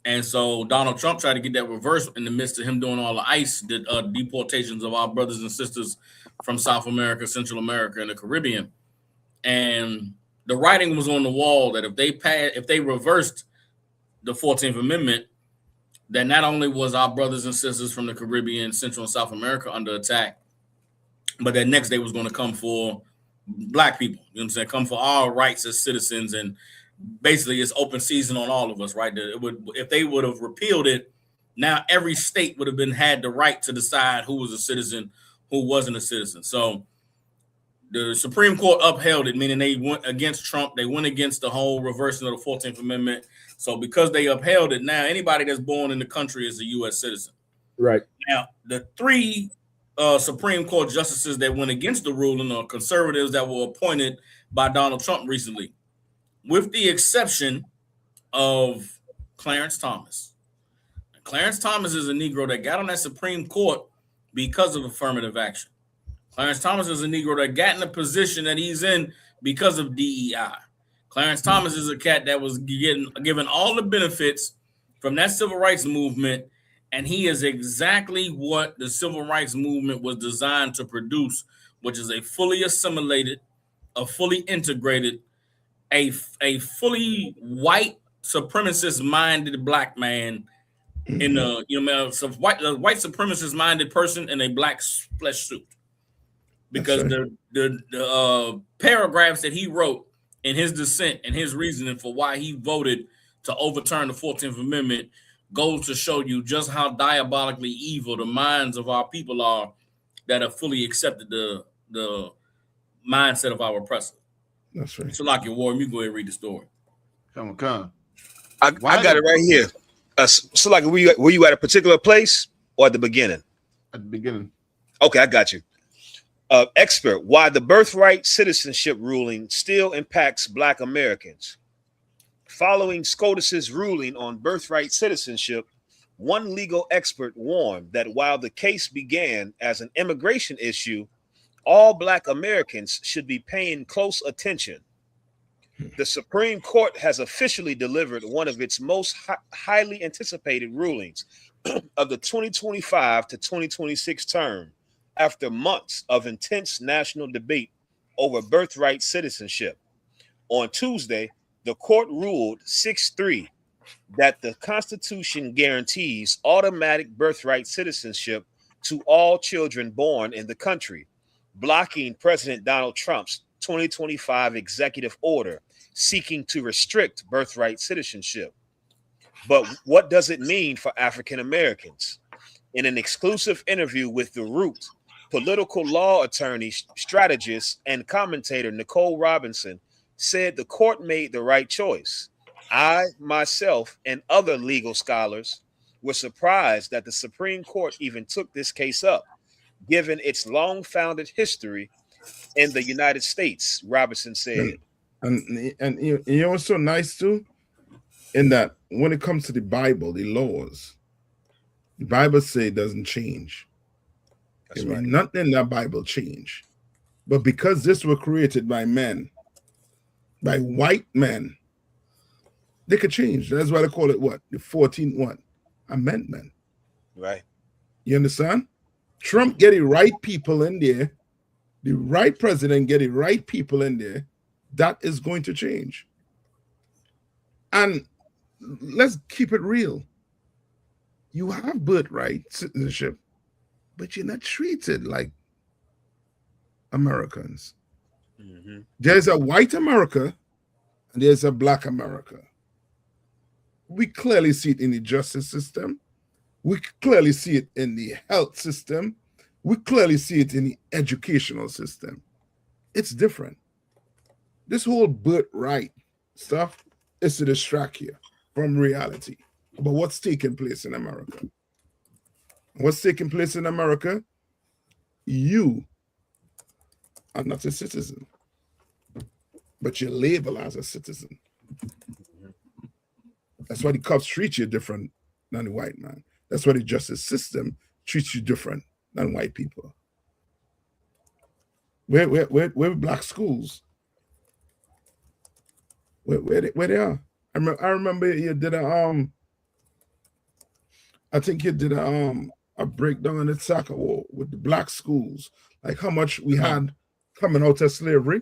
And so Donald Trump tried to get that reversed in the midst of him doing all the ICE deportations of our brothers and sisters from South America, Central America, and the Caribbean. And the writing was on the wall that if they reversed the 14th Amendment, then not only was our brothers and sisters from the Caribbean, Central and South America under attack, but that next day was going to come for black people. You know what I'm saying? Come for our rights as citizens, and basically it's open season on all of us, right? If they would have repealed it, now every state would have had the right to decide who was a citizen, who wasn't a citizen. So the Supreme Court upheld it, meaning they went against Trump. They went against the whole reversing of the 14th Amendment. So because they upheld it, now anybody that's born in the country is a U.S. citizen. Right. Now, the 3 Supreme Court justices that went against the ruling are conservatives that were appointed by Donald Trump recently, with the exception of Clarence Thomas. Clarence Thomas is a Negro that got on that Supreme Court because of affirmative action. Clarence Thomas is a Negro that got in the position that he's in because of DEI. Clarence Thomas is a cat that was given all the benefits from that civil rights movement, and he is exactly what the civil rights movement was designed to produce, which is a fully assimilated, a fully integrated, a fully white supremacist-minded black man in a white supremacist-minded person in a black flesh suit. Because the paragraphs that he wrote in his dissent and his reasoning for why he voted to overturn the 14th Amendment goes to show you just how diabolically evil the minds of our people are that have fully accepted the mindset of our oppressor. That's right. So, like your war, you go ahead and read the story. Come on. I got it right here. So, like, were you at a particular place or at the beginning? At the beginning. Okay, I got you. Expert, why the birthright citizenship ruling still impacts Black Americans. Following SCOTUS's ruling on birthright citizenship, one legal expert warned that while the case began as an immigration issue, all Black Americans should be paying close attention. The Supreme Court has officially delivered one of its most highly anticipated rulings of the 2025 to 2026 term, after months of intense national debate over birthright citizenship. On Tuesday, the court ruled 6-3 that the Constitution guarantees automatic birthright citizenship to all children born in the country, blocking President Donald Trump's 2025 executive order seeking to restrict birthright citizenship. But what does it mean for African Americans? In an exclusive interview with The Root, political law attorney, strategist, and commentator Nicole Robinson said the court made the right choice. I, myself, and other legal scholars were surprised that the Supreme Court even took this case up, given its long-founded history in the United States, Robinson said. And you know what's so nice too? In that when it comes to the Bible, the laws, the Bible say it doesn't change. That's right. Nothing in that Bible change. But because this were created by men, by white men, they could change. That's why they call it what? The 14th Amendment. Right. You understand? Trump get the right people in there. The right president get the right people in there. That is going to change. And let's keep it real. You have birthright citizenship, but you're not treated like Americans. Mm-hmm. There's a white America and there's a Black America. We clearly see it in the justice system. We clearly see it in the health system. We clearly see it in the educational system. It's different. This whole birthright stuff is to distract you from reality about what's taking place in America. What's taking place in America? You are not a citizen, but you're labeled as a citizen. That's why the cops treat you different than the white man. That's why the justice system treats you different than white people. Where black schools? Where they are? I remember you did I think you did a breakdown on the soccer war with the black schools, like how much we had coming out of slavery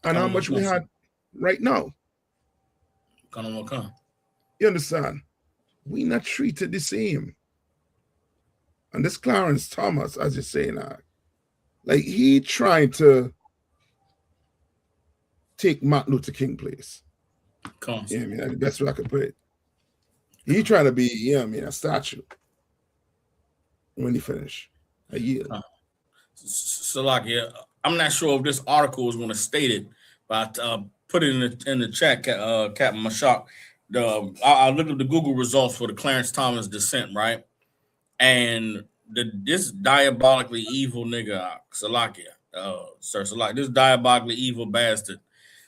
and how much we had right now. You understand? We not treated the same. And this Clarence Thomas, as you're saying, like he trying to take Martin Luther King place. Yeah, I mean, that's the best way I could put it. He trying to be, a statue. When he finish, a year. So like, yeah, I'm not sure if this article is going to state it, but put it in the chat, Captain Mashak. I looked at the Google results for the Clarence Thomas dissent, right? And this diabolically evil nigga, Salakia, Sir Salak, this diabolically evil bastard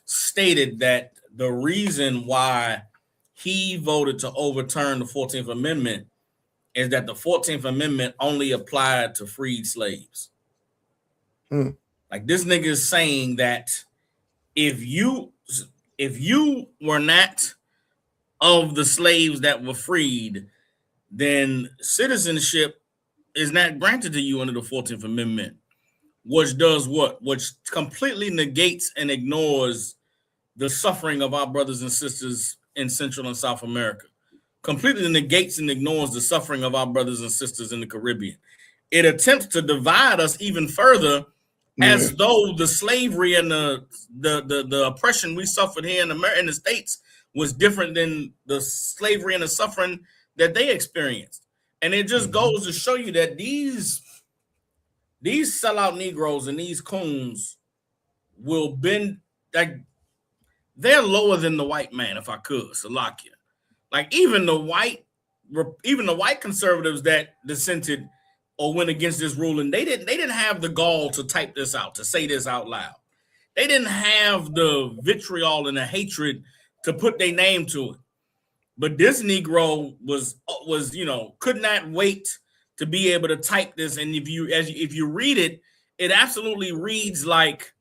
stated that the reason why he voted to overturn the 14th Amendment is that the 14th Amendment only applied to freed slaves. Like this nigga is saying that if you were not of the slaves that were freed, then citizenship is not granted to you under the 14th Amendment, which does what? Which completely negates and ignores the suffering of our brothers and sisters in Central and South America. Completely negates and ignores the suffering of our brothers and sisters in the Caribbean. It attempts to divide us even further, as though the slavery and the oppression we suffered here in the States was different than the slavery and the suffering that they experienced. And it just goes to show you that these sellout Negroes and these coons will bend, like they're lower than the white man, if I could, Salakia. Like even the white conservatives that dissented or went against this ruling, they didn't have the gall to type this out, to say this out loud. They didn't have the vitriol and the hatred to put their name to it. But this Negro was could not wait to be able to type this. And if you read it, it absolutely reads like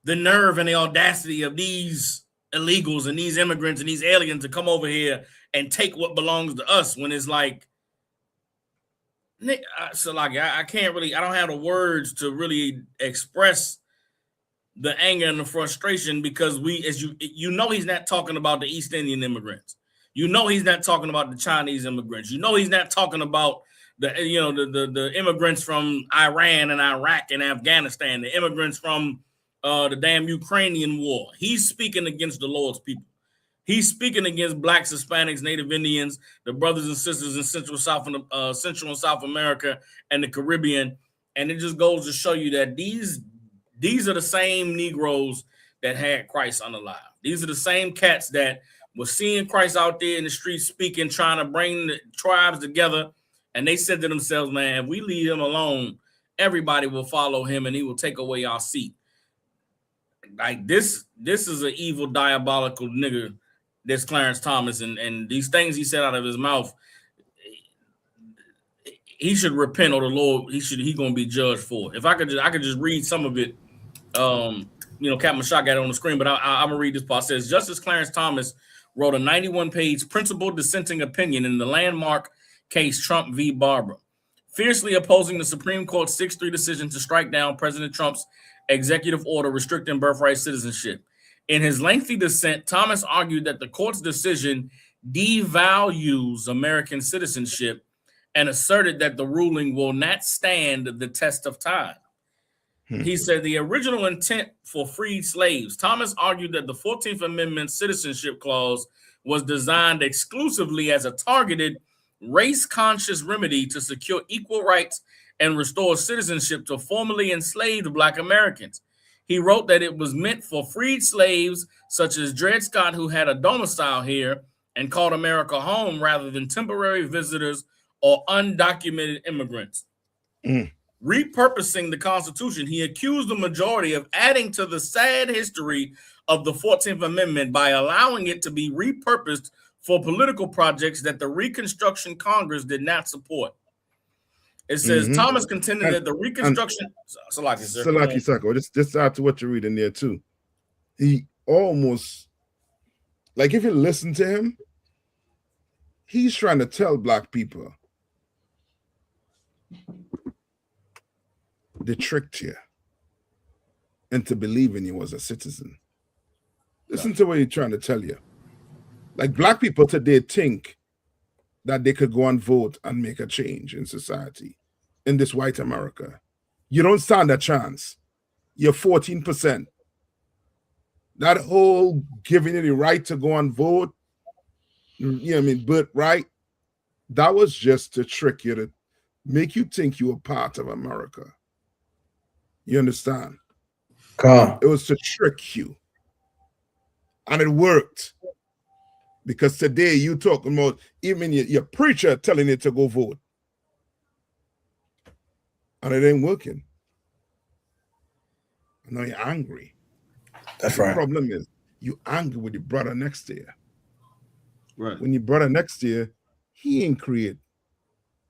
the nerve and the audacity of these illegals and these immigrants and these aliens to come over here and take what belongs to us, when it's like, so like I don't have the words to really express the anger and the frustration, because he's not talking about the East Indian immigrants. He's not talking about the Chinese immigrants. He's not talking about the immigrants from Iran and Iraq and Afghanistan, the immigrants from the damn Ukrainian war. He's speaking against the Lord's people. He's speaking against blacks, Hispanics, Native Indians, the brothers and sisters in Central and South America and the Caribbean. And it just goes to show you that these are the same Negroes that had Christ unalive. These are the same cats that were seeing Christ out there in the streets speaking, trying to bring the tribes together. And they said to themselves, man, if we leave him alone, everybody will follow him and he will take away our seat. Like this is an evil, diabolical nigga, this Clarence Thomas, and these things he said out of his mouth, he should repent, or the Lord, he gonna be judged for it. If I could just read some of it. Captain Mashak got it on the screen, but I'm gonna read this part. It says, Justice Clarence Thomas wrote a 91-page principled dissenting opinion in the landmark case Trump v. Barber, fiercely opposing the Supreme Court's 6-3 decision to strike down President Trump's executive order restricting birthright citizenship. In his lengthy dissent, Thomas argued that the court's decision devalues American citizenship and asserted that the ruling will not stand the test of time. He said the original intent for freed slaves. Thomas argued that the 14th Amendment citizenship clause was designed exclusively as a targeted, race-conscious remedy to secure equal rights and restore citizenship to formerly enslaved Black Americans. He wrote that it was meant for freed slaves such as Dred Scott, who had a domicile here and called America home, rather than temporary visitors or undocumented immigrants. repurposing the Constitution. He accused the majority of adding to the sad history of the 14th Amendment by allowing it to be repurposed for political projects that the Reconstruction Congress did not support. It says Thomas contended that the Reconstruction. Salaki Sako, just add to what you're reading there too. He almost, like, if you listen to him, he's trying to tell black people they tricked you into believing you was a citizen. Listen to what he's trying to tell you. Like, black people today think that they could go and vote and make a change in society in this white America. You don't stand a chance. You're 14%. That whole giving you the right to go and vote, but right, that was just to trick you, to make you think you were part of America. You understand? It was to trick you. And it worked. Because today you talking about even your preacher telling you to go vote. And it ain't working. Now you're angry. That's right. The problem is you angry with your brother next to you. Right. When your brother next to you, he ain't create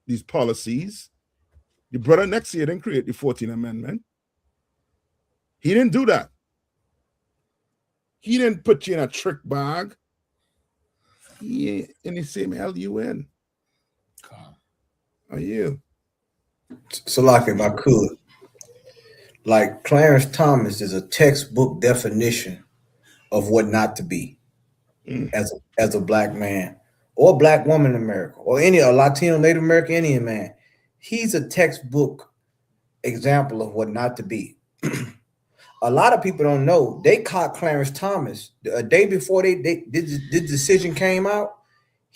these policies. Your brother next to you didn't create the 14th Amendment. He didn't do that. He didn't put you in a trick bag. He ain't in the same LUN. Are you? So, like, if I could, like, Clarence Thomas is a textbook definition of what not to be as a black man or black woman in America or a Latino, Native American, Indian man. He's a textbook example of what not to be. A lot of people don't know they caught Clarence Thomas a day before the decision came out.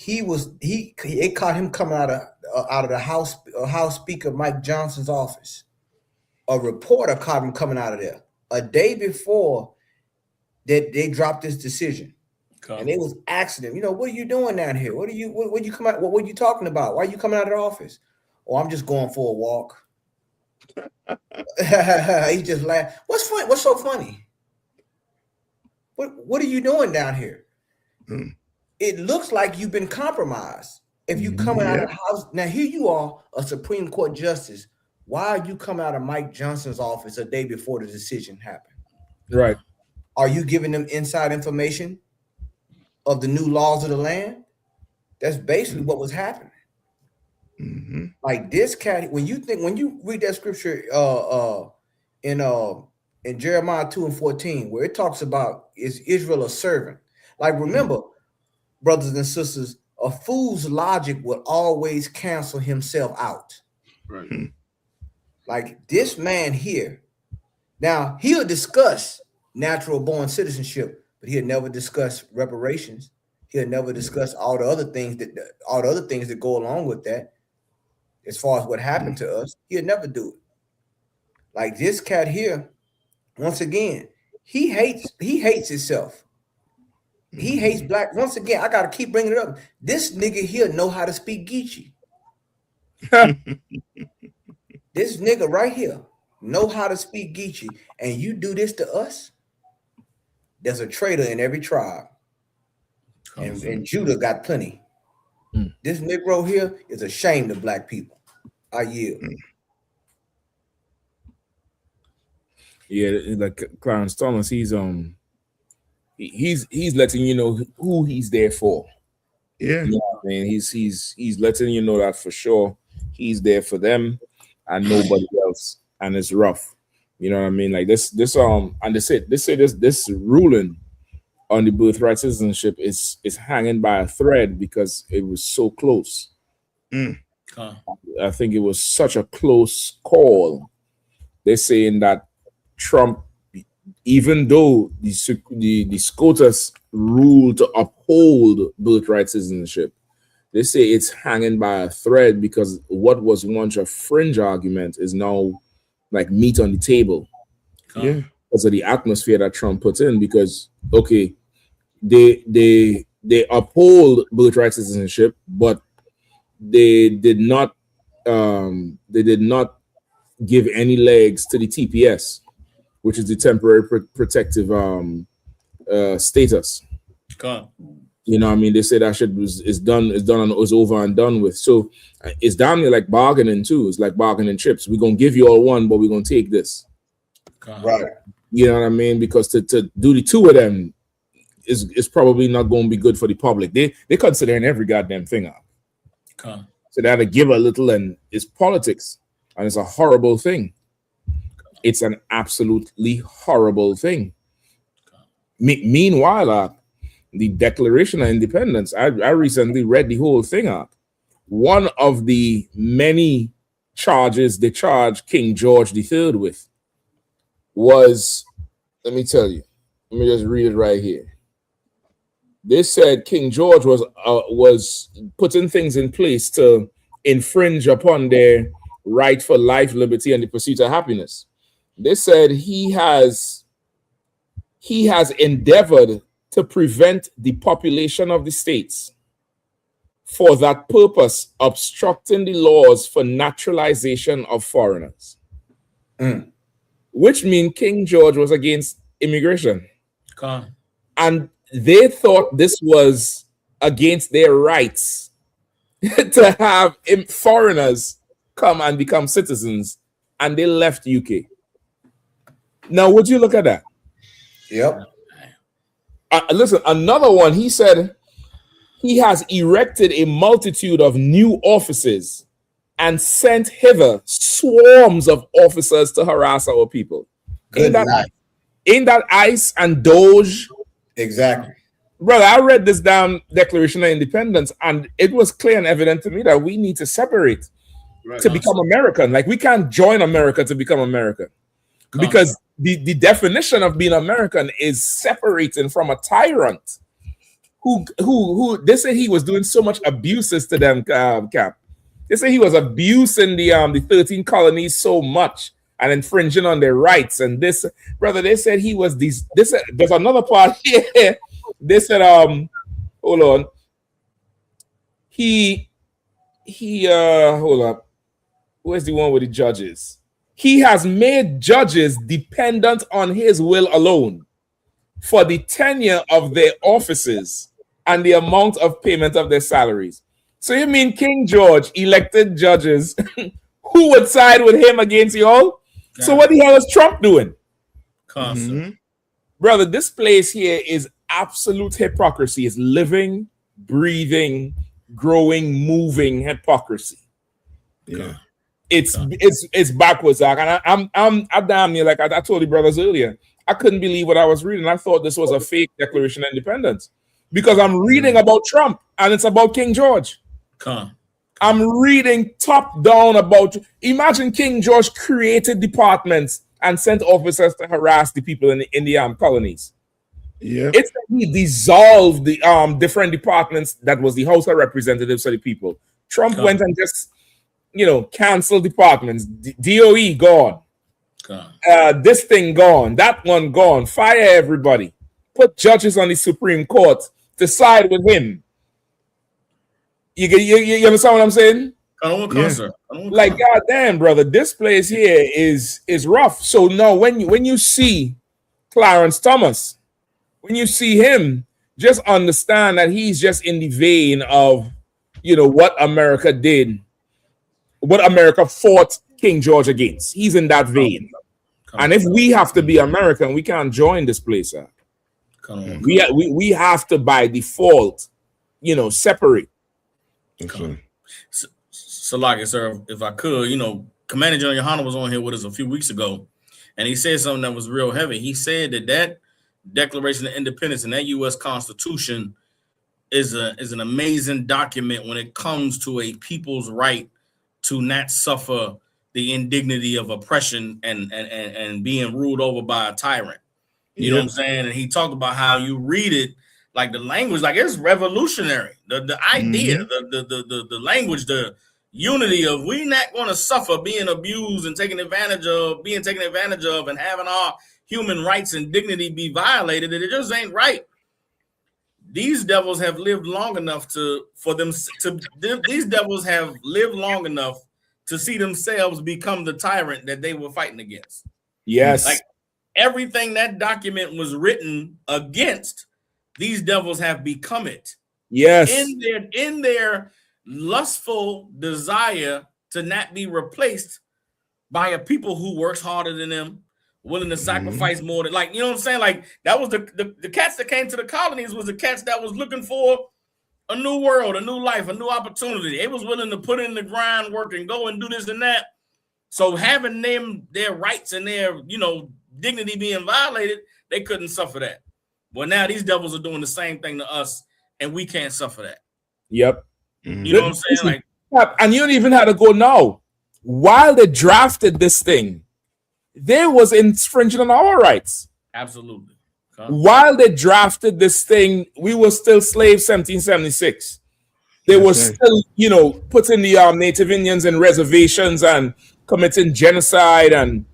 They caught him coming out of the House Speaker Mike Johnson's office. A reporter caught him coming out of there a day before that they dropped this decision. And they was asking him, what are you doing down here? What you come out? What were you talking about? Why are you coming out of the office? Oh, I'm just going for a walk. He just laughed. What's funny? What's so funny? What are you doing down here? It looks like you've been compromised. If you coming out of the house now, here you are, a Supreme Court justice. Why are you coming out of Mike Johnson's office a day before the decision happened? Right. Are you giving them inside information of the new laws of the land? That's basically what was happening. Like this cat, when you read that scripture in Jeremiah 2:14, where it talks about is Israel a servant? Like, remember, brothers and sisters, a fool's logic will always cancel himself out. Right. Like this man here, now he'll discuss natural born citizenship, but he'll never discuss reparations. He'll never discuss all the other things that go along with that. As far as what happened to us, he'll never do it. Like this cat here, once again, he hates himself. He hates black. Once again, I gotta keep bringing it up. This nigga here know how to speak Geechee. This nigga right here know how to speak Geechee, and you do this to us. There's a traitor in every tribe, and Judah got plenty. This Negro here is ashamed of black people. I yield. Yeah, like Clarence Thomas, he's letting you know who he's there for. Yeah, man, he's letting you know that for sure. He's there for them and nobody else, and it's rough. You know what I mean? Like this and this ruling on the birthright citizenship is hanging by a thread because it was so close. I think it was such a close call. They're saying that Trump, even though the SCOTUS rule to uphold birthright citizenship, they say it's hanging by a thread because what was once a fringe argument is now like meat on the table. Yeah, because of the atmosphere that Trump put in. Because okay, they uphold birthright citizenship, but they did not give any legs to the TPS, which is the temporary protective status. You know what I mean? They say that shit is done and was over and done with. So it's damn near like bargaining too. It's like bargaining chips. We're gonna give you all one, but we're gonna take this. Right. You know what I mean? Because to do the two of them is probably not going to be good for the public. They considering every goddamn thing up. So they had to give a little, and it's politics, and it's a horrible thing. It's an absolutely horrible thing. Meanwhile, the Declaration of Independence, I recently read the whole thing up. One of the many charges they charged King George III with was, let me tell you, let me just read it right here. They said King George was putting things in place to infringe upon their right for life, liberty, and the pursuit of happiness. They said he has endeavored to prevent the population of the states, for that purpose obstructing the laws for naturalization of foreigners. Which means King George was against immigration. And they thought this was against their rights to have foreigners come and become citizens, and they left UK. Now, would you look at that? Yep. Listen, another one, he said he has erected a multitude of new offices and sent hither swarms of officers to harass our people. Ain't that ICE and Doge? Exactly. Brother, I read this damn Declaration of Independence, and it was clear and evident to me that we need to separate to become American. Like, we can't join America to become American. Because the definition of being American is separating from a tyrant who they say he was doing so much abuses to them, Cap. They say he was abusing the 13 colonies so much and infringing on their rights. And this, brother, they said he was these. There's another part here. They said, hold on. He hold up. Where's the one with the judges? He has made judges dependent on his will alone for the tenure of their offices and the amount of payment of their salaries. So you mean King George elected judges who would side with him against y'all? So what the hell is Trump doing? Brother, this place here is absolute hypocrisy. It's living, breathing, growing, moving hypocrisy. Yeah. It's backwards, Zach. And I'm damn near, like I told you brothers earlier, I couldn't believe what I was reading. I thought this was a fake Declaration of Independence because I'm reading about Trump and it's about King George. I'm reading top down about. Imagine King George created departments and sent officers to harass the people in the colonies. Yeah, it's that he dissolved the different departments that was the House of Representatives of the people. Trump went and just canceled departments. DOE gone. This thing gone. That one gone. Fire everybody. Put judges on the Supreme Court to side with him. You understand what I'm saying? Like, goddamn, brother, this place here is rough. So now, when you see Clarence Thomas, when you see him, just understand that he's just in the vein of what America did. What America fought King George against. He's in that vein. And if we have to be American, we can't join this place. We have to, by default, separate. So like, sir, if I could, Commander General Yohana was on here with us a few weeks ago, and he said something that was real heavy. He said that Declaration of Independence and that U.S. Constitution is an amazing document when it comes to a people's right to not suffer the indignity of oppression and being ruled over by a tyrant. You know what I'm saying? And he talked about how you read it, like the language, like it's revolutionary. The idea, the language, the unity of we not going to suffer being abused and taken advantage of, and having our human rights and dignity be violated. It just ain't right. These devils have lived long enough to to see themselves become the tyrant that they were fighting against. Yes. Like everything that document was written against, these devils have become it. Yes. In their lustful desire to not be replaced by a people who works harder than them, willing to sacrifice more than, like, you know what I'm saying? Like, that was the cats that came to the colonies was the cats that was looking for a new world, a new life, a new opportunity. They was willing to put in the grind work and go and do this and that. So having them, their rights and their, you know, dignity being violated, they couldn't suffer that. Well, now these devils are doing the same thing to us, and we can't suffer that. Yep. You know what I'm saying? Like, and you don't even have to go now. While they drafted this thing, they was infringing on our rights. Absolutely. While they drafted this thing, we were still slaves. 1776. They were still, you know, putting the Native Indians in reservations and committing genocide and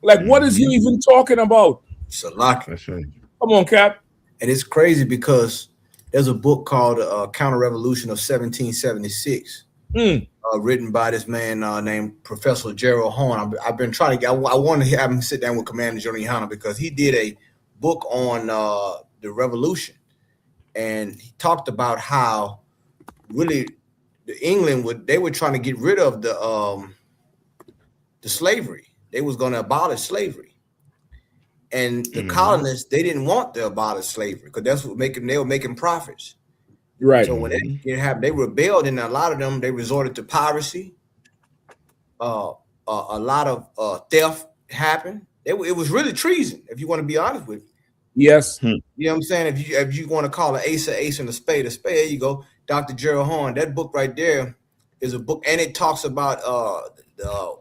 like, what is he even talking about? It's a lot. That's right. Come on, Cap. And it's crazy because there's a book called Counter-Revolution of 1776, written by this man named Professor Gerald Horn. I've been trying to get. I want to have him sit down with Commander Johnny Hanna because he did a book on the revolution, and he talked about how really England they were trying to get rid of the slavery. They was going to abolish slavery, and the colonists, they didn't want to abolish slavery because that's what they were making profits. Right. So when it happened, they rebelled, and a lot of them they resorted to piracy. A lot of theft happened. It was really treason, if you want to be honest with me. Yes. You know what I'm saying? If you want to call an ace and a spade, there you go. Dr. Gerald Horn. That book right there is a book, and it talks about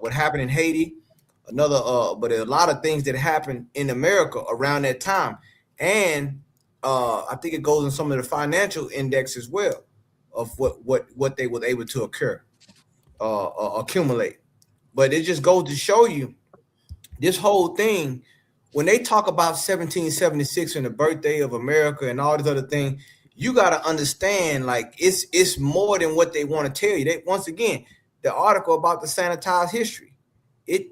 what happened in Haiti. But a lot of things that happened in America around that time, and I think it goes in some of the financial index as well of what they were able to accumulate. But it just goes to show you this whole thing. When they talk about 1776 and the birthday of America and all this other thing, you got to understand, like, it's more than what they want to tell you. Once again, the article about the sanitized history. They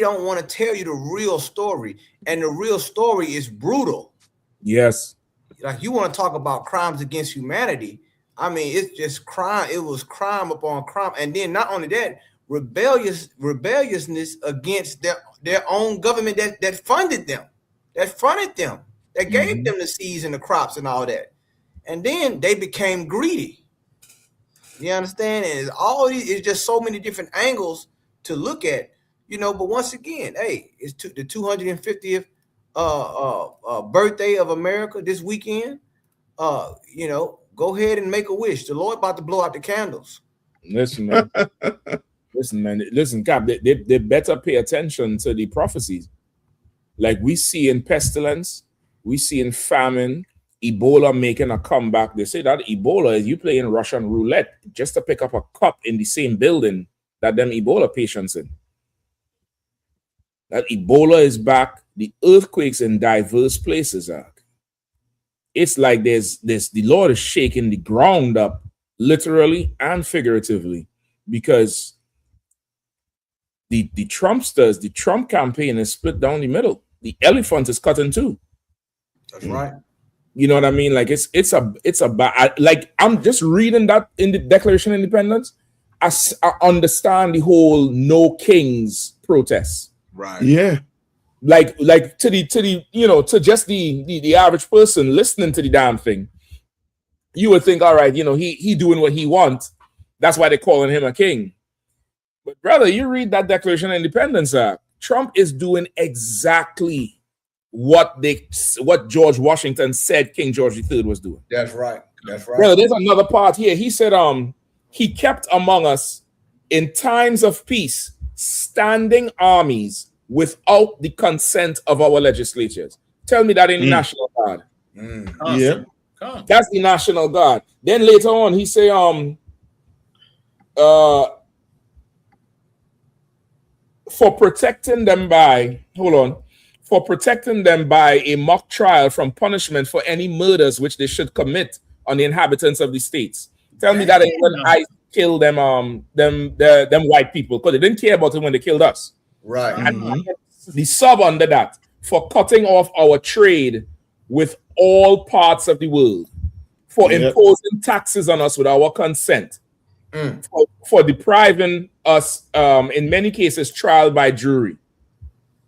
don't want to tell you the real story. And the real story is brutal. Yes. Like, you want to talk about crimes against humanity. I mean, it's just crime. It was crime upon crime. And then not only that, rebelliousness against their own government that funded them, that fronted them, that gave them the seeds and the crops and all that. And then they became greedy. You understand? And it's just so many different angles to look at, you know. But once again, hey, it's the 250th birthday of America this weekend. You know, go ahead and make a wish. The Lord about to blow out the candles. Listen, man. Listen, Cap. They better pay attention to the prophecies. Like we see in pestilence, we see in famine, Ebola making a comeback. They say that Ebola is you playing Russian roulette just to pick up a cup in the same building that them Ebola patients in. That Ebola is back. The earthquakes in diverse places are. It's like there's the Lord is shaking the ground up, literally and figuratively, because the Trumpsters, the Trump campaign is split down the middle. The elephant is cut in two. That's right. You know what I mean? Like it's a bad. Like I'm just reading that in the Declaration of Independence. I understand the whole no kings protest. Right. Yeah. Like to the you know, to just the average person listening to the damn thing, you would think, all right, you know, he doing what he wants. That's why they're calling him a king. But brother, you read that Declaration of Independence Act. Trump is doing exactly what George Washington said King George III was doing. That's right. That's right. Brother, there's another part here. He said, he kept among us in times of peace standing armies without the consent of our legislatures. Tell me that in the National Guard. Yeah. That's the National Guard. Then later on, he say, for protecting them by a mock trial from punishment for any murders which they should commit on the inhabitants of the states. Tell me that kill them white people because they didn't care about it when they killed us. Right. And the sub under that for cutting off our trade with all parts of the world, for imposing taxes on us with our consent, for depriving us, in many cases, trial by jury.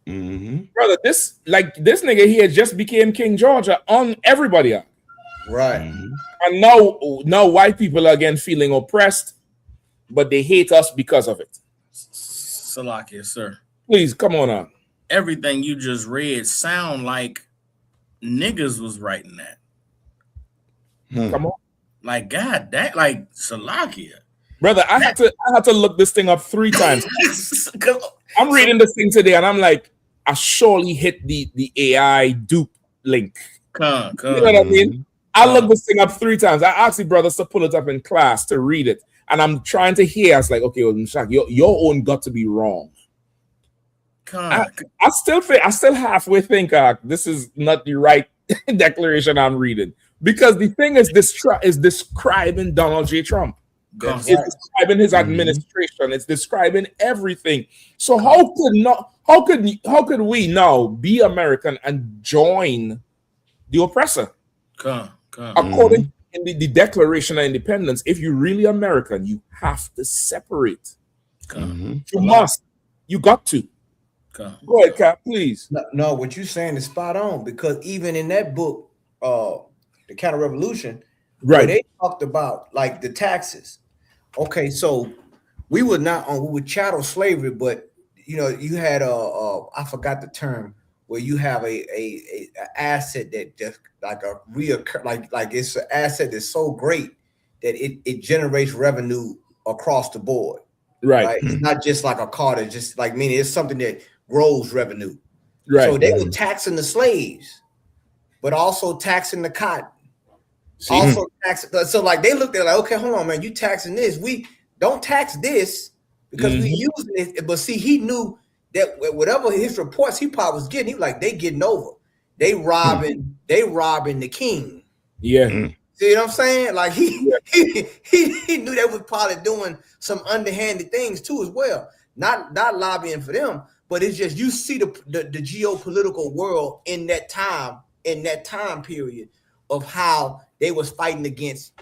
Brother, this nigga here just became King George on everybody. Right. And now white people are again feeling oppressed, but they hate us because of it. Salakia, sir. Please come on up. Everything you just read sound like niggas was writing that. Come on. Like God, that like Salakia. Brother, I had to look this thing up 3 times. I'm reading this thing today and I'm like, I surely hit the AI dupe link. You know what I mean? I looked this thing up 3 times. I asked the brothers to pull it up in class to read it. And I'm trying to hear. I was like, okay, well, Mshak, your own got to be wrong. I still halfway think this is not the right declaration I'm reading. Because the thing is describing Donald J. Trump. It's describing his administration. It's describing everything. So how could we now be American and join the oppressor? According to the Declaration of Independence, if you're really American, you have to separate. You must. You got to. Go ahead, Cap, please. No, what you're saying is spot on, because even in that book, The Counter-Revolution, where they talked about like the taxes. Okay, so we were chattel slavery, but you had I forgot the term, where you have a asset that just like a reoccur, like it's an asset that's so great that it generates revenue across the board. Right? It's not just like a car that just like meaning it's something that grows revenue. Right. So they were taxing the slaves, but also taxing the cotton. Also tax. So like they looked at like, okay, hold on, man, you taxing this. We don't tax this because we using it. But see, he knew that whatever his reports he probably was getting, he was like, they getting over. They robbing the king. Yeah. See what I'm saying? Like he knew they was probably doing some underhanded things too as well. Not lobbying for them, but it's just you see the geopolitical world in that time period of how they was fighting against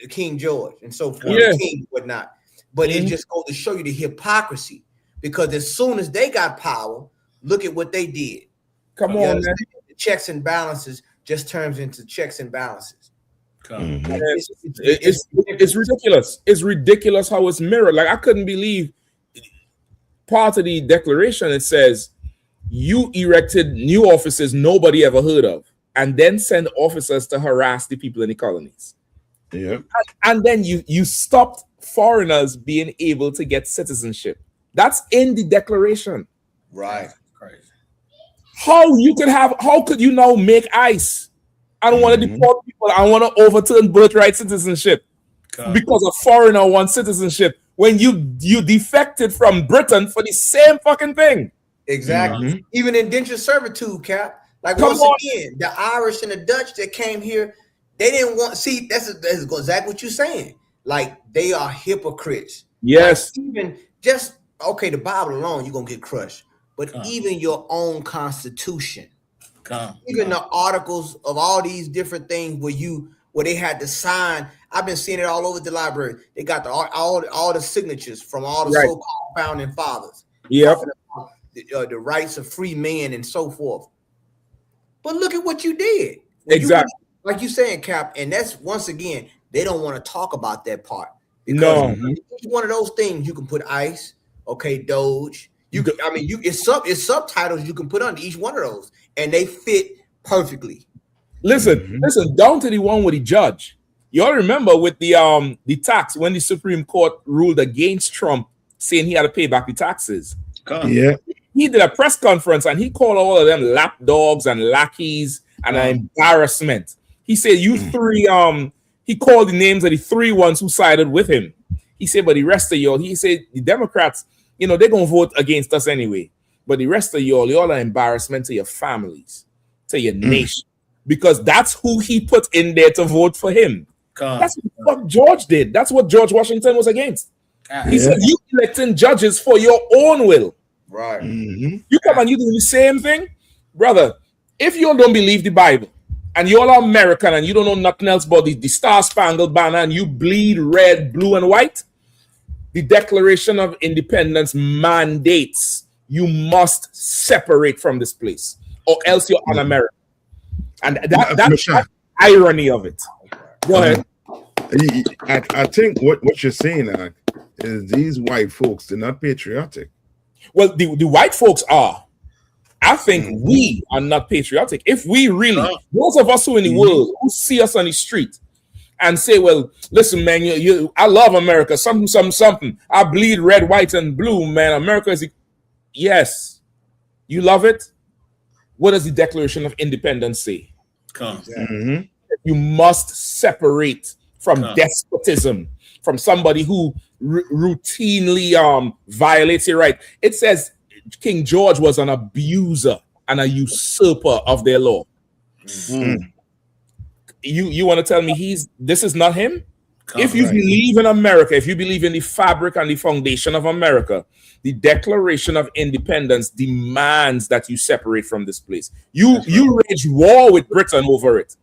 King George and so forth, king and whatnot. But it just goes to show you the hypocrisy, because as soon as they got power, look at what they did. Come on, man. The checks and balances just turns into checks and balances. It's ridiculous. It's ridiculous how it's mirrored. Like I couldn't believe part of the declaration. It says you erected new offices nobody ever heard of, and then send officers to harass the people in the colonies. Yeah. And then you stopped foreigners being able to get citizenship. That's in the declaration. Right. Crazy. How could you now make ICE? I don't want to deport people. I want to overturn birthright citizenship because a foreigner wants citizenship when you defected from Britain for the same fucking thing. Exactly. Even indentured servitude, Cap. Like once again, the Irish and the Dutch that came here, they didn't want. See, that's exactly what you're saying. Like they are hypocrites. Yes. Like even just the Bible alone, you're gonna get crushed. But even your own Constitution, even the articles of all these different things where they had to sign. I've been seeing it all over the library. They got all the signatures from all the so-called founding fathers. Yep. The rights of free men and so forth. But look at what you did. Exactly. Like you saying, Cap, and that's once again, they don't want to talk about that part. Because each one of those things you can put ICE, Doge. It's subtitles you can put under each one of those, and they fit perfectly. Listen, down to the one with the judge. You all remember with the tax when the Supreme Court ruled against Trump, saying he had to pay back the taxes. Yeah. He did a press conference and he called all of them lapdogs and lackeys and an embarrassment. He said, you three, he called the names of the 3 ones who sided with him. He said, but the rest of y'all, he said, the Democrats, they're going to vote against us anyway. But the rest of y'all are embarrassment to your families, to your nation, because that's who he put in there to vote for him. That's what George did. That's what George Washington was against. He said, you electing judges for your own will. Right. You come and you do the same thing. Brother, if you don't believe the Bible and you're all American and you don't know nothing else about the Star-Spangled Banner and you bleed red, blue, and white, the Declaration of Independence mandates you must separate from this place or else you're un-American. And that's the irony of it. Go ahead. I think what you're saying is these white folks, they're not patriotic. Well, the white folks are. I think we are not patriotic. If we really, those of us who in the world who see us on the street and say, well, listen, man, I love America, something. I bleed red, white, and blue, man. America is yes. You love it? What does the Declaration of Independence say? You must separate from despotism, from somebody who routinely violates your right. It says King George was an abuser and a usurper of their law. You want to tell me this is not him? If you believe in America, if you believe in the fabric and the foundation of America, the Declaration of Independence demands that you separate from this place. You wage war with Britain over it,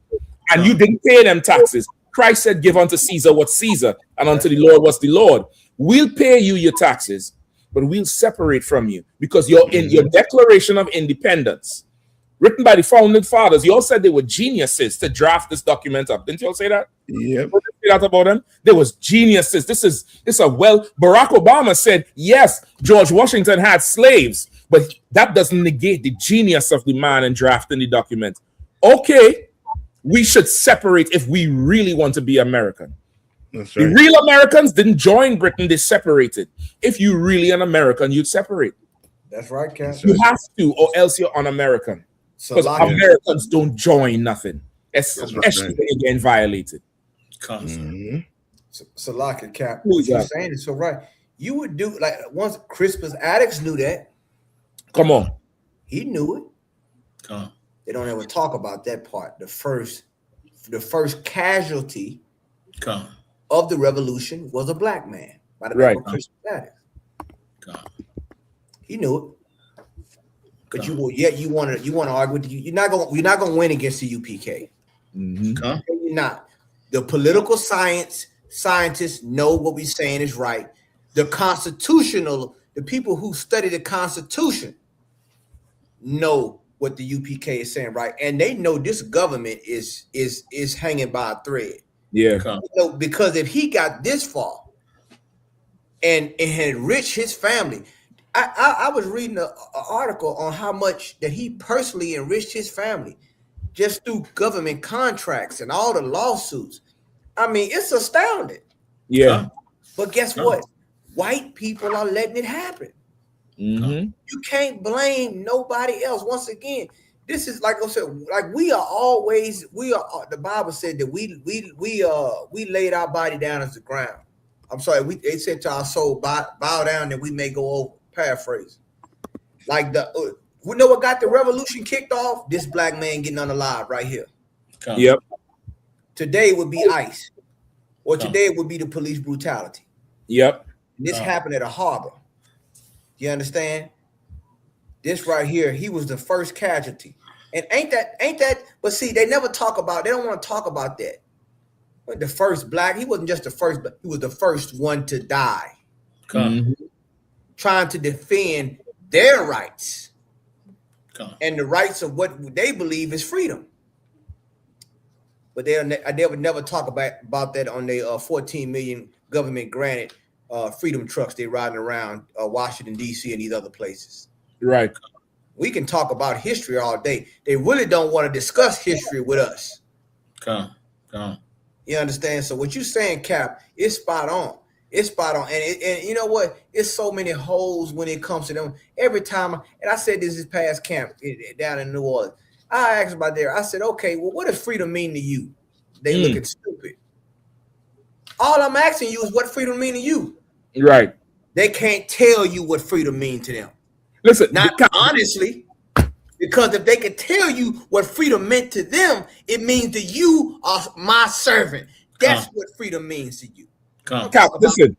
and you didn't pay them taxes. Christ said, give unto Caesar what's Caesar, and unto the Lord what's the Lord. We'll pay you your taxes, but we'll separate from you because you're in your Declaration of Independence, written by the founding fathers. You all said they were geniuses to draft this document up. Didn't you all say that? Yeah. Say that about them? They was geniuses. This is Barack Obama said, yes, George Washington had slaves, but that doesn't negate the genius of the man in drafting the document. Okay. We should separate if we really want to be American. That's right. The real Americans didn't join Britain, they separated. If you're really an American, you'd separate. That's right, Cap. You have to, or else you're un-American. Because Americans don't join nothing, especially when you're getting violated. Salaka, Cap. What you're saying is so right. You would do, like, once Crispus Attucks knew that. Come on. He knew it. Come on. They don't ever talk about that part. The first casualty of the revolution was a black man by the name of Crispus Attucks. He knew it, but you want to argue with you're not gonna win against the UPK. You're not. The political scientists know what we're saying is right. The people who study the Constitution know what the UPK is saying, right? And they know this government is hanging by a thread. Yeah. Because if he got this far and enriched his family, I was reading an article on how much that he personally enriched his family just through government contracts and all the lawsuits. I mean, it's astounding. Yeah. But guess what? White people are letting it happen. You can't blame nobody else. Once again, this is like I said, like the Bible said that we laid our body down as the ground. I'm sorry, they said to our soul, bow down that we may go over. Paraphrase. Like we know what got the revolution kicked off? This black man getting unalive right here. Yep. Today would be ICE. Or today would be the police brutality. Yep. This happened at a harbor. You understand? This right here, he was the first casualty. And ain't that, but see, they never talk about, they don't want to talk about that. But the first black, he wasn't just the first, but he was the first one to die. Trying to defend their rights and the rights of what they believe is freedom. But they would never talk about that on their 14 million government granted freedom trucks they riding around Washington, D.C. and these other places. Right. We can talk about history all day. They really don't want to discuss history with us. You understand? So what you're saying, Cap, is spot on. It's spot on. And you know what? It's so many holes when it comes to them. Every time, and I said this past camp down in New Orleans, I asked about there. I said, okay, well, what does freedom mean to you? They looking stupid. All I'm asking you is what freedom mean to you. Right. They can't tell you what freedom mean to them. Listen, not honestly, because if they could tell you what freedom meant to them, it means that you are my servant. That's what freedom means to you. Listen.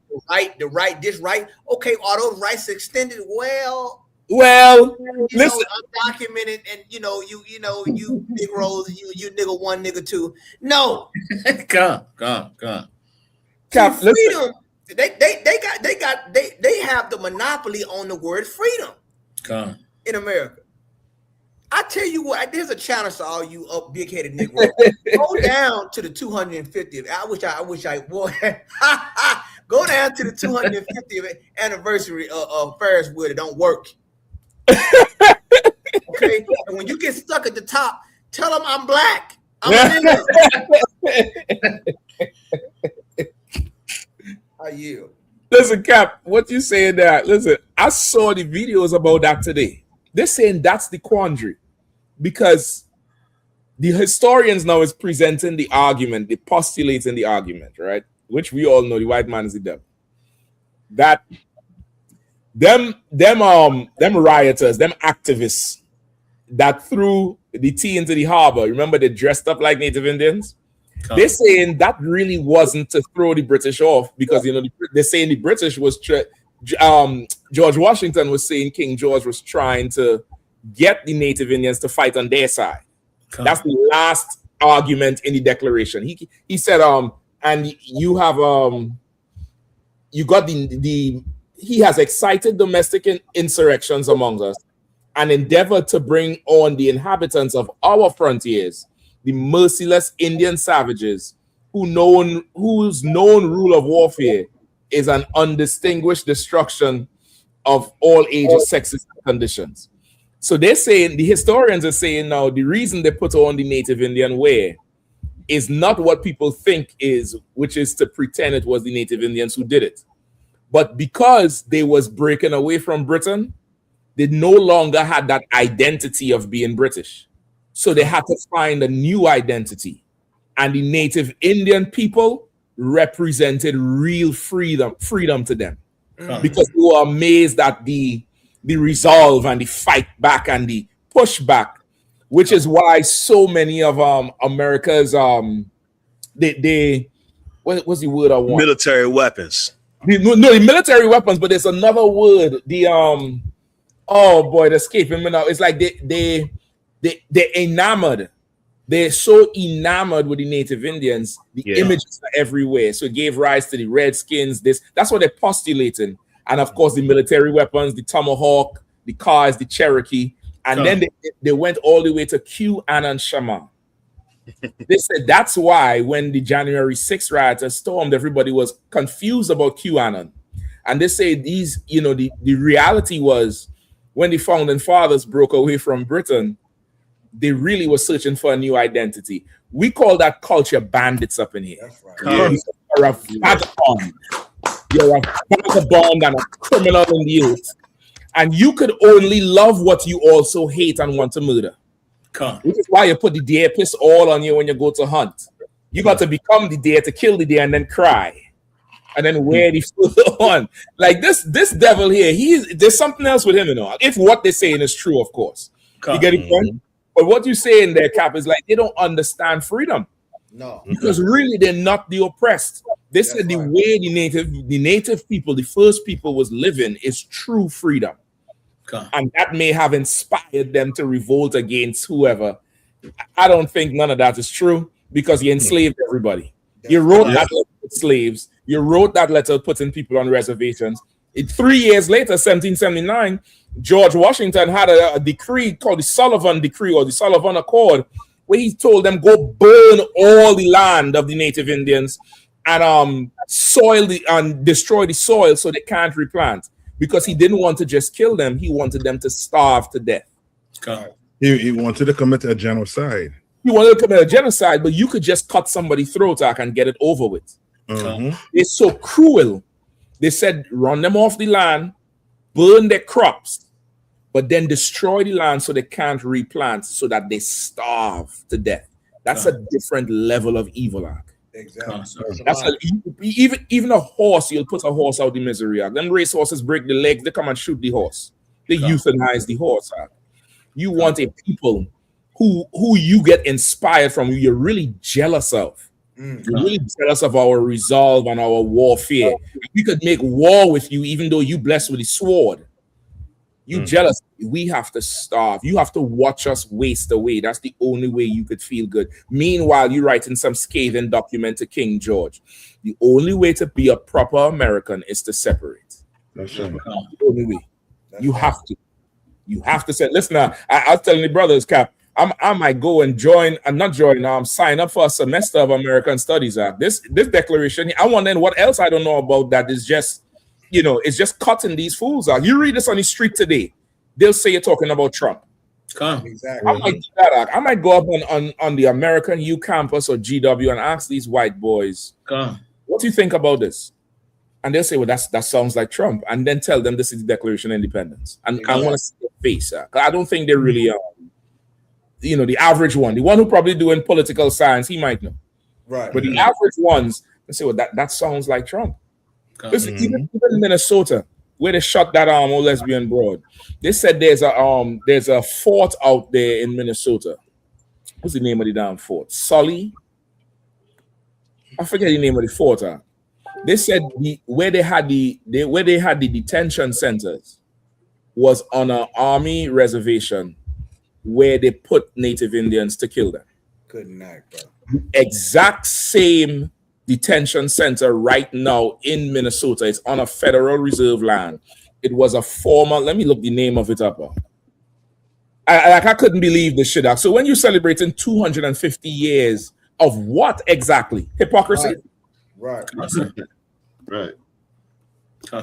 The right, this right. Okay, are those rights extended? Well, listen. Undocumented, and you Negroes, you nigga one, nigga two. No, Come. Freedom. They have the monopoly on the word freedom. In America. I tell you what, there's a challenge to all you big-headed Negroes. Go down to the 250th. I wish I would. Go down to the 250th anniversary of Ferris wheel. It don't work. Okay, and when you get stuck at the top, tell them I'm black. I'm a nigga. I yield. Listen, Cap, what you saying there? Listen, I saw the videos about that today. They're saying that's the quandary because the historians now is presenting the argument, the postulating the argument, right? Which we all know the white man is the devil. That them rioters, them activists that threw the tea into the harbor, remember they dressed up like Native Indians? They're saying that really wasn't to throw the British off because, they're saying the British was, George Washington was saying King George was trying to get the Native Indians to fight on their side. That's the last argument in the Declaration. He said, and you have, you got he has excited domestic insurrections among us and endeavored to bring on the inhabitants of our frontiers the merciless Indian savages whose known rule of warfare is an undistinguished destruction of all ages, sexes, and conditions. So they're saying, the historians are saying now, the reason they put on the Native Indian wear is not what people think is, which is to pretend it was the Native Indians who did it. But because they was breaking away from Britain, they no longer had that identity of being British. So they had to find a new identity. And the Native Indian people represented real freedom to them. Because they were amazed at the resolve and the fight back and the pushback, which is why so many of America's what's the word I want? Military weapons. The military weapons, but there's another word. They're escaping me now. It's like they're enamored. They're so enamored with the Native Indians. The images are everywhere. So it gave rise to the Redskins. That's what they're postulating. And of course, the military weapons, the Tomahawk, the cars, the Cherokee. And then they went all the way to QAnon Shaman. They said that's why when the January 6th rioters stormed, everybody was confused about QAnon. And they say the reality was when the founding fathers broke away from Britain, they really were searching for a new identity. We call that culture bandits up in here. That's right. You're a vagabond. You're a vagabond and a criminal in the youth. And you could only love what you also hate and want to murder. Which is why you put the deer piss all on you when you go to hunt. You got to become the deer to kill the deer and then cry. And then wear the food on. Like this devil here, there's something else with him, if what they're saying is true, of course. You get it, point? But what you say in there, Cap, is like they don't understand freedom. No. Because really they're not the oppressed. They said the way the native people, the first people was living is true freedom. And that may have inspired them to revolt against whoever. I don't think none of that is true because you enslaved everybody. You wrote that letter with slaves. You wrote that letter putting people on reservations. 3 years later, 1779, George Washington had a decree called the Sullivan Decree or the Sullivan Accord, where he told them go burn all the land of the Native Indians and destroy the soil so they can't replant. Because he didn't want to just kill them, he wanted them to starve to death. He wanted to commit a genocide. He wanted to commit a genocide, but you could just cut somebody's throat out and get it over with. It's so cruel. They said run them off the land, burn their crops, but then destroy the land so they can't replant, so that they starve to death. That's a different level of evil act. Exactly. That's even a horse, you'll put a horse out the misery act. Then race horses break the legs, they come and shoot the horse. They euthanize the horse act. You want a people who you get inspired from, who you're really jealous of. You're really jealous of our resolve and our warfare. We could make war with you, even though you blessed with the sword. You jealous. We have to starve. You have to watch us waste away. That's the only way you could feel good. Meanwhile, you're writing some scathing document to King George. The only way to be a proper American is to separate. That's right. The only way. You have to. You have to say, listen, I was telling the brothers, Cap, I might go and sign up for a semester of American Studies. This declaration, I want to know what else I don't know about that is just, it's just cutting these fools out. You read this on the street today, they'll say you're talking about Trump. Exactly. I might do that. I might go up on the American U campus or GW and ask these white boys, what do you think about this? And they'll say, well, that sounds like Trump. And then tell them this is the Declaration of Independence. And I want to see their face. I don't think they're really, the average one. The one who probably doing political science, he might know. Right. But the average ones, they say, well, that sounds like Trump. Listen, even in Minnesota, where they shot that old lesbian broad, they said there's a fort out there in Minnesota. What's the name of the damn fort? Sully? I forget the name of the fort. They said where they had the detention centers was on an army reservation where they put Native Indians to kill them. Good night, bro. The exact same detention center right now in Minnesota. It's on a federal reserve land. It was a former, let me look the name of it up. I couldn't believe this shit. So when you're celebrating 250 years of what exactly? Hypocrisy? Right. Right.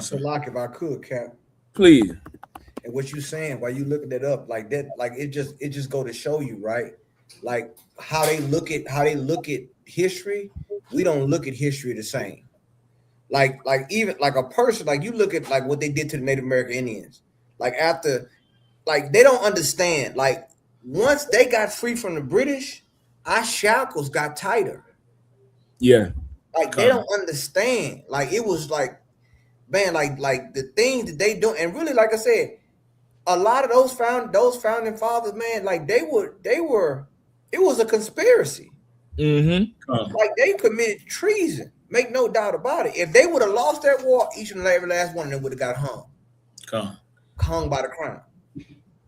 So, Lock, if I could, Cap. Please. And what you saying, while you looking it up like that, like it just go to show you, right? Like how they look at history. We don't look at history the same. Like even like a person, like you look at like what they did to the Native American Indians. Like after, like they don't understand. Like once they got free from the British, our shackles got tighter. Yeah. Like they don't understand. Like it was like, man, like the things that they do, and really, like I said, a lot of those founding fathers, man, like they were. It was a conspiracy. Like they committed treason. Make no doubt about it. If they would have lost that war, each and every last one of them would have got hung. Hung by the crown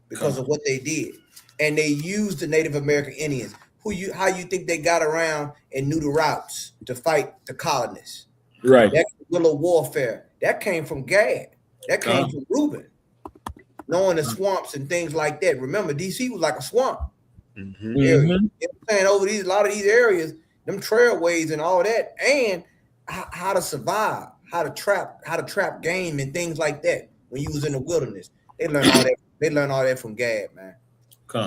because of what they did, and they used the Native American Indians. How you think they got around and knew the routes to fight the colonists? Right. That guerrilla warfare that came from Gad. That came from Reuben. Knowing the swamps and things like that. Remember, DC was like a swamp. You know what I'm saying? Over a lot of these areas, them trailways and all that, and how to survive, how to trap game and things like that when you was in the wilderness. They learned all that. They learned all that from Gad, man.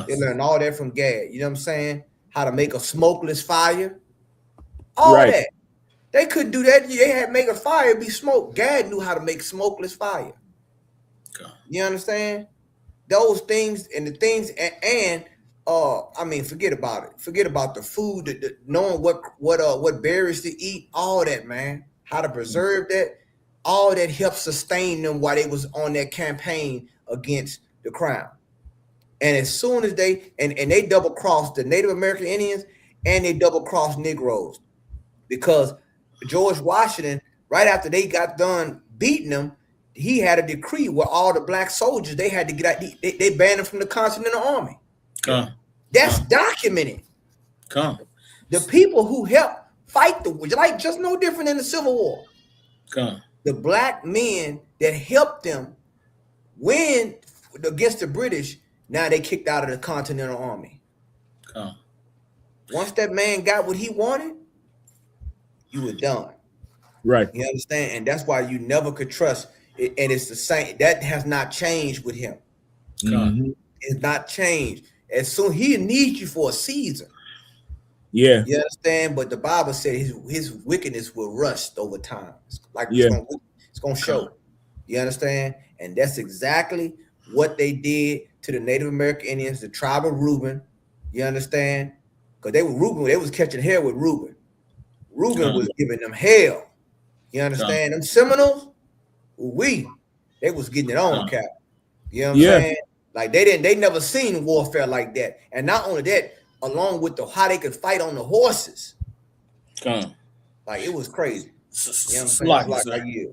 They learned all that from Gad. You know what I'm saying? How to make a smokeless fire. All that. They couldn't do that. They had to make a fire be smoke. Gad knew how to make smokeless fire. You understand? Those things and the things and I mean, forget about it. Forget about the food, knowing what berries to eat, all that, man. How to preserve that, all that helped sustain them while they was on that campaign against the crown. And as soon as they double crossed the Native American Indians and they double crossed Negroes, because George Washington, right after they got done beating them, he had a decree where all the black soldiers, they had to get out. They banned them from the Continental Army. That's documented. The people who helped fight the war, like just no different than the Civil War. The black men that helped them win against the British, now they kicked out of the Continental Army. Once that man got what he wanted, you were done. Right. You understand? And that's why you never could trust it. And it's the same. That has not changed with him. It's not changed. As soon he needs you for a season. Yeah. You understand? But the Bible said his wickedness will rust over time. It's gonna show. You understand? And that's exactly what they did to the Native American Indians, the tribe of Reuben. You understand? Because they was catching hell with Reuben. Reuben was giving them hell. You understand? Them Seminoles, they was getting it on, Cap. You know what I'm saying? Like they never seen warfare like that. And not only that, along with how they could fight on the horses. Like it was crazy. You know what I'm saying? Like, It's like, yeah.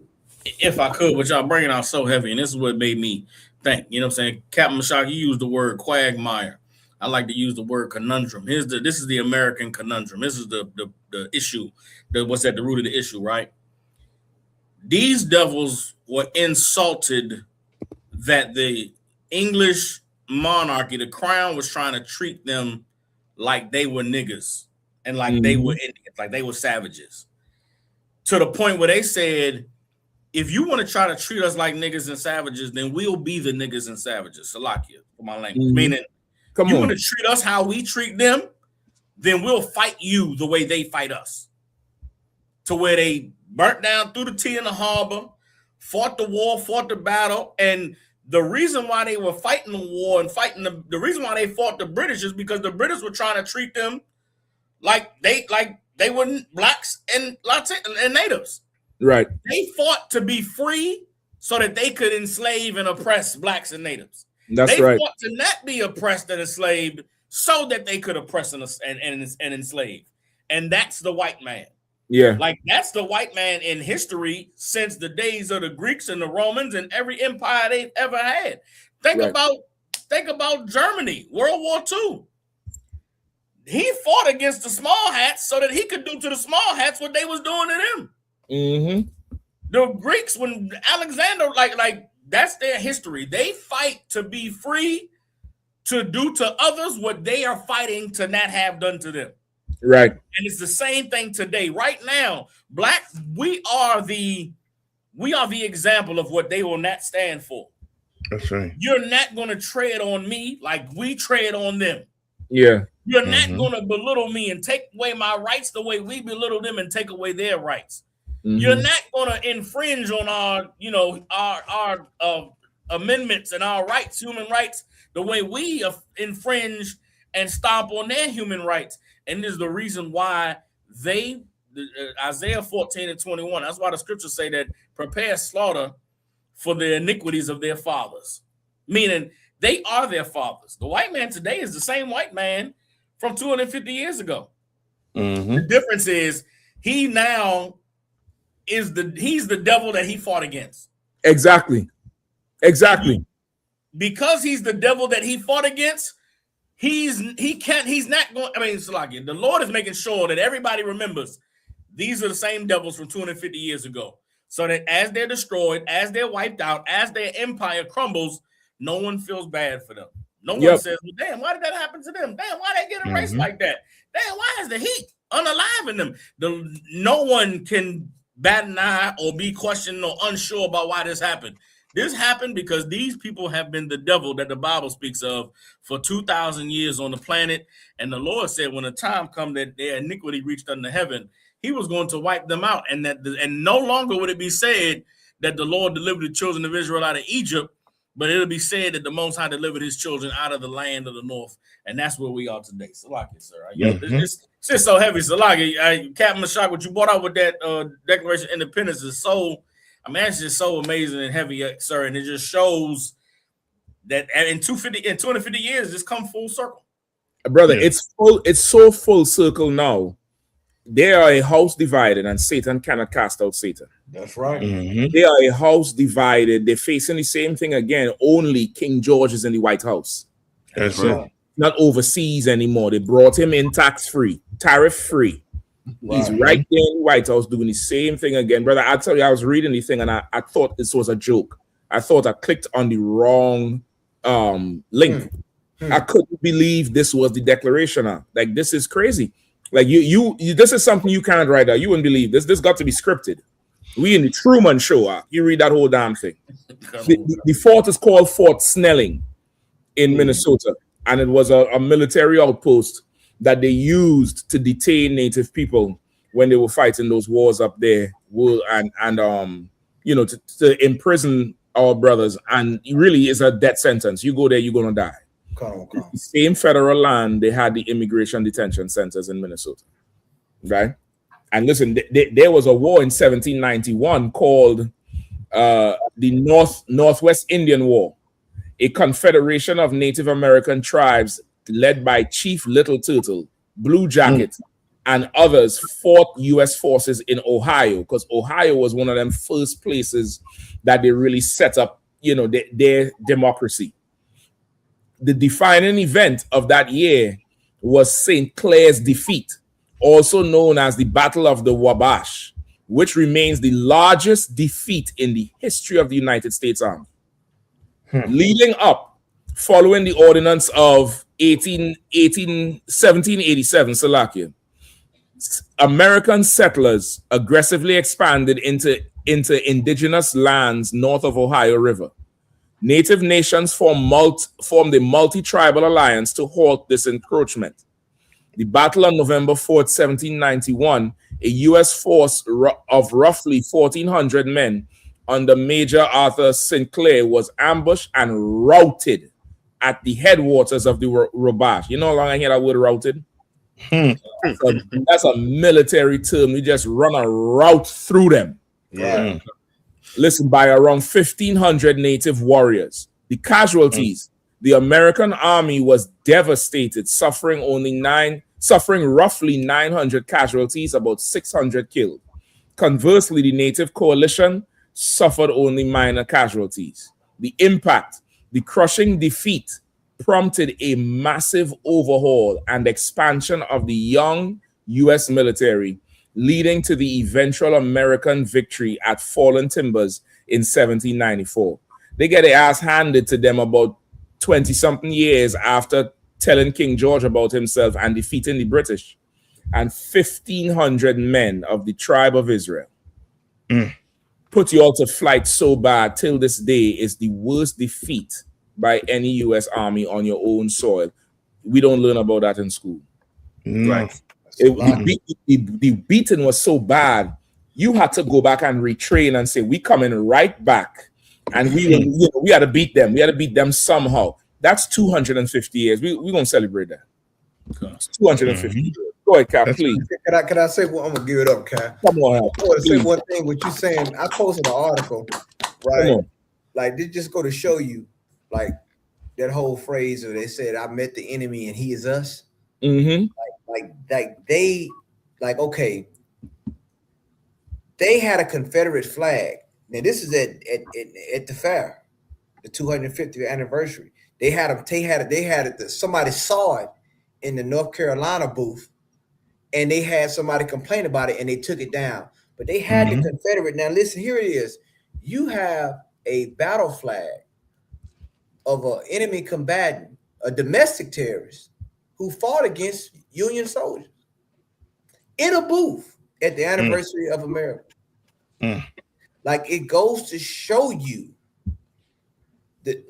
If I could, but y'all bringing out so heavy, and this is what made me think. You know what I'm saying? Captain Mashak, you used the word quagmire. I like to use the word conundrum. This is the American conundrum. This is the issue. What's at the root of the issue, right? These devils were insulted that the English monarchy, the crown, was trying to treat them like they were niggas and like they were Indians, like they were savages. To the point where they said, if you want to try to treat us like niggas and savages, then we'll be the niggas and savages. Salakia, for my language. Meaning, you want to treat us how we treat them, then we'll fight you the way they fight us. To where they burnt down through the tea in the harbor, fought the war, fought the battle, and the reason why they were fighting the war and fighting the reason why they fought the British is because the British were trying to treat them like they were blacks and Latin and natives. Right. They fought to be free so that they could enslave and oppress blacks and natives. They fought to not be oppressed and enslaved so that they could oppress and enslave. And that's the white man. Yeah. Like that's the white man in history since the days of the Greeks and the Romans and every empire they've ever had. Think about Germany, World War II. He fought against the small hats so that he could do to the small hats what they was doing to them. The Greeks, when Alexander, like that's their history. They fight to be free to do to others what they are fighting to not have done to them. Right. And it's the same thing today. Right now, blacks, we are the example of what they will not stand for. That's right. You're not going to tread on me like we tread on them. Yeah. You're not going to belittle me and take away my rights the way we belittle them and take away their rights. You're not going to infringe on our amendments and our rights, human rights, the way we infringe and stomp on their human rights. And this is the reason why Isaiah 14:21, that's why the scriptures say that prepare slaughter for the iniquities of their fathers. Meaning they are their fathers. The white man today is the same white man from 250 years ago. The difference is he's the devil that he fought against. Exactly. Because he's the devil that he fought against, he's not going. I mean, it's like the Lord is making sure that everybody remembers these are the same devils from 250 years ago. So that as they're destroyed, as they're wiped out, as their empire crumbles, no one feels bad for them. No one says, well, damn, why did that happen to them? Damn, why they get erased like that? Damn, why is the heat unalive in them? No one can bat an eye or be questioned or unsure about why this happened. This happened because these people have been the devil that the Bible speaks of for 2,000 years on the planet. And the Lord said when the time come that their iniquity reached unto heaven, he was going to wipe them out. And no longer would it be said that the Lord delivered the children of Israel out of Egypt, but it'll be said that the Most High delivered his children out of the land of the north. And that's where we are today. Salaki, sir. It's just so heavy. Salaki, Captain Mashak, what you brought out with that Declaration of Independence is so, I mean, it's just so amazing and heavy, sir. And it just shows that in 250 years, it's come full circle. Brother, it's so full circle now. They are a house divided, and Satan cannot cast out Satan. That's right. They are a house divided. They're facing the same thing again. Only King George is in the White House. That's right. Not overseas anymore. They brought him in tax-free, tariff-free. He's right there in the White House doing the same thing again. Brother, I tell you, I was reading the thing, and I thought this was a joke. I thought I clicked on the wrong link. I couldn't believe this was the declaration. Like, this is crazy. Like you this is something you can't write out. You wouldn't believe this. This got to be scripted. We in the Truman Show. You read that whole damn thing. The fort is called Fort Snelling in Minnesota, and it was a military outpost that they used to detain Native people when they were fighting those wars up there, and to imprison our brothers. And it really is a death sentence. You go there, you're gonna die. The same federal land they had the immigration detention centers in Minnesota, right? And listen, there was a war in 1791 called the Northwest Indian War, a confederation of Native American tribes led by Chief Little Turtle, Blue Jacket, and others fought U.S. forces in Ohio, because Ohio was one of them first places that they really set up, their democracy. The defining event of that year was St. Clair's defeat, also known as the Battle of the Wabash, which remains the largest defeat in the history of the United States Army. Leading up, following the ordinance of 1787, Salakia, American settlers aggressively expanded into indigenous lands north of Ohio River. Native nations formed a multi-tribal alliance to halt this encroachment. The Battle on November 4th, 1791, a U.S. force of roughly 1,400 men under Major Arthur St. Clair was ambushed and routed at the headwaters of the Wabash. You know how long I hear that word routed? That's a military term. You just run a route through them. Yeah. Listen, by around 1,500 native warriors. The casualties, the American army was devastated, suffering roughly 900 casualties, about 600 killed. Conversely, the native coalition suffered only minor casualties. The impact, the crushing defeat, prompted a massive overhaul and expansion of the young U.S. military, leading to the eventual American victory at Fallen Timbers in 1794. They get their ass handed to them about 20-something years after telling King George about himself and defeating the British. And 1,500 men of the tribe of Israel put you all to flight so bad till this day is the worst defeat by any U.S. Army on your own soil. We don't learn about that in school. Right. The beating was so bad, you had to go back and retrain and say, we coming right back. And we had to beat them. We had to beat them somehow. That's 250 years. We're going to celebrate that. It's 250 years. Go ahead, Cap, please. Can I say what I'm going to give it up, Cap? Come on, I want to say one thing. What you saying, I posted an article, right? Like, this just go to show you, like, that whole phrase where they said, I met the enemy and he is us. Mm-hmm. Okay, they had a Confederate flag. Now this is at the fair, the 250th anniversary. They had it. Somebody saw it in the North Carolina booth, and they had somebody complain about it, and they took it down. But they had the Confederate. Now listen, here it is. You have a battle flag of an enemy combatant, a domestic terrorist who fought against Union soldiers in a booth at the anniversary of America. Like, it goes to show you the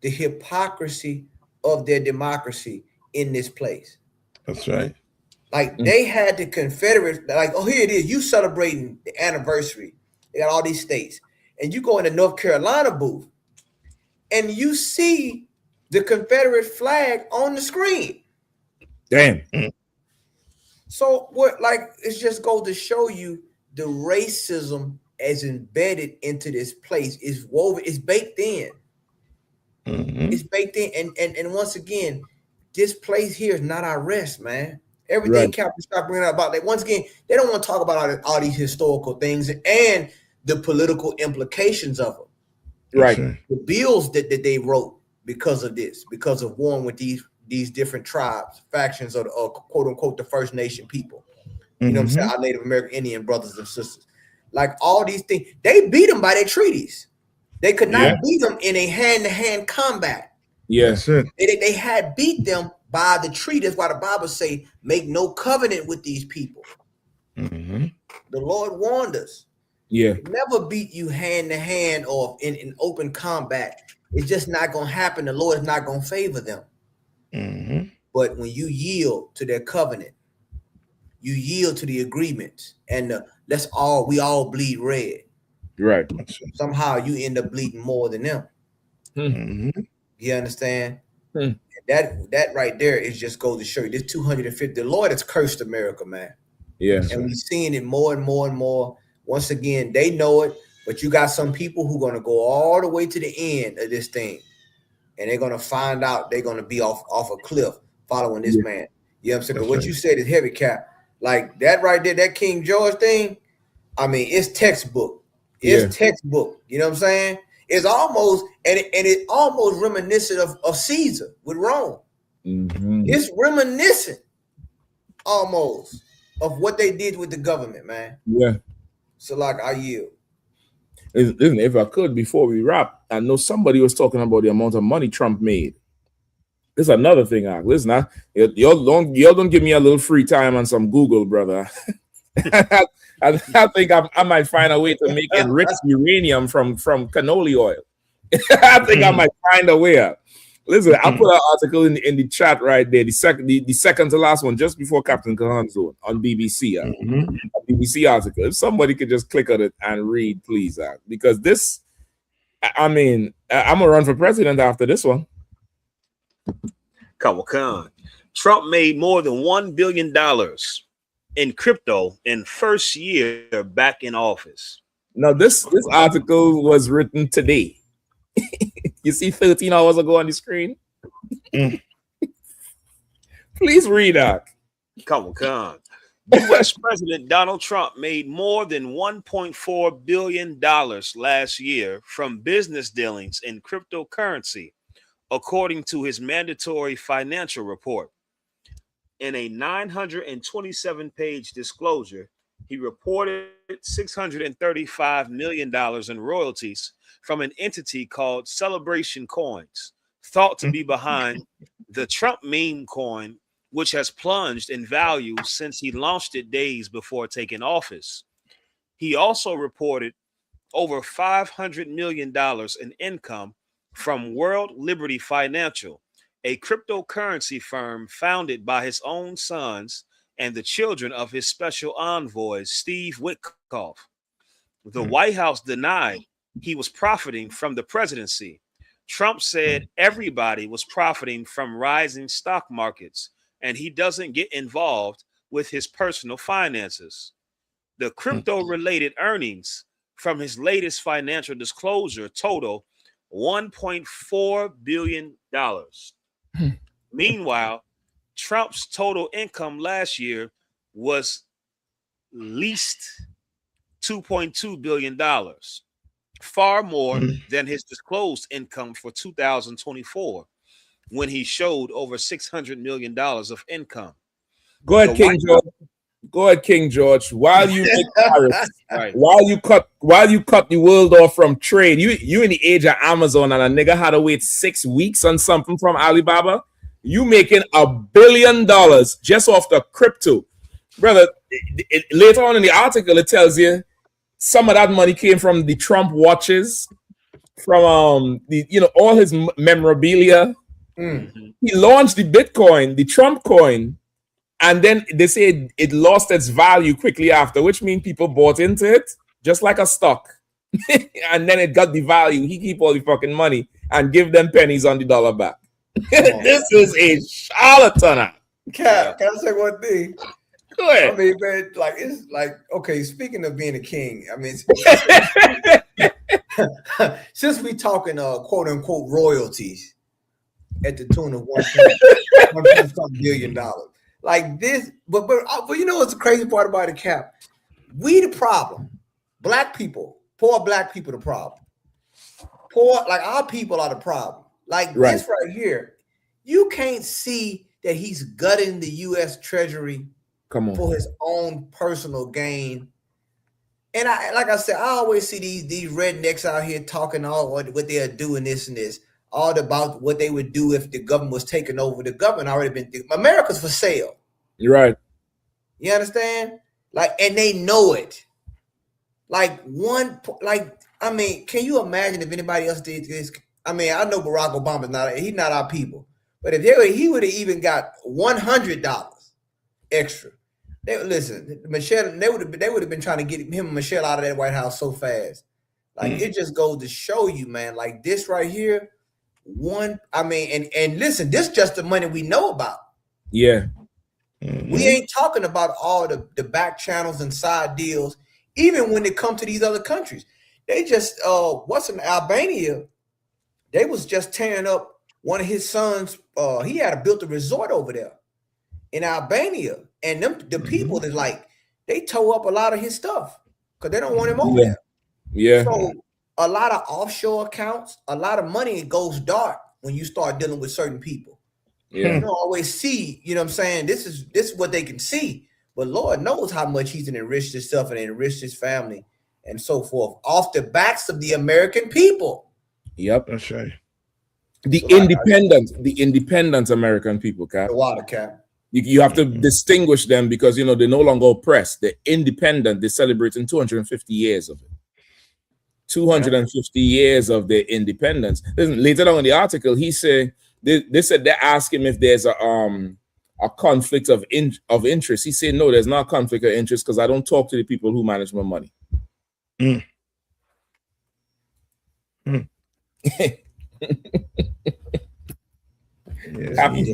hypocrisy of their democracy in this place. That's right. Like, they had the Confederate, like, oh, here it is. You celebrating the anniversary. They got all these states. And you go in the North Carolina booth and you see the Confederate flag on the screen. Damn. So what, like, it just goes to show you the racism as embedded into this place is woven, it's baked in. It's baked in. And once again, this place here is not our rest, man. Everything Captain Scott bringing up about that. Once again, they don't want to talk about all these historical things and the political implications of them. Right. The bills that they wrote because of this, because of warring with these different tribes, factions of quote unquote the First Nation people. You know what I'm saying? Our Native American Indian brothers and sisters. Like, all these things, they beat them by their treaties. They could not beat them in a hand-to-hand combat. Yes. They had beat them by the treaty. That's why the Bible say, make no covenant with these people. The Lord warned us. Yeah. Never beat you hand-to-hand or in open combat. It's just not going to happen. The Lord is not going to favor them. But when you yield to their covenant, you yield to the agreements, and we all bleed red. Right. Somehow you end up bleeding more than them. You understand? That right there is just goes to show you this 250. The Lord has cursed America, man. Yeah. And we're seeing it more and more and more. Once again, they know it, but you got some people who are going to go all the way to the end of this thing, and they're going to find out they're going to be off a cliff following this man. You know what I'm saying? What you said is heavy, Cap. Like that right there, that King George thing, I mean, it's textbook. It's textbook. You know what I'm saying? It's almost, and it almost reminiscent of Caesar with Rome. Mm-hmm. It's reminiscent almost of what they did with the government, man. Yeah. So like I yield. Listen, if I could, before we wrap, I know somebody was talking about the amount of money Trump made. This is another thing. Listen, y'all don't give me a little free time on some Google, brother. I think I might find a way to make enriched uranium from cannoli oil. I think I might find a way. Listen, I put an article in the chat right there, the second to last one, just before Captain Kahan's Zone on BBC. A BBC article. If somebody could just click on it and read, please, because this, I mean, I'm gonna run for president after this one. Khan. Trump made more than $1 billion in crypto in first year back in office. Now, this article was written today. You see 13 hours ago on the screen? Please read that. Khan. U.S. President Donald Trump made more than $1.4 billion last year from business dealings in cryptocurrency, according to his mandatory financial report. In a 927-page disclosure, he reported $635 million in royalties from an entity called Celebration Coins, thought to be behind the Trump meme coin, which has plunged in value since he launched it days before taking office. He also reported over $500 million in income from World Liberty Financial, a cryptocurrency firm founded by his own sons and the children of his special envoy, Steve Witkoff. The White House denied he was profiting from the presidency. Trump said everybody was profiting from rising stock markets, and he doesn't get involved with his personal finances. The crypto-related earnings from his latest financial disclosure total $1.4 billion. Meanwhile, Trump's total income last year was least $2.2 billion, far more than his disclosed income for 2024, when he showed over $600 million of income. Go ahead, King George. Go ahead, King George. While you make tariffs, right. while you cut the world off from trade, you in the age of Amazon, and a nigga had to wait 6 weeks on something from Alibaba. You making $1 billion just off the crypto, brother. Later on in the article, it tells you some of that money came from the Trump watches, from all his memorabilia. He launched the Bitcoin, the Trump coin, and then they say it lost its value quickly after, which means people bought into it just like a stock. And then it got the value. He keep all the fucking money and give them pennies on the dollar back. This is a charlatan. Cap, can I say one thing? Go ahead. I mean, man, like it's like, okay, speaking of being a king, I mean, since we talking quote unquote royalties at the tune of $1 billion, like this, but you know what's the crazy part about it, Cap? We the problem. Black people, poor black people, the problem. Poor, like our people are the problem. Like this right here, you can't see that he's gutting the U.S. Treasury for his own personal gain. And like I said, I always see these rednecks out here talking all what they're doing, this and this, all about what they would do if the government was taking over. The government already been America's for sale. You're right. You understand? Like, and they know it. I mean, can you imagine if anybody else did this? I mean, I know Barack Obama's he's not our people, but if he would have even got $100 extra, Michelle, they would have been trying to get him and Michelle out of that White House so fast. Like it just goes to show you, man. Like this right here, and listen, this just the money we know about. Yeah, we ain't talking about all the back channels and side deals. Even when it comes to these other countries, they just what's in Albania? They was just tearing up one of his sons. He had built a resort over there, in Albania, and the people is like they tow up a lot of his stuff because they don't want him over there. Yeah. So a lot of offshore accounts, a lot of money goes dark when you start dealing with certain people. Yeah. You don't always see, you know what I'm saying? This is what they can see. But Lord knows how much he's enriched himself and enriched his family and so forth off the backs of the American people. Yep. That's right. The independent American people, Cap. The water, Cap. You have to distinguish them because, you know, they're no longer oppressed. They're independent. They're celebrating 250 years of it. 250 years of their independence. Listen, later on in the article, he said, they said they asked him if there's a conflict of interest. He said, no, there's not a conflict of interest because I don't talk to the people who manage my money. Happy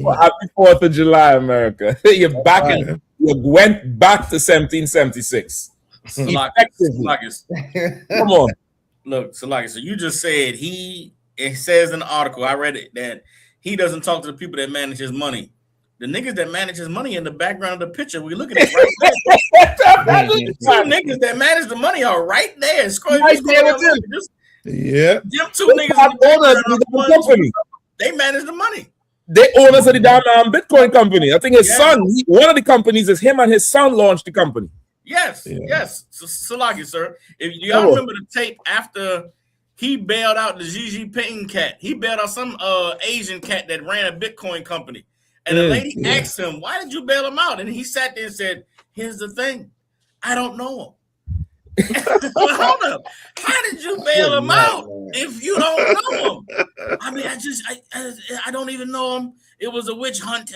4th of July, America. You went back to 1776. Salakis. Come on. Look, Salakis, so you just said it says in the article, I read it, that he doesn't talk to the people that manage his money. The niggas that manage his money in the background of the picture, we look at it right there. The two niggas that manage the money are right there. Yeah. Them two niggas, they manage the money. They owners of the damn Bitcoin company. I think his son, one of the companies is him and his son launched the company. Yes. So, Salaki, sir. If y'all remember the tape after he bailed out the Xi Jinping cat, he bailed out some Asian cat that ran a Bitcoin company. And the lady asked him, why did you bail him out? And he sat there and said, here's the thing. I don't know him. Hold up. How did you bail him out if you don't know him? I mean, I don't even know him. It was a witch hunt.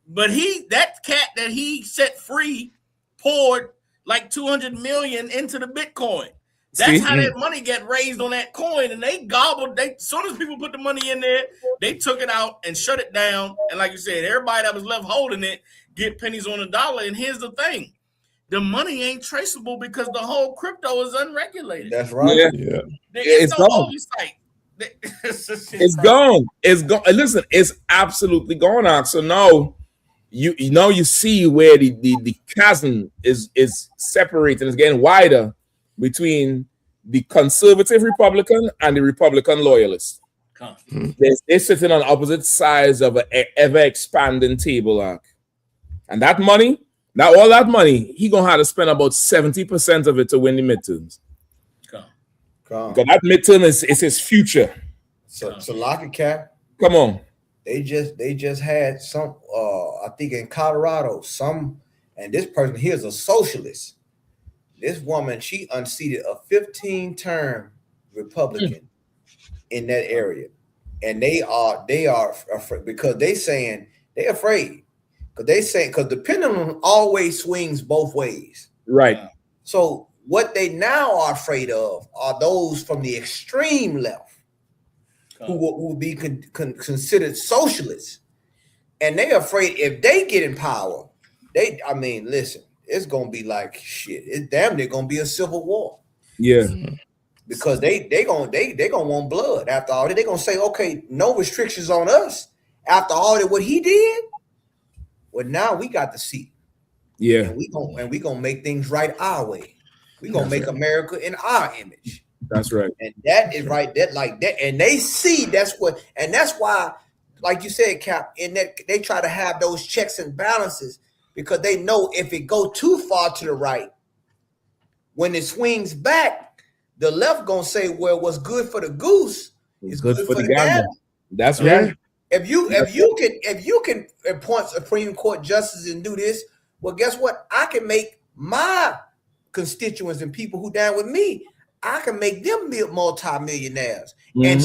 But that cat that he set free poured like 200 million into the Bitcoin. That's how that money get raised on that coin, and they gobbled. As soon as people put the money in there, they took it out and shut it down. And like you said, everybody that was left holding it get pennies on the dollar. And here's the thing: the money ain't traceable because the whole crypto is unregulated. That's right. Yeah. It's no oversight. It's gone. It's gone. Listen, it's absolutely gone. So now you see where the chasm is separating. It's getting wider between the conservative Republican and the Republican loyalists. They're sitting on opposite sides of an ever-expanding table arc. And that money, all that money, he gonna have to spend about 70% of it to win the midterms. Because that midterm is his future. So lock it, Cap. Come on. They just had some I think in Colorado, and this person here is a socialist. This woman, she unseated a 15-term Republican in that area. And they are afraid because they're afraid. Because the pendulum always swings both ways. Right. So what they now are afraid of are those from the extreme left who will be considered socialists. And they're afraid if they get in power, listen, it's gonna be like shit. It's damn near gonna be a civil war. Yeah. Because they gonna want blood after all that. They're gonna say, okay, no restrictions on us after all that what he did. Well, now we got the seat. Yeah. And we gonna make things right our way. We gonna make America in our image. That's right. And that is right. That like that, and they see that's why, like you said, Cap, in that they try to have those checks and balances. Because they know if it go too far to the right, when it swings back, the left gonna say, "Well, what's good for the goose is good for the gander." That's right. If you can appoint Supreme Court justices and do this, well, guess what? I can make my constituents and people who down with me, I can make them multi-millionaires and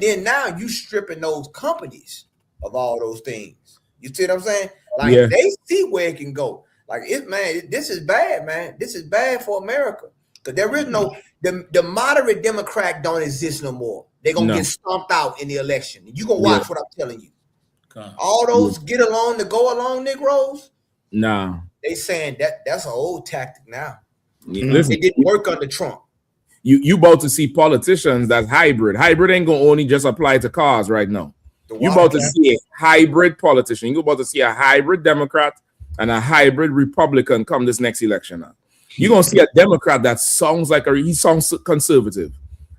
then now you stripping those companies of all those things. You see what I'm saying? Like they see where it can go. Like this is bad, man. This is bad for America. Because there is no the moderate Democrat don't exist no more. They're gonna get stomped out in the election. You gonna watch what I'm telling you. All those get along to go along Negroes. Nah. They saying that's an old tactic now. Listen, it didn't work under Trump. You about to see politicians that's hybrid. Hybrid ain't gonna only just apply to cars right now. You're about to see a hybrid politician. You're about to see a hybrid Democrat and a hybrid Republican come this next election. Now. You're gonna see a Democrat that sounds like he sounds conservative,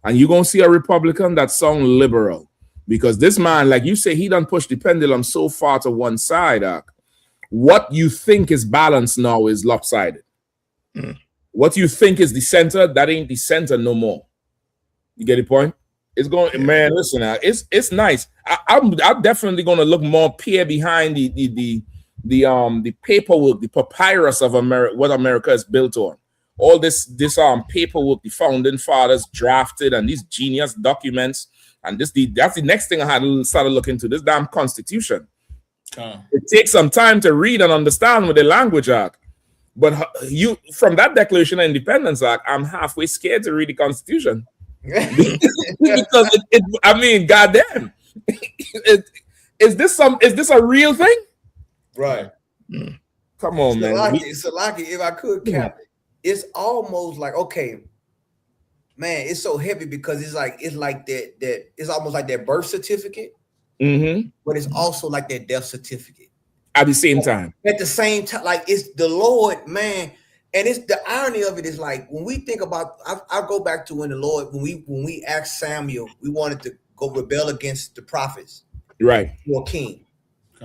and you're gonna see a Republican that sounds liberal. Because this man, like you say, he done pushed the pendulum so far to one side. What you think is balanced now is lopsided. What you think is the center, that ain't the center no more. You get the point? It's going, man. Listen, it's nice. I'm definitely going to look more peer behind the paperwork, the papyrus of America, what America is built on. All this paperwork the founding fathers drafted, and these genius documents, and that's the next thing I had to start looking into. This damn Constitution. It takes some time to read and understand with the language act. But you, from that Declaration of Independence Act, I'm halfway scared to read the Constitution. Because I mean, goddamn, is this a real thing? Right. Come on, man. Salaki, if I could cap it, it's almost like, okay, man, it's so heavy because it's like that it's almost like that birth certificate, but it's also like that death certificate at the same time. At the same time, like it's the Lord, man. And it's the irony of it is like when we think about, I go back to when the Lord, when we asked Samuel, we wanted to go rebel against the prophets, right? For a king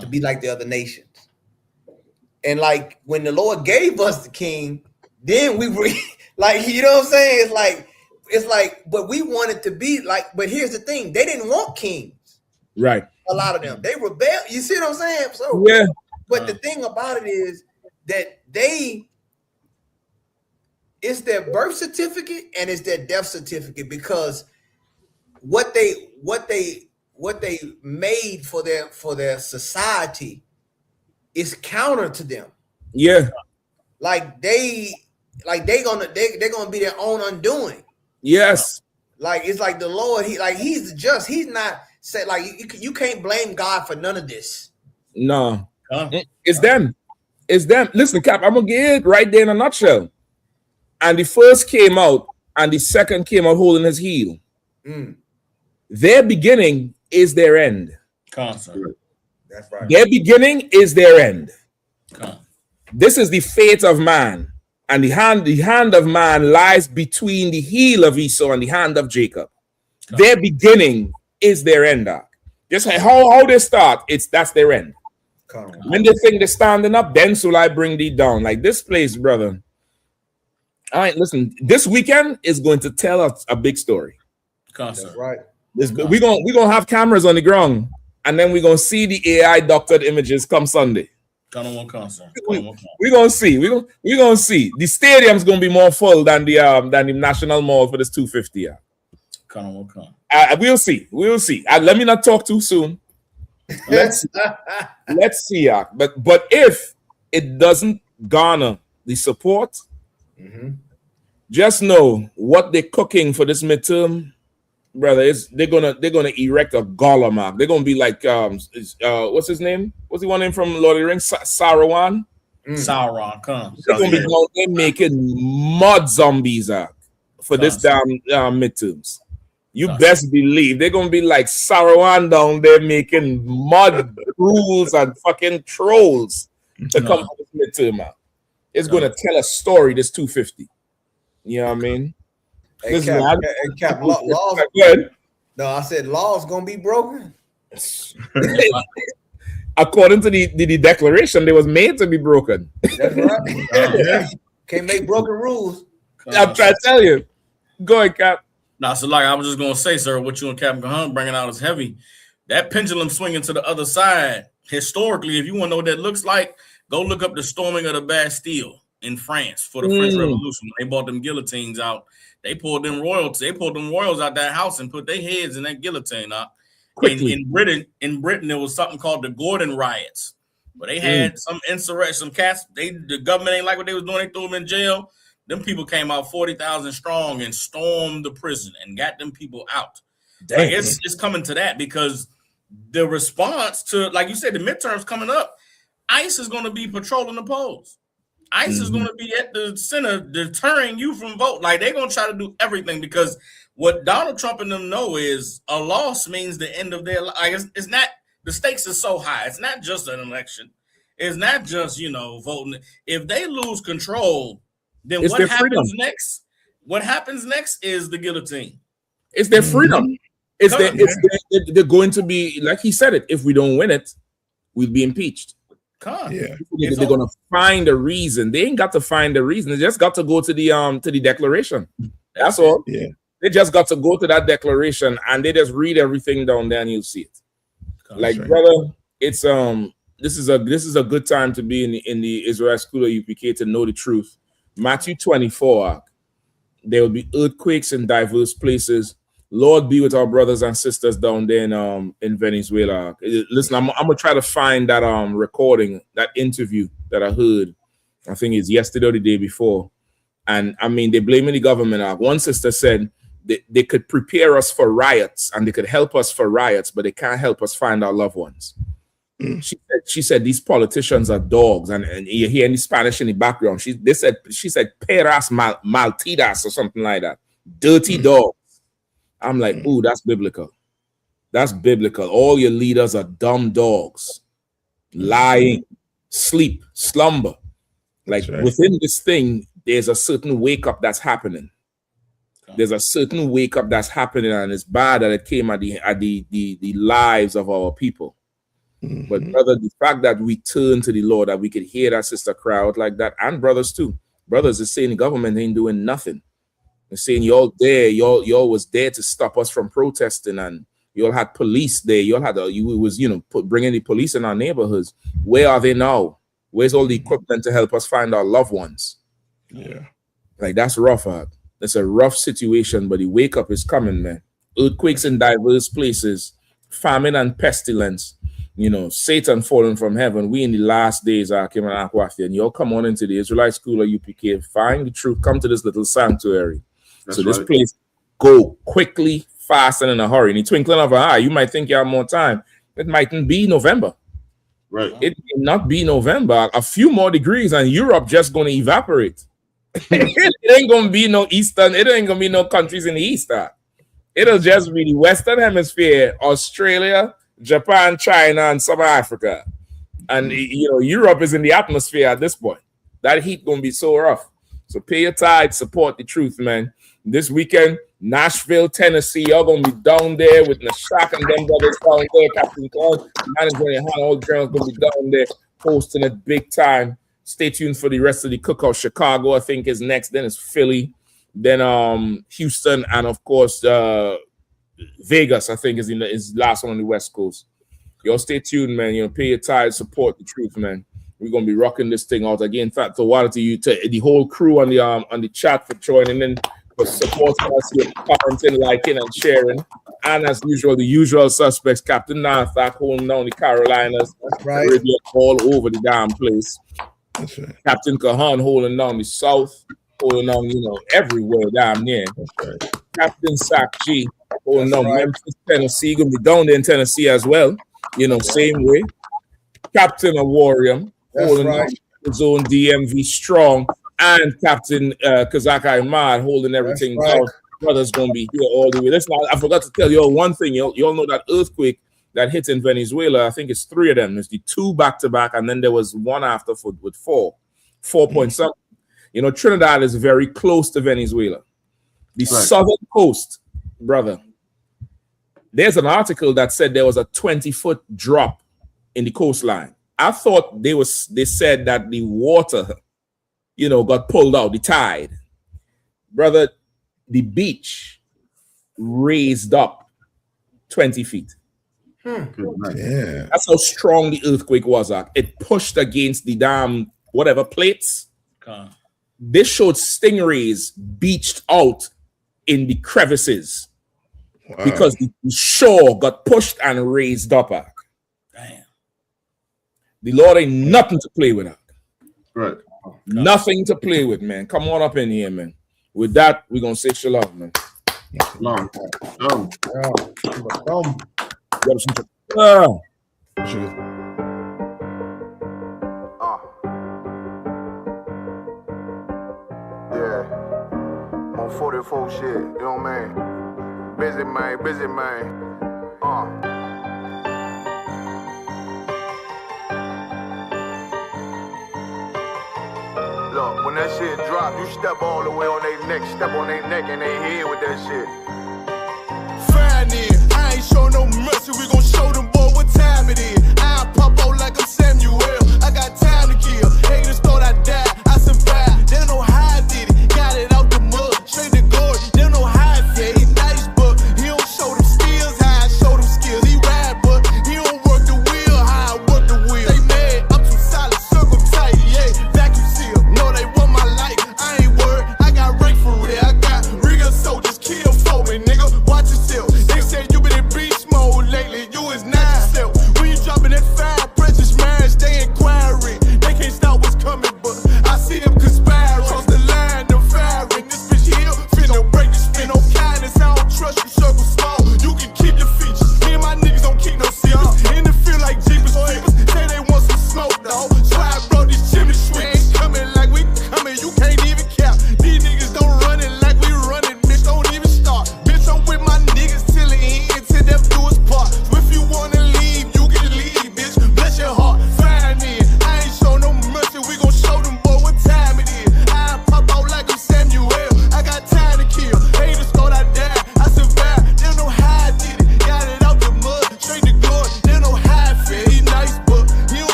to be like the other nations. And like when the Lord gave us the king, then we were like, you know what I'm saying? It's like, but we wanted to be like, but here's the thing, they didn't want kings. Right. A lot of them. They rebelled. You see what I'm saying? So yeah. But the thing about it is that it's their birth certificate and it's their death certificate, because what they made for their society is counter to them. Yeah. They're gonna be their own undoing. Yes. Like it's like the Lord, he's the just. He's not said like you can't blame God for none of this. No. It's them. It's them. Listen, Cap, I'm gonna get it right there in a nutshell. And the first came out, and the second came out holding his heel. Their beginning is their end. That's right. Their beginning is their end. This is the fate of man, and the hand of man lies between the heel of Esau and the hand of Jacob. Their beginning is their end. Just how they start, that's their end. When they think they're standing up, then shall I bring thee down. Like this place, brother. All right, listen. This weekend is going to tell us a big story. That's right. We're gonna have cameras on the ground, and then we're gonna see the AI doctored images come Sunday. We're gonna see. We're gonna see. The stadium's gonna be more full than the National Mall for this 250. We'll see. We'll see. Let me not talk too soon. Let's see. But if it doesn't garner the support, just know what they're cooking for this midterm, brother. They're gonna erect a Gollum. They're gonna be like what's his name? What's the one name from Lord of the Rings? Sauron. Sauron, come. They're gonna be down there making mud zombies for this damn midterms. You best believe they're gonna be like Sauron down there making mud rules and fucking trolls to come to this midterm. It's gonna tell a story. This 250. You know what I mean? Hey, Cap, laws. No, I said laws gonna be broken. According to the declaration, they was made to be broken. That's right. Can't make broken rules. I'm trying to tell you. Go ahead, Cap. Now, so like I was just gonna say, sir, what you and Captain Cahan bringing out is heavy. That pendulum swinging to the other side. Historically, if you want to know what that looks like, go look up the storming of the Bastille in France for the French Revolution. They bought them guillotines out. They pulled them royals out that house and put their heads in that guillotine out. In Britain, there was something called the Gordon riots, where they had some insurrection, some cats. The government ain't like what they was doing. They threw them in jail. Them people came out 40,000 strong and stormed the prison and got them people out. Like it's coming to that, because the response to, like you said, the midterms coming up, ICE is going to be patrolling the polls. ICE is going to be at the center deterring you from vote. Like they're going to try to do everything because what Donald Trump and them know is a loss means the end of their life. Like it's not, the stakes are so high. It's not just an election. It's not just, voting. If they lose control, then It's what their happens freedom. next? What happens next is the guillotine. It's their freedom. They're going to be, like he said it, if we don't win it, we'll be impeached. Yeah. They're gonna find a reason. They ain't got to find a reason. They just got to go to the declaration. That's all. Yeah. They just got to go to that declaration and they just read everything down there and you'll see it. Like, brother, it's this is a good time to be in the Israel School of UPK to know the truth. Matthew 24, there will be earthquakes in diverse places. Lord be with our brothers and sisters down there in Venezuela. Listen, I'm gonna try to find that recording, that interview that I heard. I think it's yesterday or the day before. And I mean, they're blaming the government. One sister said they could prepare us for riots and they could help us for riots, but they can't help us find our loved ones. She said these politicians are dogs, and you hear the Spanish in the background. She said peras maltidas or something like that. Dirty dogs. I'm like, ooh, that's biblical. That's biblical. All your leaders are dumb dogs, lying, sleep, slumber. Like within this thing, there's a certain wake up that's happening. There's a certain wake up that's happening, and it's bad that it came at the lives of our people. But brother, the fact that we turn to the Lord, that we could hear that sister cry out like that, and brothers too. Brothers is saying the government ain't doing nothing. They're saying y'all there, y'all was there to stop us from protesting, and y'all had police there. Y'all had bringing the police in our neighborhoods. Where are they now? Where's all the equipment to help us find our loved ones? Yeah, like that's rough. It's a rough situation, but the wake up is coming, man. Earthquakes in diverse places, famine and pestilence. Satan falling from heaven. We in the last days, Akim and Akwafi, and y'all come on into the Israelite School of UPK, find the truth, come to this little sanctuary. This place, go quickly, fast, and in a hurry. In the twinkling of an eye, you might think you have more time. It mightn't be November. Right. It may not be November. A few more degrees, and Europe just going to evaporate. It ain't going to be no Eastern. It ain't going to be no countries in the East. It'll just be the Western Hemisphere, Australia, Japan, China, and South Africa. And Europe is in the atmosphere at this point. That heat gonna be so rough. So pay your tithe, support the truth, man. This weekend, Nashville, Tennessee, y'all gonna be down there with Nashak and them brothers down there. Captain Claude, management and all the journals gonna be down there hosting it big time. Stay tuned for the rest of the cookout. Chicago, I think, is next. Then it's Philly, then Houston, and of course Vegas, I think, is last one on the West Coast. Y'all stay tuned, man. Pay your tithe, support the truth, man. We're gonna be rocking this thing out again. In fact, to you, to the whole crew on the chat for joining in, for supporting us here, commenting, liking, and sharing. And as usual, the usual suspects, Captain Narthak holding down the Carolinas. That's right. Radio all over the damn place. That's right. Captain Kahan holding down the South, holding down, everywhere damn near. That's right. Captain Sack G holding down Memphis, Tennessee. Gonna be down there in Tennessee as well. Same way. Captain Awarium holding down his own DMV strong, and Captain Kazak Ahmad holding everything down. Brother's gonna be here all the way. Listen, I forgot to tell you all one thing. You all know that earthquake that hit in Venezuela. I think it's 3 of them. There's the 2 back-to-back, and then there was one after with 4 point something. Trinidad is very close to Venezuela. The southern coast, brother. There's an article that said there was a 20-foot drop in the coastline. I thought they said that the water, got pulled out, the tide. Brother, the beach raised up 20 feet. Yeah. That's how strong the earthquake was. It pushed against the damn whatever plates. This showed stingrays beached out in the crevices. Wow. Because the shore got pushed and raised up. Damn. The Lord ain't nothing to play with. Right. Nothing to play with, man. Come on up in here, man. With that, we're going to say shalom, man. Shalom. 44 shit, you know what I mean? Busy man. Look, when that shit drop, you step all the way on their neck, step on their neck and they head with that shit. Fine then, I ain't show no mercy, we gon' show them boy what time it is.